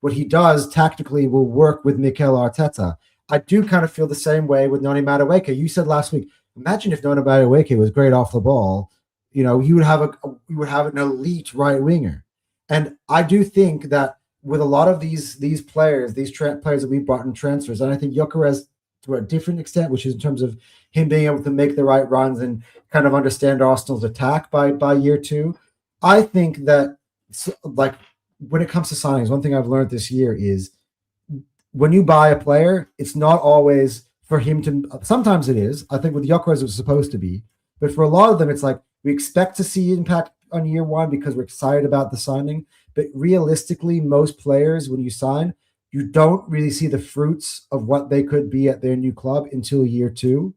what he does tactically will work with Mikel Arteta. I do kind of feel the same way with Noni Madueke. You said last week, imagine if Noni Madueke was great off the ball. You would have an elite right winger. And I do think that with a lot of these players, players that we brought in transfers, and I think Gyökeres to a different extent, which is in terms of him being able to make the right runs and kind of understand Arsenal's attack by year 2. I think that, like, when it comes to signings, one thing I've learned this year is when you buy a player, it's not always for him to. Sometimes it is. I think with Gyökeres it was supposed to be, but for a lot of them, it's like we expect to see impact on year 1 because we're excited about the signing. But realistically, most players, when you sign, you don't really see the fruits of what they could be at their new club until year 2.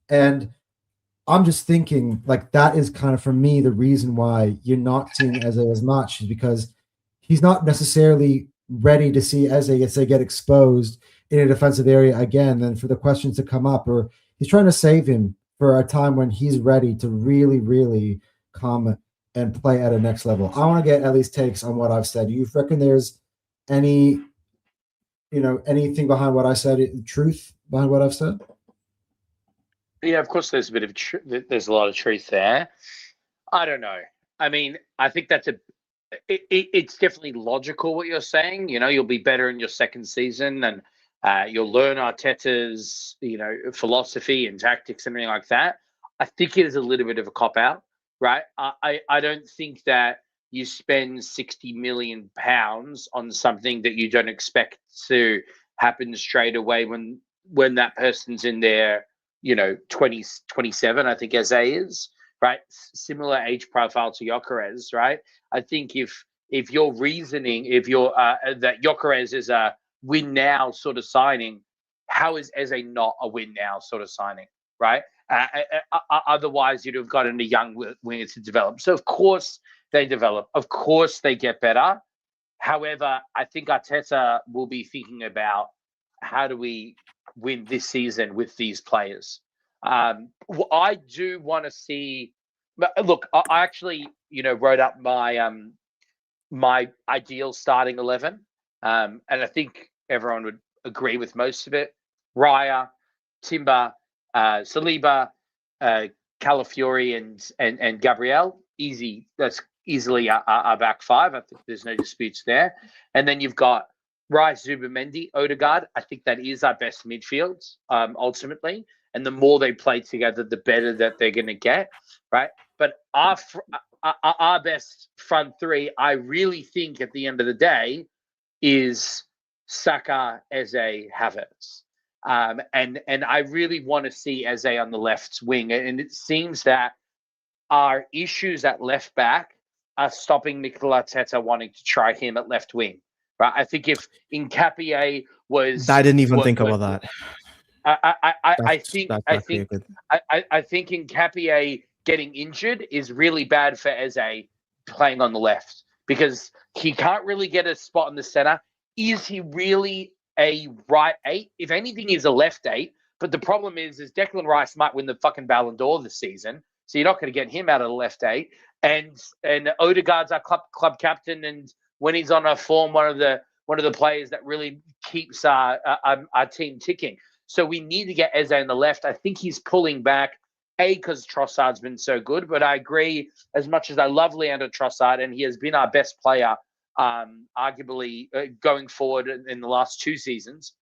And I'm just thinking, like, that is kind of, for me, the reason why you're not seeing Eze as much, is because he's not necessarily ready to see Eze get exposed in a defensive area again, and for the questions to come up, or he's trying to save him for a time when he's ready to really, really come and play at a next level. I want to get at least takes on what I've said. You reckon there's anything behind what I said, truth behind what I've said? Yeah, of course, there's there's a lot of truth there. I don't know. I mean, I think it's definitely logical what you're saying. You'll be better in your second season, and you'll learn Arteta's, philosophy and tactics and everything like that. I think it is a little bit of a cop out, right? I don't think that you spend 60 million pounds on something that you don't expect to happen straight away when that person's in their 27, I think Eze is, right? Similar age profile to Gyökeres, right? I think if your reasoning, if you're that Gyökeres is a win now sort of signing, how is Eze not a win now sort of signing, right? Otherwise, you'd have gotten a young winger to develop. So of course they develop, of course they get better. However, I think Arteta will be thinking about how do we win this season with these players. I do want to see. Look, I actually, wrote up my ideal starting 11, and I think everyone would agree with most of it. Raya, Timber, Saliba, Calafiori, and Gabriel. Easy. That's easily our back 5. I think there's no disputes there. And then you've got Rice, Zubimendi, Odegaard. I think that is our best midfield, ultimately. And the more they play together, the better that they're going to get, right? But our best front 3, I really think at the end of the day, is Saka, Eze, Havertz. And I really want to see Eze on the left wing. And it seems that our issues at left back are stopping Mikel Arteta wanting to try him at left wing. Right? I think if Nkapie was, I didn't even think about that. I think Nkapie getting injured is really bad for Eze playing on the left, because he can't really get a spot in the center. Is he really a right 8? If anything, he's a left 8. But the problem is Declan Rice might win the fucking Ballon d'Or this season, so you're not going to get him out of the left 8. And Odegaard's our club captain, and when he's on a form, one of the players that really keeps our team ticking. So we need to get Eze on the left. I think he's pulling back, because Trossard's been so good. But I agree, as much as I love Leandro Trossard, and he has been our best player, arguably going forward in the last 2 seasons,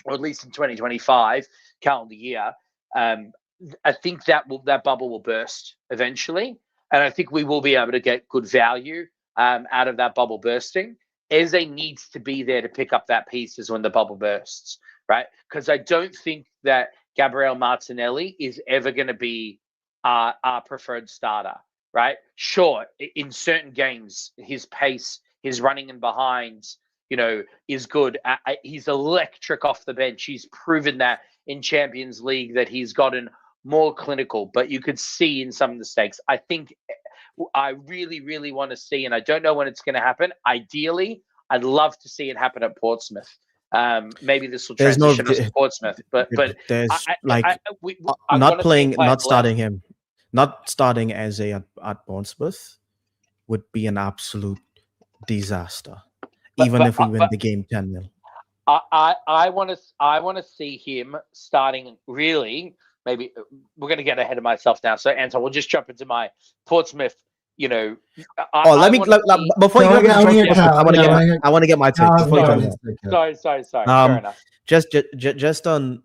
or at least in 2025 calendar year, I think that bubble will burst eventually. And I think we will be able to get good value out of that bubble bursting. Eze needs to be there to pick up that pieces when the bubble bursts, right? Because I don't think that Gabriel Martinelli is ever going to be our preferred starter, right? Sure, in certain games, his pace, his running in behind, is good. He's electric off the bench. He's proven that in Champions League that he's gotten more clinical, but you could see in some mistakes. I think I really, really want to see, and I don't know when it's going to happen. Ideally, I'd love to see it happen at Portsmouth. Maybe this will transition us to Portsmouth, but there's not starting him, not starting as at Portsmouth would be an absolute disaster. Even if we win the game 10-0. I want to see him starting really. Maybe we're going to get ahead of myself now. So Anton, we'll just jump into my Portsmouth. Before you I want to get my take. Sorry. Fair enough. Just on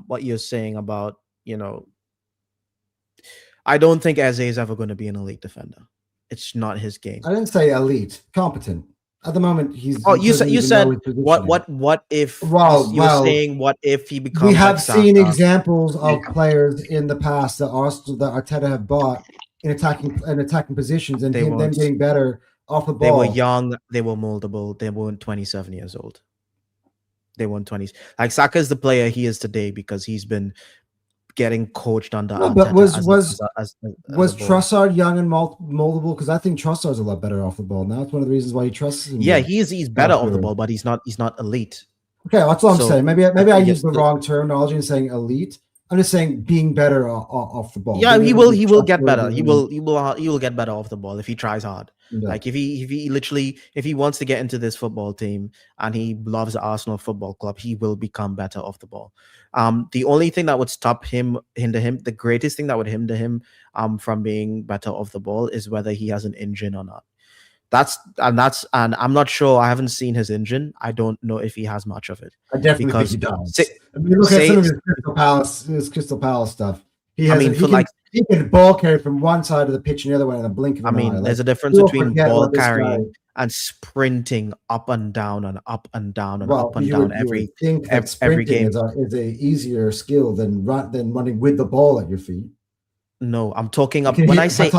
what you're saying about I don't think Eze is ever going to be an elite defender. It's not his game. I didn't say elite, competent. At the moment, he's. Oh, you said what if? You're saying what if he becomes? We have seen examples of players in the past that Arteta have bought in attacking positions, and them getting better off the ball. They were young. They were moldable. They weren't 27 years old. They weren't 20s. Like Saka is the player he is today because he's been getting coached under. No, but was Trossard young and moldable? Because I think Trossard's a lot better off the ball. Now it's one of the reasons why he trusts him. Yeah, he's better off the ball, but he's not elite. Okay, that's what I'm saying. Maybe I used the wrong terminology in saying elite. I'm just saying being better off the ball. Yeah, he will get better. He will get better off the ball if he tries hard. Yeah. Like if he wants to get into this football team and he loves the Arsenal Football Club, he will become better off the ball. The only thing that would hinder him, the greatest thing that would hinder him from being better off the ball is whether he has an engine or not. And I'm not sure. I haven't seen his engine. I don't know if he has much of it. I definitely think he does. Look at some of his Crystal Palace stuff. He can ball carry from one side of the pitch and the other one in a blink of an eye. There's a difference between ball carrying and sprinting up and down and up and down and up and down every game. Is a easier skill than running with the ball at your feet. No, I'm talking about when I say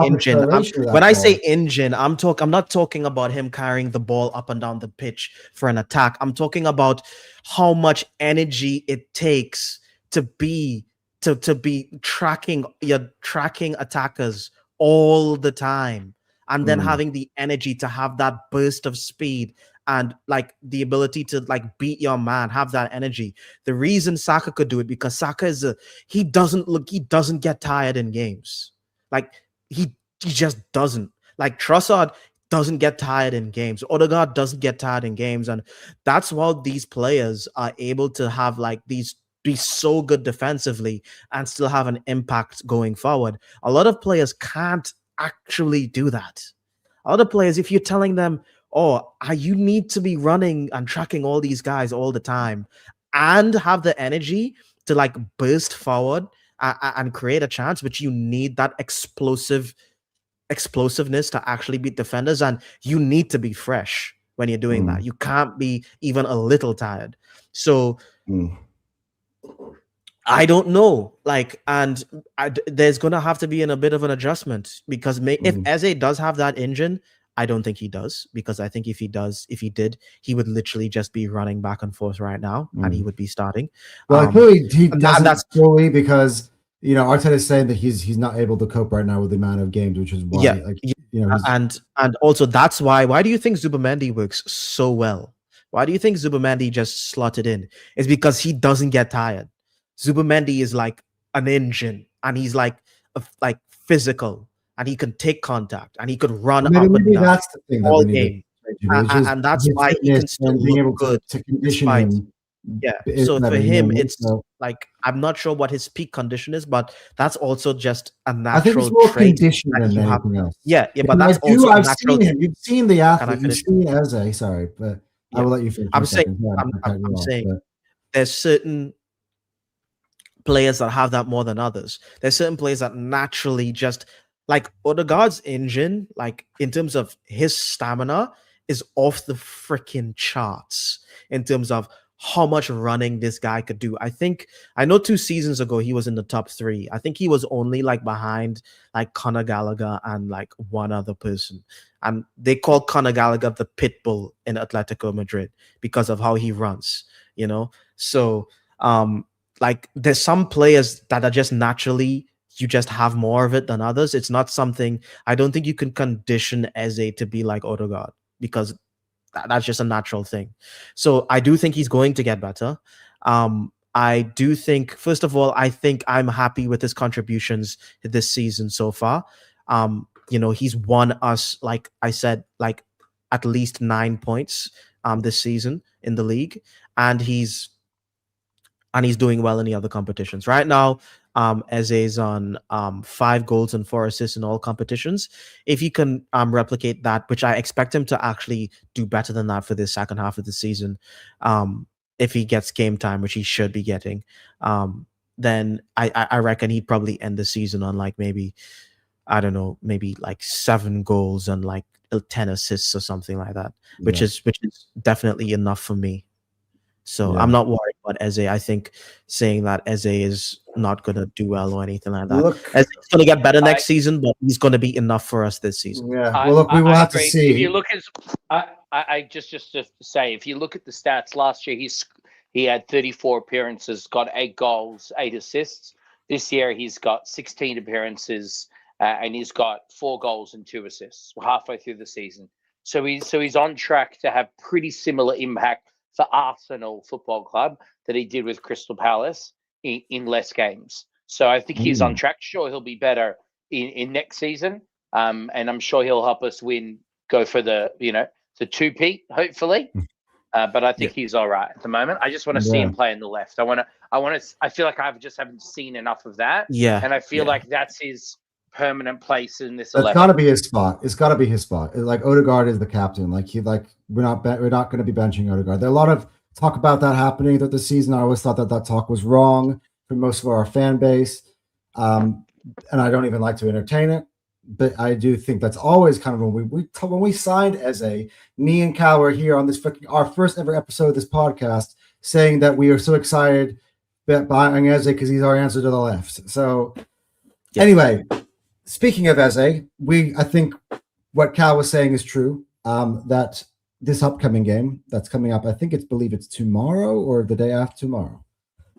engine. I'm not talking about him carrying the ball up and down the pitch for an attack. I'm talking about how much energy it takes to be tracking attackers all the time, and then having the energy to have that burst of speed and like the ability to like beat your man, have that energy. The reason Saka could do it because Saka he doesn't get tired in games. Like he just doesn't. Like Trossard doesn't get tired in games. Odegaard doesn't get tired in games, and that's why these players are able to have like be so good defensively and still have an impact going forward. A lot of players can't actually do that. A lot of players, if you're telling them, you need to be running and tracking all these guys all the time and have the energy to like burst forward and create a chance, but you need that explosiveness to actually beat defenders, and you need to be fresh when you're doing that. You can't be even a little tired. So I don't know, there's going to have to be a bit of an adjustment because if Eze does have that engine, I don't think he does, because I think if he did, he would literally just be running back and forth right now and he would be starting. Well, clearly he doesn't fully because, Arteta is saying that he's not able to cope right now with the amount of games, which is why, and also that's why do you think Zubimendi works so well? Why do you think Zubimendi just slotted in? It's because he doesn't get tired. Zubimendi is like an engine, and he's like physical, and he can take contact, and he could run up and down that's the thing all game. And that's why he can still look good to condition him. Yeah. So for him, it's like I'm not sure what his peak condition is, but that's also just a natural I think it's more trait condition than anything else. Yeah, but that's also I've seen him. You've seen the athlete. You've seen Eze. Sorry, but I will let you finish. I'm saying there's certain players that have that more than others. There's certain players that naturally just like Odegaard's engine, like in terms of his stamina, is off the freaking charts in terms of how much running this guy could do. I know 2 seasons ago he was in the top 3. I think he was only like behind like Conor Gallagher and like one other person. And they call Conor Gallagher the pit bull in Atletico Madrid because of how he runs, you know? So like there's some players that are just naturally, you just have more of it than others. It's not something, I don't think you can condition Eze to be like Odegaard, because that's just a natural thing. So I do think he's going to get better. I do think, first of all, I think I'm happy with his contributions this season so far. He's won us, like I said, like at least 9 points this season in the league, and he's doing well in the other competitions. Right now, Eze's on 5 goals and 4 assists in all competitions. If he can replicate that, which I expect him to actually do better than that for the second half of the season, if he gets game time, which he should be getting, then I reckon he'd probably end the season on like maybe, I don't know, maybe like 7 goals and like 10 assists or something like that, which is definitely enough for me. So I'm not worried about Eze. I think saying that Eze is not going to do well or anything like that. Eze's going to get better next season, but he's going to be enough for us this season. Yeah. Well, look, we will have to see. If you look at, I just to say, if you look at the stats last year, he had 34 appearances, got 8 goals, 8 assists. This year he's got 16 appearances, and he's got 4 goals and 2 assists halfway through the season. So he's on track to have pretty similar impact for Arsenal Football Club that he did with Crystal Palace in less games. So I think he's on track. Sure, he'll be better in next season, and I'm sure he'll help us go for the 2-peat, hopefully. But I think he's all right at the moment. I just want to see him play in the left. I feel like I just haven't seen enough of that. Yeah. And I feel like that's his permanent place in this 11. It's got to be his spot. It's got to be his spot. Like Odegaard is the captain. We're not going to be benching Odegaard. There are a lot of talk about that happening throughout the season. I always thought that talk was wrong for most of our fan base, and I don't even like to entertain it. But I do think that's always kind of when we signed Eze, me and Cal were here on this our first ever episode of this podcast saying that we are so excited about buying Eze because he's our answer to the left. So anyway. Speaking of Eze, I think what Cal was saying is true. That this upcoming game that's coming up, I believe it's tomorrow or the day after tomorrow.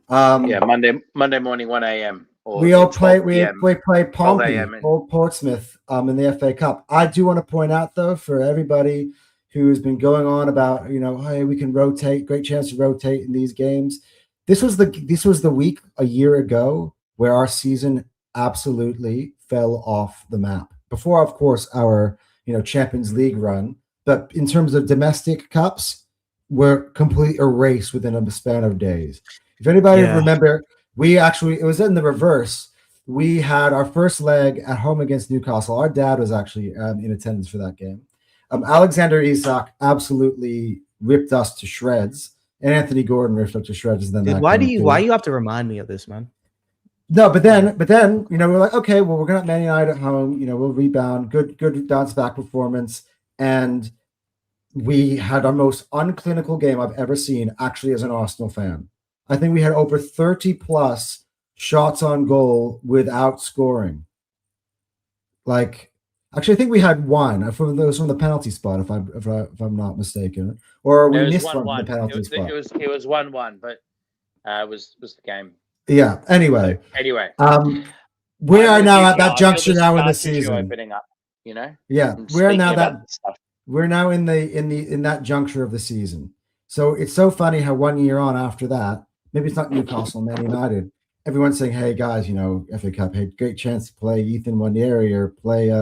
Monday morning, 1 a.m. We play Pompey, Old Portsmouth, in the FA Cup. I do want to point out though, for everybody who's been going on about, hey, we can rotate, great chance to rotate in these games. This was the week a year ago where our season absolutely fell off the map. Before, of course, our Champions League run, but in terms of domestic cups, we're completely erased within a span of days. If anybody remember, it was in the reverse. We had our first leg at home against Newcastle. Our dad was actually in attendance for that game. Alexander Isak absolutely ripped us to shreds, and Anthony Gordon ripped us to shreds. And then why do you have to remind me of this, man? No, but then, we're like, okay, well, we're gonna have Man United at home. We'll rebound. Good bounce back performance, and we had our most unclinical game I've ever seen. Actually, as an Arsenal fan, I think we had over 30 plus shots on goal without scoring. Actually, I think we had one. It was from the penalty spot, if I'm not mistaken, or we missed one from the penalty spot. It was 1-1, but it was the game. Yeah. Anyway, we are now at that juncture now in the season. Opening up, Yeah, we're now in that juncture of the season. So it's so funny how 1 year on after that, maybe it's not Newcastle, Man United. Everyone's saying, "Hey guys, FA Cup, hey, great chance to play Ethan Nwaneri or play,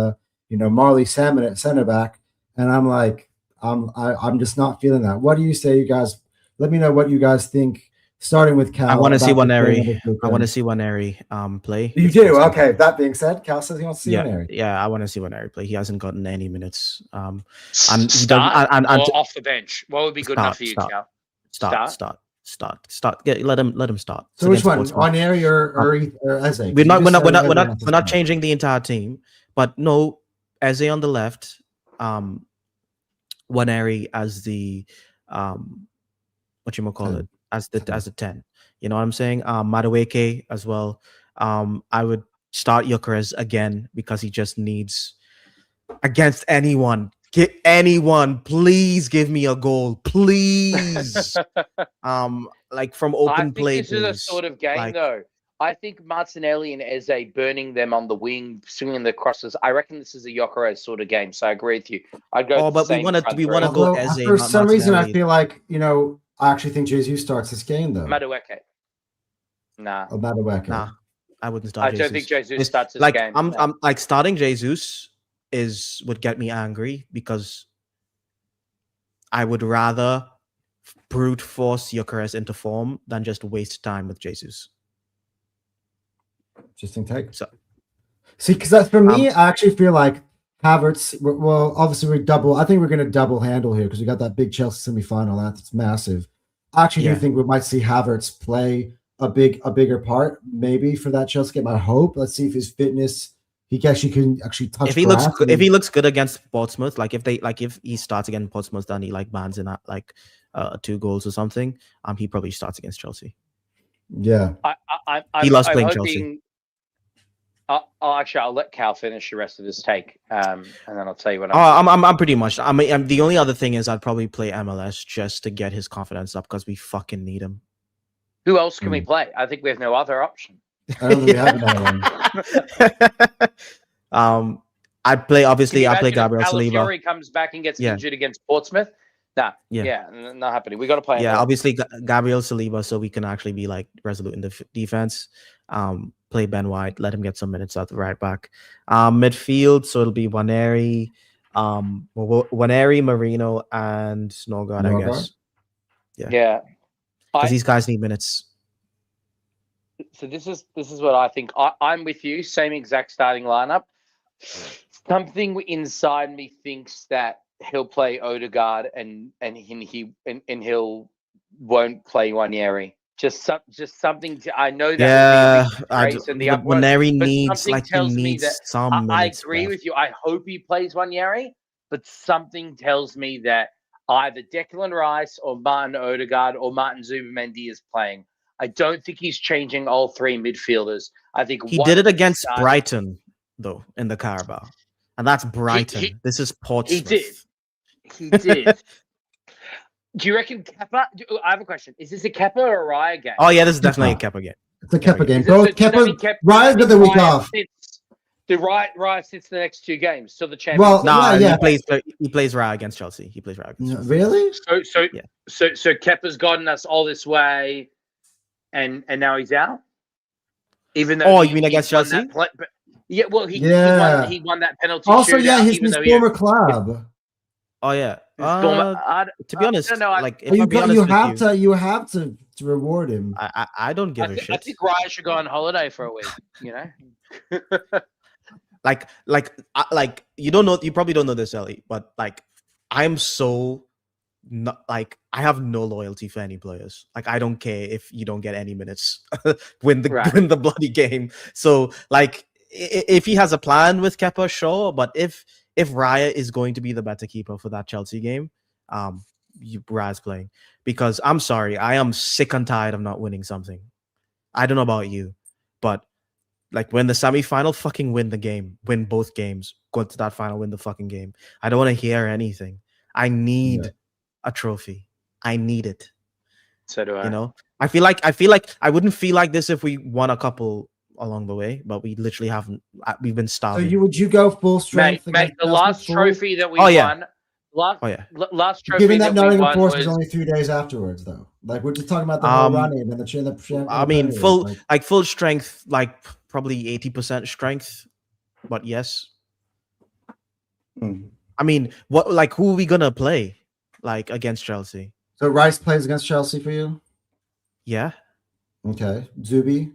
Marley Salmon at center back." And I'm like, I'm just not feeling that. What do you say, you guys? Let me know what you guys think. Starting with Cal. I want to see Nwaneri. I want to see Nwaneri play. You do? Okay. That being said, Cal says he wants to see Nwaneri. Yeah, I want to see Nwaneri play. He hasn't gotten any minutes. And off the bench. What would be good enough for you, Cal? Start. Let him start. So which one? Nwaneri or Eze? We're not changing the entire team, but no, Eze on the left, Nwaneri as the whatchamacallit, as the 10. You know what I'm saying? Madueke as well. I would start Gyökeres again because he just needs against anyone. Get anyone, please give me a goal, please. Like from open play. I think this is a sort of game, though. I think Martinelli and Eze burning them on the wing, swinging the crosses. I reckon this is a Gyökeres sort of game. So I agree with you. I'd go. Oh, but we want to go Eze. For some reason, I feel like I actually think Jesus starts this game though. Madueke. Nah. Oh, Madueke. Nah, I wouldn't start. I don't think Jesus starts this game. I'm like starting Jesus would get me angry because I would rather brute force Gyökeres into form than just waste time with Jesus. Interesting take. So, see, because that's for me. I actually feel like Havertz. Well, obviously I think we're going to double handle here because we got that big Chelsea semi-final. That's massive. I actually do think we might see Havertz play a bigger part, maybe for that Chelsea game. I hope. Let's see if his fitness. He can actually touch. If he looks good against Portsmouth, if he starts against Portsmouth, then he bands in at 2 goals or something. He probably starts against Chelsea. Yeah, he loves playing Chelsea. Actually, I'll let Cal finish the rest of this take, and then I'll tell you what. I'm pretty much. I mean, the only other thing is I'd probably play MLS just to get his confidence up because we fucking need him. Who else can we play? I think we have no other option. I don't think we have another one. I'd play Gabriel Saliba. Fury comes back and gets injured against Portsmouth. Nah, not happening. We got to play. Yeah, obviously Gabriel Saliba, so we can actually be resolute in the defense. Play Ben White, let him get some minutes at the right back. Midfield, so it'll be Waneri, Marino, and Norgard, I guess. Yeah. Because these guys need minutes. So this is what I think. I'm with you. Same exact starting lineup. Something inside me thinks that he'll play Odegaard and he'll won't play Waneri. Just something. I know that. Waneri needs some minutes. I agree with you. I hope he plays Waneri, but something tells me that either Declan Rice or Martin Odegaard or Martin Zubimendi is playing. I don't think he's changing all 3 midfielders. I think he did it against Brighton, though, in the Carabao. And that's Brighton. This is Portsmouth. He did. Do you reckon Kepa? I have a question. Is this a Kepa or a Raya game? Oh, yeah, this is definitely a Kepa game. It's a Kepa game. Both Raya's got the week off. The Raya sits the next 2 games. So the champions. He plays Raya against Chelsea. He plays Raya against Chelsea. Really? So Kepa's gotten us all this way, and now he's out. Even though you mean against Chelsea? He won that penalty. Also, his former club. Oh yeah. To be honest, you have to reward him. I don't give a shit. I think Raya should go on holiday for a week. You don't know. You probably don't know this, Ellie, but I'm so not I have no loyalty for any players. I don't care if you don't get any minutes. win the bloody game. So if he has a plan with Kepa, sure. But if Raya is going to be the better keeper for that Chelsea game, Raya's playing. Because I'm sorry, I am sick and tired of not winning something. I don't know about you, but when the semi-final, fucking win the game. Win both games. Go to that final, win the fucking game. I don't want to hear anything. I need a trophy. I need it. So do I. I feel like I wouldn't feel like this if we won a couple along the way, but we literally haven't. We've been starving. So would you go full strength? Mate, the last trophy that we won. Last trophy. Given that Nottingham Forest was only 3 days afterwards, though. We're just talking about the whole running and the. I mean, full strength, probably 80% strength, but yes. I mean, what? Who are we gonna play? Against Chelsea. So Rice plays against Chelsea for you? Yeah. Okay. Zubi.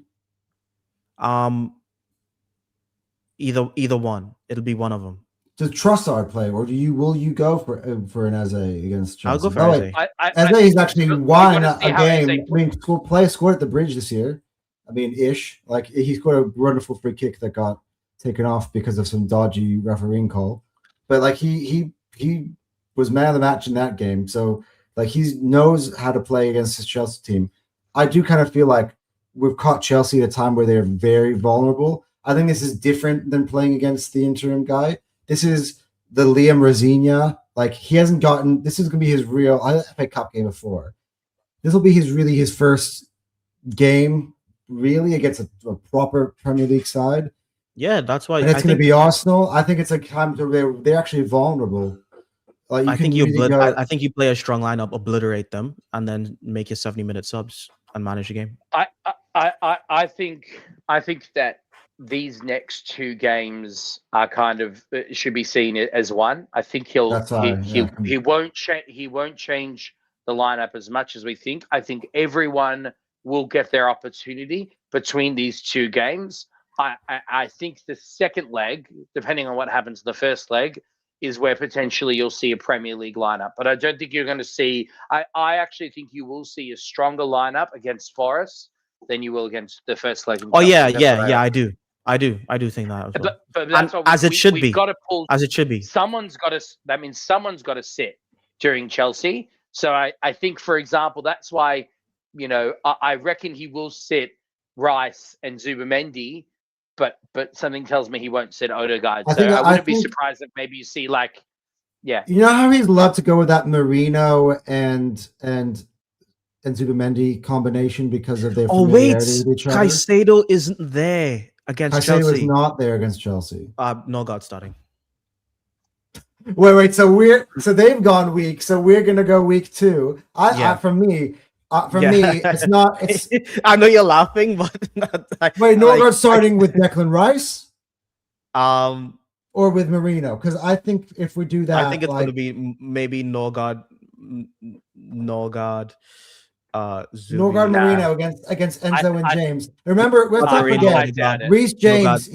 Either one. It'll be one of them. Does Trossard play, or will you go for an Eze against Chelsea? I'll go for Eze. Eze's actually won a game. I mean, scored at the Bridge this year. I mean, ish. He scored a wonderful free kick that got taken off because of some dodgy refereeing call. But he was man of the match in that game. So Like he knows how to play against his Chelsea team. I do kind of feel like we've caught Chelsea at a time where they're very vulnerable. I think this is different than playing against the interim guy. This is the Liam Rosignol. Like he hasn't gotten. This is going to be his real. I played Cup game before. This will be his first game really against a proper Premier League side. Yeah, that's why. And it's going to be Arsenal. I think it's a time where they're actually vulnerable. Like I think I think you play a strong lineup, obliterate them, and then make your 70-minute subs and manage the game. I think that these next two games are kind of should be seen as one. I think he won't change the lineup as much as we think. I think everyone will get their opportunity between these two games. I think the second leg, depending on what happens to the first leg, is where potentially you'll see a Premier League lineup. But I don't think you're going to see. I actually think you will see a stronger lineup against Forest than you will against the first leg. Oh yeah, I do think that as well. But that's what as it should be. Got to pull. As it should be. Someone's got to. That means someone's got to sit during Chelsea. So I think, for example, that's why I reckon he will sit Rice and Zubimendi. But something tells me he won't sit Odegaard. So I wouldn't be surprised if maybe you see You know how he's loved to go with that Merino and Zubimendi combination because of their familiarity with each other? Caicedo isn't there against Chelsea. Caicedo is not there against Chelsea. No God starting. Wait. So they've gone weak. So we're gonna go week 2. For me, it's not. It's. I know you're laughing, but wait, Norgard starting with Declan Rice, or with Merino? Because I think if we do that, I think it's going to be maybe Norgard, Merino against Enzo and James. Remember, let's not forget Reece James.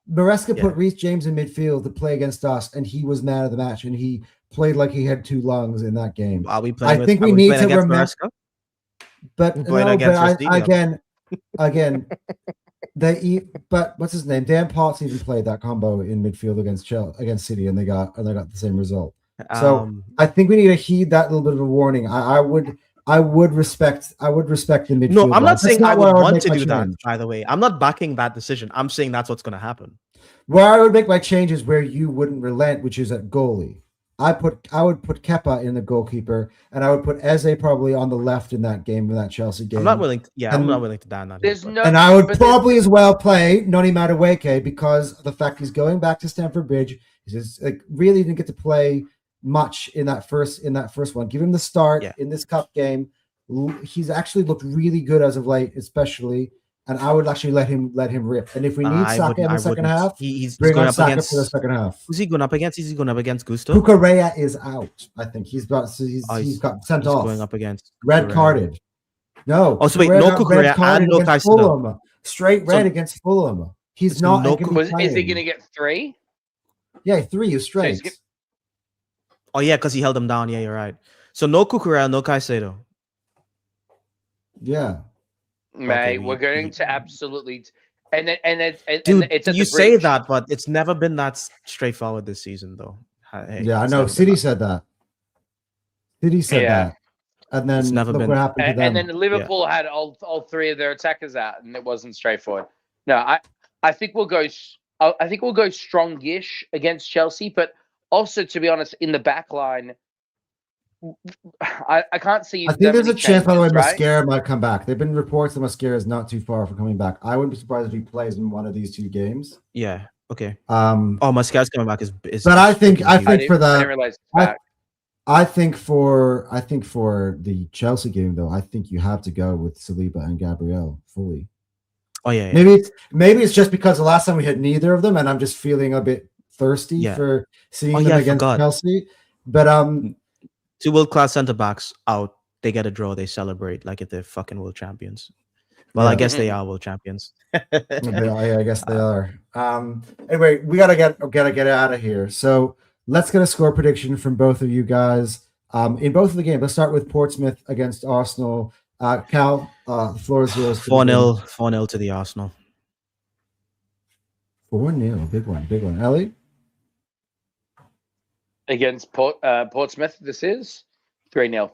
Maresca put Reece James in midfield to play against us, and he was man of the match, and he played like he had 2 lungs in that game. Are we playing? I think we need to remember. But again, but what's his name? Dan Potts even played that combo in midfield against City, and they got the same result. So I think we need to heed that little bit of a warning. I would respect the midfield. No, I'm not saying I would want to do that. By the way, I'm not backing that decision. I'm saying that's what's going to happen. Where I would make my changes where you wouldn't relent, which is at goalie. I would put Kepa in the goalkeeper, and I would put Eze probably on the left in that Chelsea game. I'm not willing to down that. And I would probably as well play Noni Madueke because of the fact he's going back to Stamford Bridge. He's just, really didn't get to play much in that first one. Give him the start in this cup game. He's actually looked really good as of late, especially. And I would actually let him rip. And if we need Saka in the second half, he's bring going on up Saka against for the second half. Who's he going up against? Is he going up against Gusto? Cucurella is out. I think he's got sent off. Going up against red carded. No. Oh, so wait, no Cucurella and no Caicedo. Straight red against Fulham. He's not. Is he going to get 3? Yeah, 3 is straight. Oh yeah, because he held him down. Yeah, you're right. So no Cucurella, no Caicedo. Yeah. Mate, we're going to absolutely, and it's you say that, but it's never been that straightforward this season, though. Yeah, I know. City said that. City said that, and then it's never been. What happened to them. And then Liverpool had all 3 of their attackers out, and it wasn't straightforward. No, I think we'll go. I think we'll go strongish against Chelsea, but also, to be honest, in the back line. I can't see. I think there's a chance, by the way, Mascara might come back. There've been reports that Mascara is not too far from coming back. I wouldn't be surprised if he plays in one of these 2 games. Yeah. Okay. Mascara's coming back. But I think for the I think for the Chelsea game though, I think you have to go with Saliba and Gabriel fully. Oh yeah. Maybe it's just because the last time we had neither of them, and I'm just feeling a bit thirsty for seeing them against Chelsea. But 2 world-class centre-backs out, they get a draw, they celebrate like if they're fucking world champions. Well, I guess they are world champions. I guess they are. Anyway, we gotta get out of here. So let's get a score prediction from both of you guys. In both of the games, let's start with Portsmouth against Arsenal. Cal, the floor is yours. 4-0 to the Arsenal. 4-0, big one. Ellie? Against Portsmouth, this is 3-0.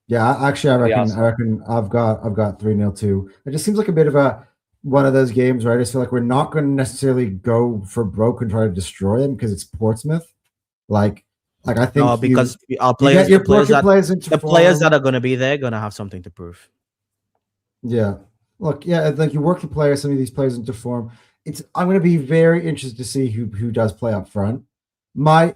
Yeah, I reckon I've got 3-0 too. It just seems like a bit of one of those games where I just feel like we're not going to necessarily go for broke and try to destroy them because it's Portsmouth. Like I think No, because our you players, get your players into players form. that are going to be there, going to have something to prove. Yeah. Look, yeah, like you work the players, some of these players into form. I'm going to be very interested to see who does play up front. My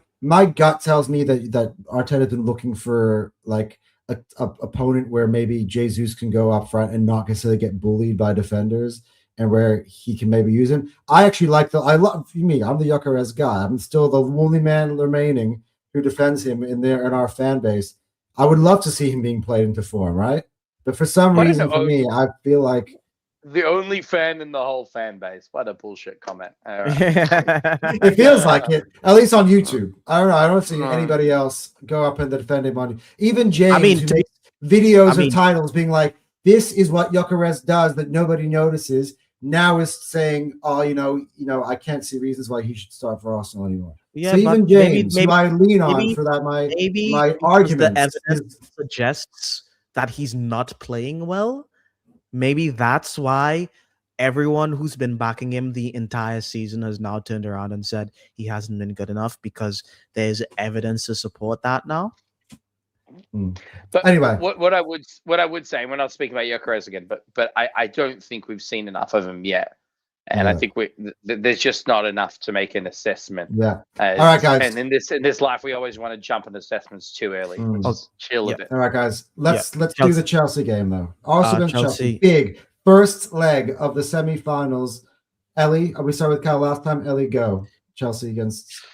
gut tells me that Arteta's been looking for like a opponent where maybe Jesus can go up front and not necessarily get bullied by defenders, and where he can maybe use him. I love me. I'm the Gyökeres guy. I'm still the only man remaining who defends him in our fan base. I would love to see him being played into form, right? But for some reason, for me, I feel like the only fan in the whole fan base. What a bullshit comment. All right. It feels like it, at least on YouTube. I don't know. I don't see anybody else go up and defend him on. Even James, who makes videos of titles being like, "This is what Gyökeres does that nobody notices." Now is saying, "Oh, I can't see reasons why he should start for Arsenal anymore." Yeah, so even James, maybe, who I lean on for that, my argument, the evidence suggests that he's not playing well. Maybe that's why everyone who's been backing him the entire season has now turned around and said he hasn't been good enough, because there's evidence to support that now. But anyway, what I would say, we're not speaking about Gyökeres again, but I don't think we've seen enough of him yet, and I think there's just not enough to make an assessment. Yeah. All right, guys. And in this life, we always want to jump on assessments too early. Let's chill a bit. All right, guys. Let's do the Chelsea game though. Arsenal against Chelsea. Big first leg of the semi-finals. Ellie, we started with Cal last time. Ellie, go. Chelsea against.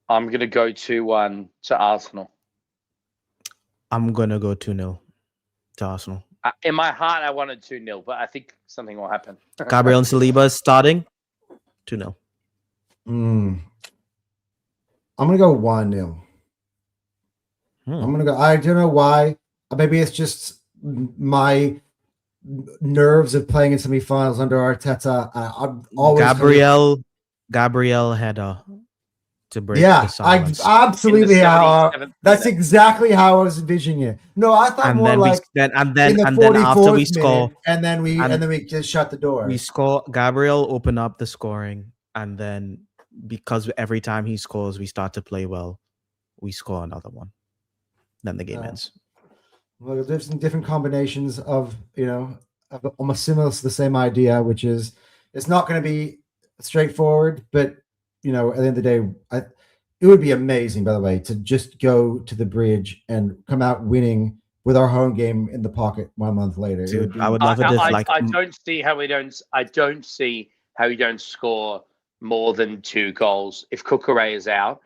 I'm gonna go 2-1 to Arsenal. I'm gonna go 2-0 to Arsenal. In my heart, I wanted 2-0, but I think something will happen. Gabriel and Saliba is starting. 2-0. I'm gonna go 1-0. I'm gonna go. I don't know why. Maybe it's just my nerves of playing in semifinals under Arteta. I'm always Gabriel header to break. Yeah, I absolutely. That's exactly how I was envisioning it. No, I thought more like then after we score, and then we just shut the door. We score. Gabriel open up the scoring, and then because every time he scores, we start to play well. We score another one. Then the game ends. Well, there's some different combinations of almost similar to the same idea, which is it's not going to be straightforward, but at the end of the day, it would be amazing, by the way, to just go to the bridge and come out winning with our home game in the pocket 1 month later. Dude, I would love it if I don't see how we don't score more than 2 goals if Cucurella is out.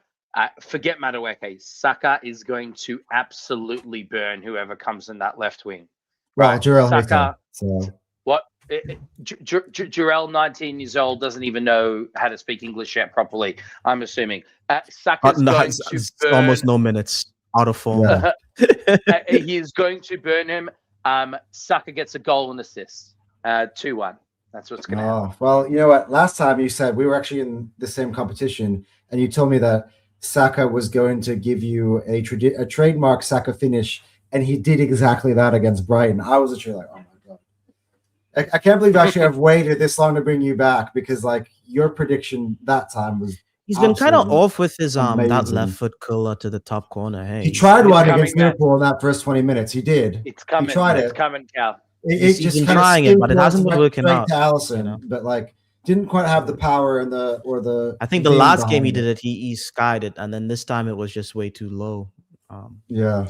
Forget Madueke. Saka is going to absolutely burn whoever comes in that left wing. Well, Jarrell Saka. What? Jarrell, 19 years old, doesn't even know how to speak English yet properly, I'm assuming. Saka's going to burn... almost no minutes out of form. Yeah. He is going to burn him. Saka gets a goal and assist. 2-1. That's what's going to happen. Well, you know what? Last time you said we were actually in the same competition, and you told me that Saka was going to give you a trademark Saka finish, and he did exactly that against Brighton. I was literally like, oh my God. I can't believe actually I've waited this long to bring you back, because like your prediction that time was he's been kind of off with his that left foot curler to the top corner. Hey, he tried one against Liverpool in that first 20 minutes. He did. It's coming. He tried it's coming, Cal. He's just been trying it, but it hasn't been working out. To Allison, but like didn't quite have the power and the. I think the last game he did it, he skied it, and then this time it was just way too low. Yeah.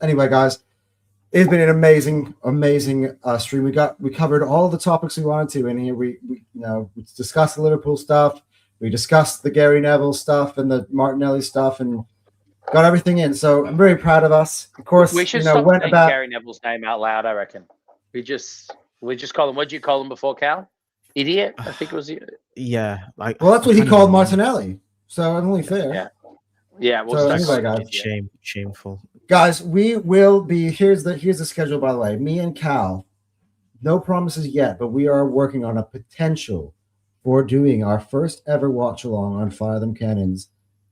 Anyway, guys, it's been an amazing stream. We covered all the topics we wanted to in here. We discussed the Liverpool stuff. We discussed the Gary Neville stuff and the Martinelli stuff, and got everything in. So I'm very proud of us. Of course, we should stop saying Gary Neville's name out loud. I reckon we just call him. What did you call him before, Cal? Idiot. I think it was. Yeah. Well, that's what he called Martinelli. So it's only fair. Yeah. Well, so anyway, guys, shameful. Guys, we will be. Here's the schedule. By the way, me and Cal. No promises yet, but we are working on a potential for doing our first ever watch along on Fire Them Cannons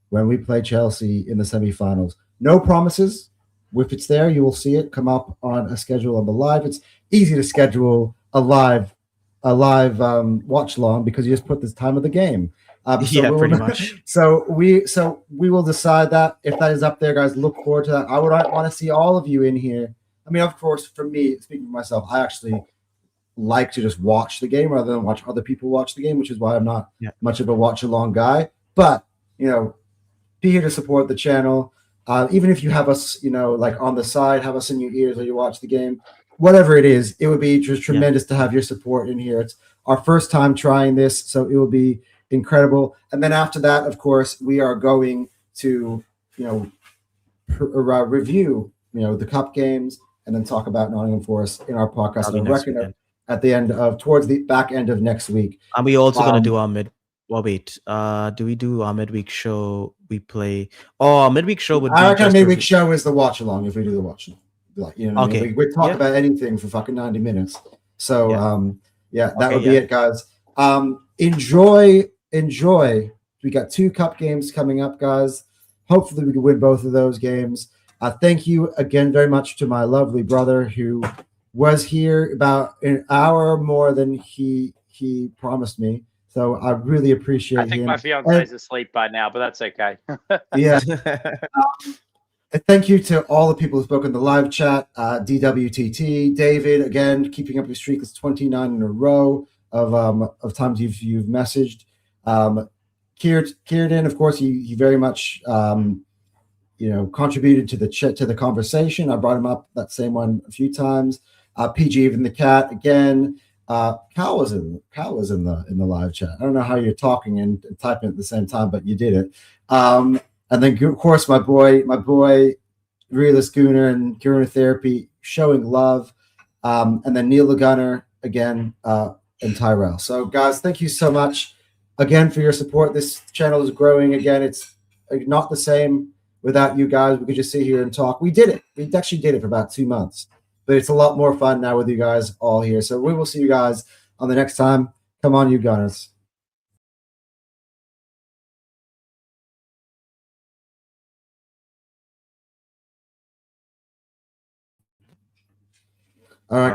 when we play Chelsea in the semifinals. No promises. If it's there, you will see it come up on a schedule of the live. It's easy to schedule a live watch along because you just put the time of the game. Yeah, we pretty will, much. So we will decide that if that is up there, guys. Look forward to that. I would want to see all of you in here. I mean, of course, for me, speaking for myself, I actually like to just watch the game rather than watch other people watch the game, which is why I'm not much of a watch along guy. But be here to support the channel. Even if you have us, like on the side, have us in your ears while you watch the game, whatever it is, it would be just tremendous to have your support in here. It's our first time trying this, so it will be incredible. And then after that, of course, we are going to, review, the cup games and then talk about Nottingham Forest in our podcast. I reckon at the end of towards the back end of next week. And we also gonna do our mid. Well, wait. Do we do our midweek show? We play. Oh, our midweek show would be. I reckon midweek show is the watch along if we do the watch along. Like, you know what I mean? We talk about anything for fucking 90 minutes. So that would be it, guys. Enjoy. We got 2 cup games coming up, guys. Hopefully we can win both of those games. Thank you again very much to my lovely brother who was here about an hour more than he promised me. So I really appreciate him. I think my fiance's asleep by now, but that's okay. Yeah. Thank you to all the people who spoke in the live chat. DWTT, David, again, keeping up your streak. It's 29 in a row of times you've messaged. Kieran, of course, he very much contributed to the conversation. I brought him up, that same one, a few times. PG, even the cat, again. Cal was in the live chat. I don't know how you're talking and typing at the same time, but you did it. And then of course my boy Realist Gunner and Gunner Therapy showing love. And then Neil the Gunner again, and Tyrell. So guys, thank you so much again for your support. This channel is growing again. It's not the same without you guys. We could just sit here and talk. We did it. We actually did it for about 2 months. But it's a lot more fun now with you guys all here. So we will see you guys on the next time. Come on, you Gunners. All right.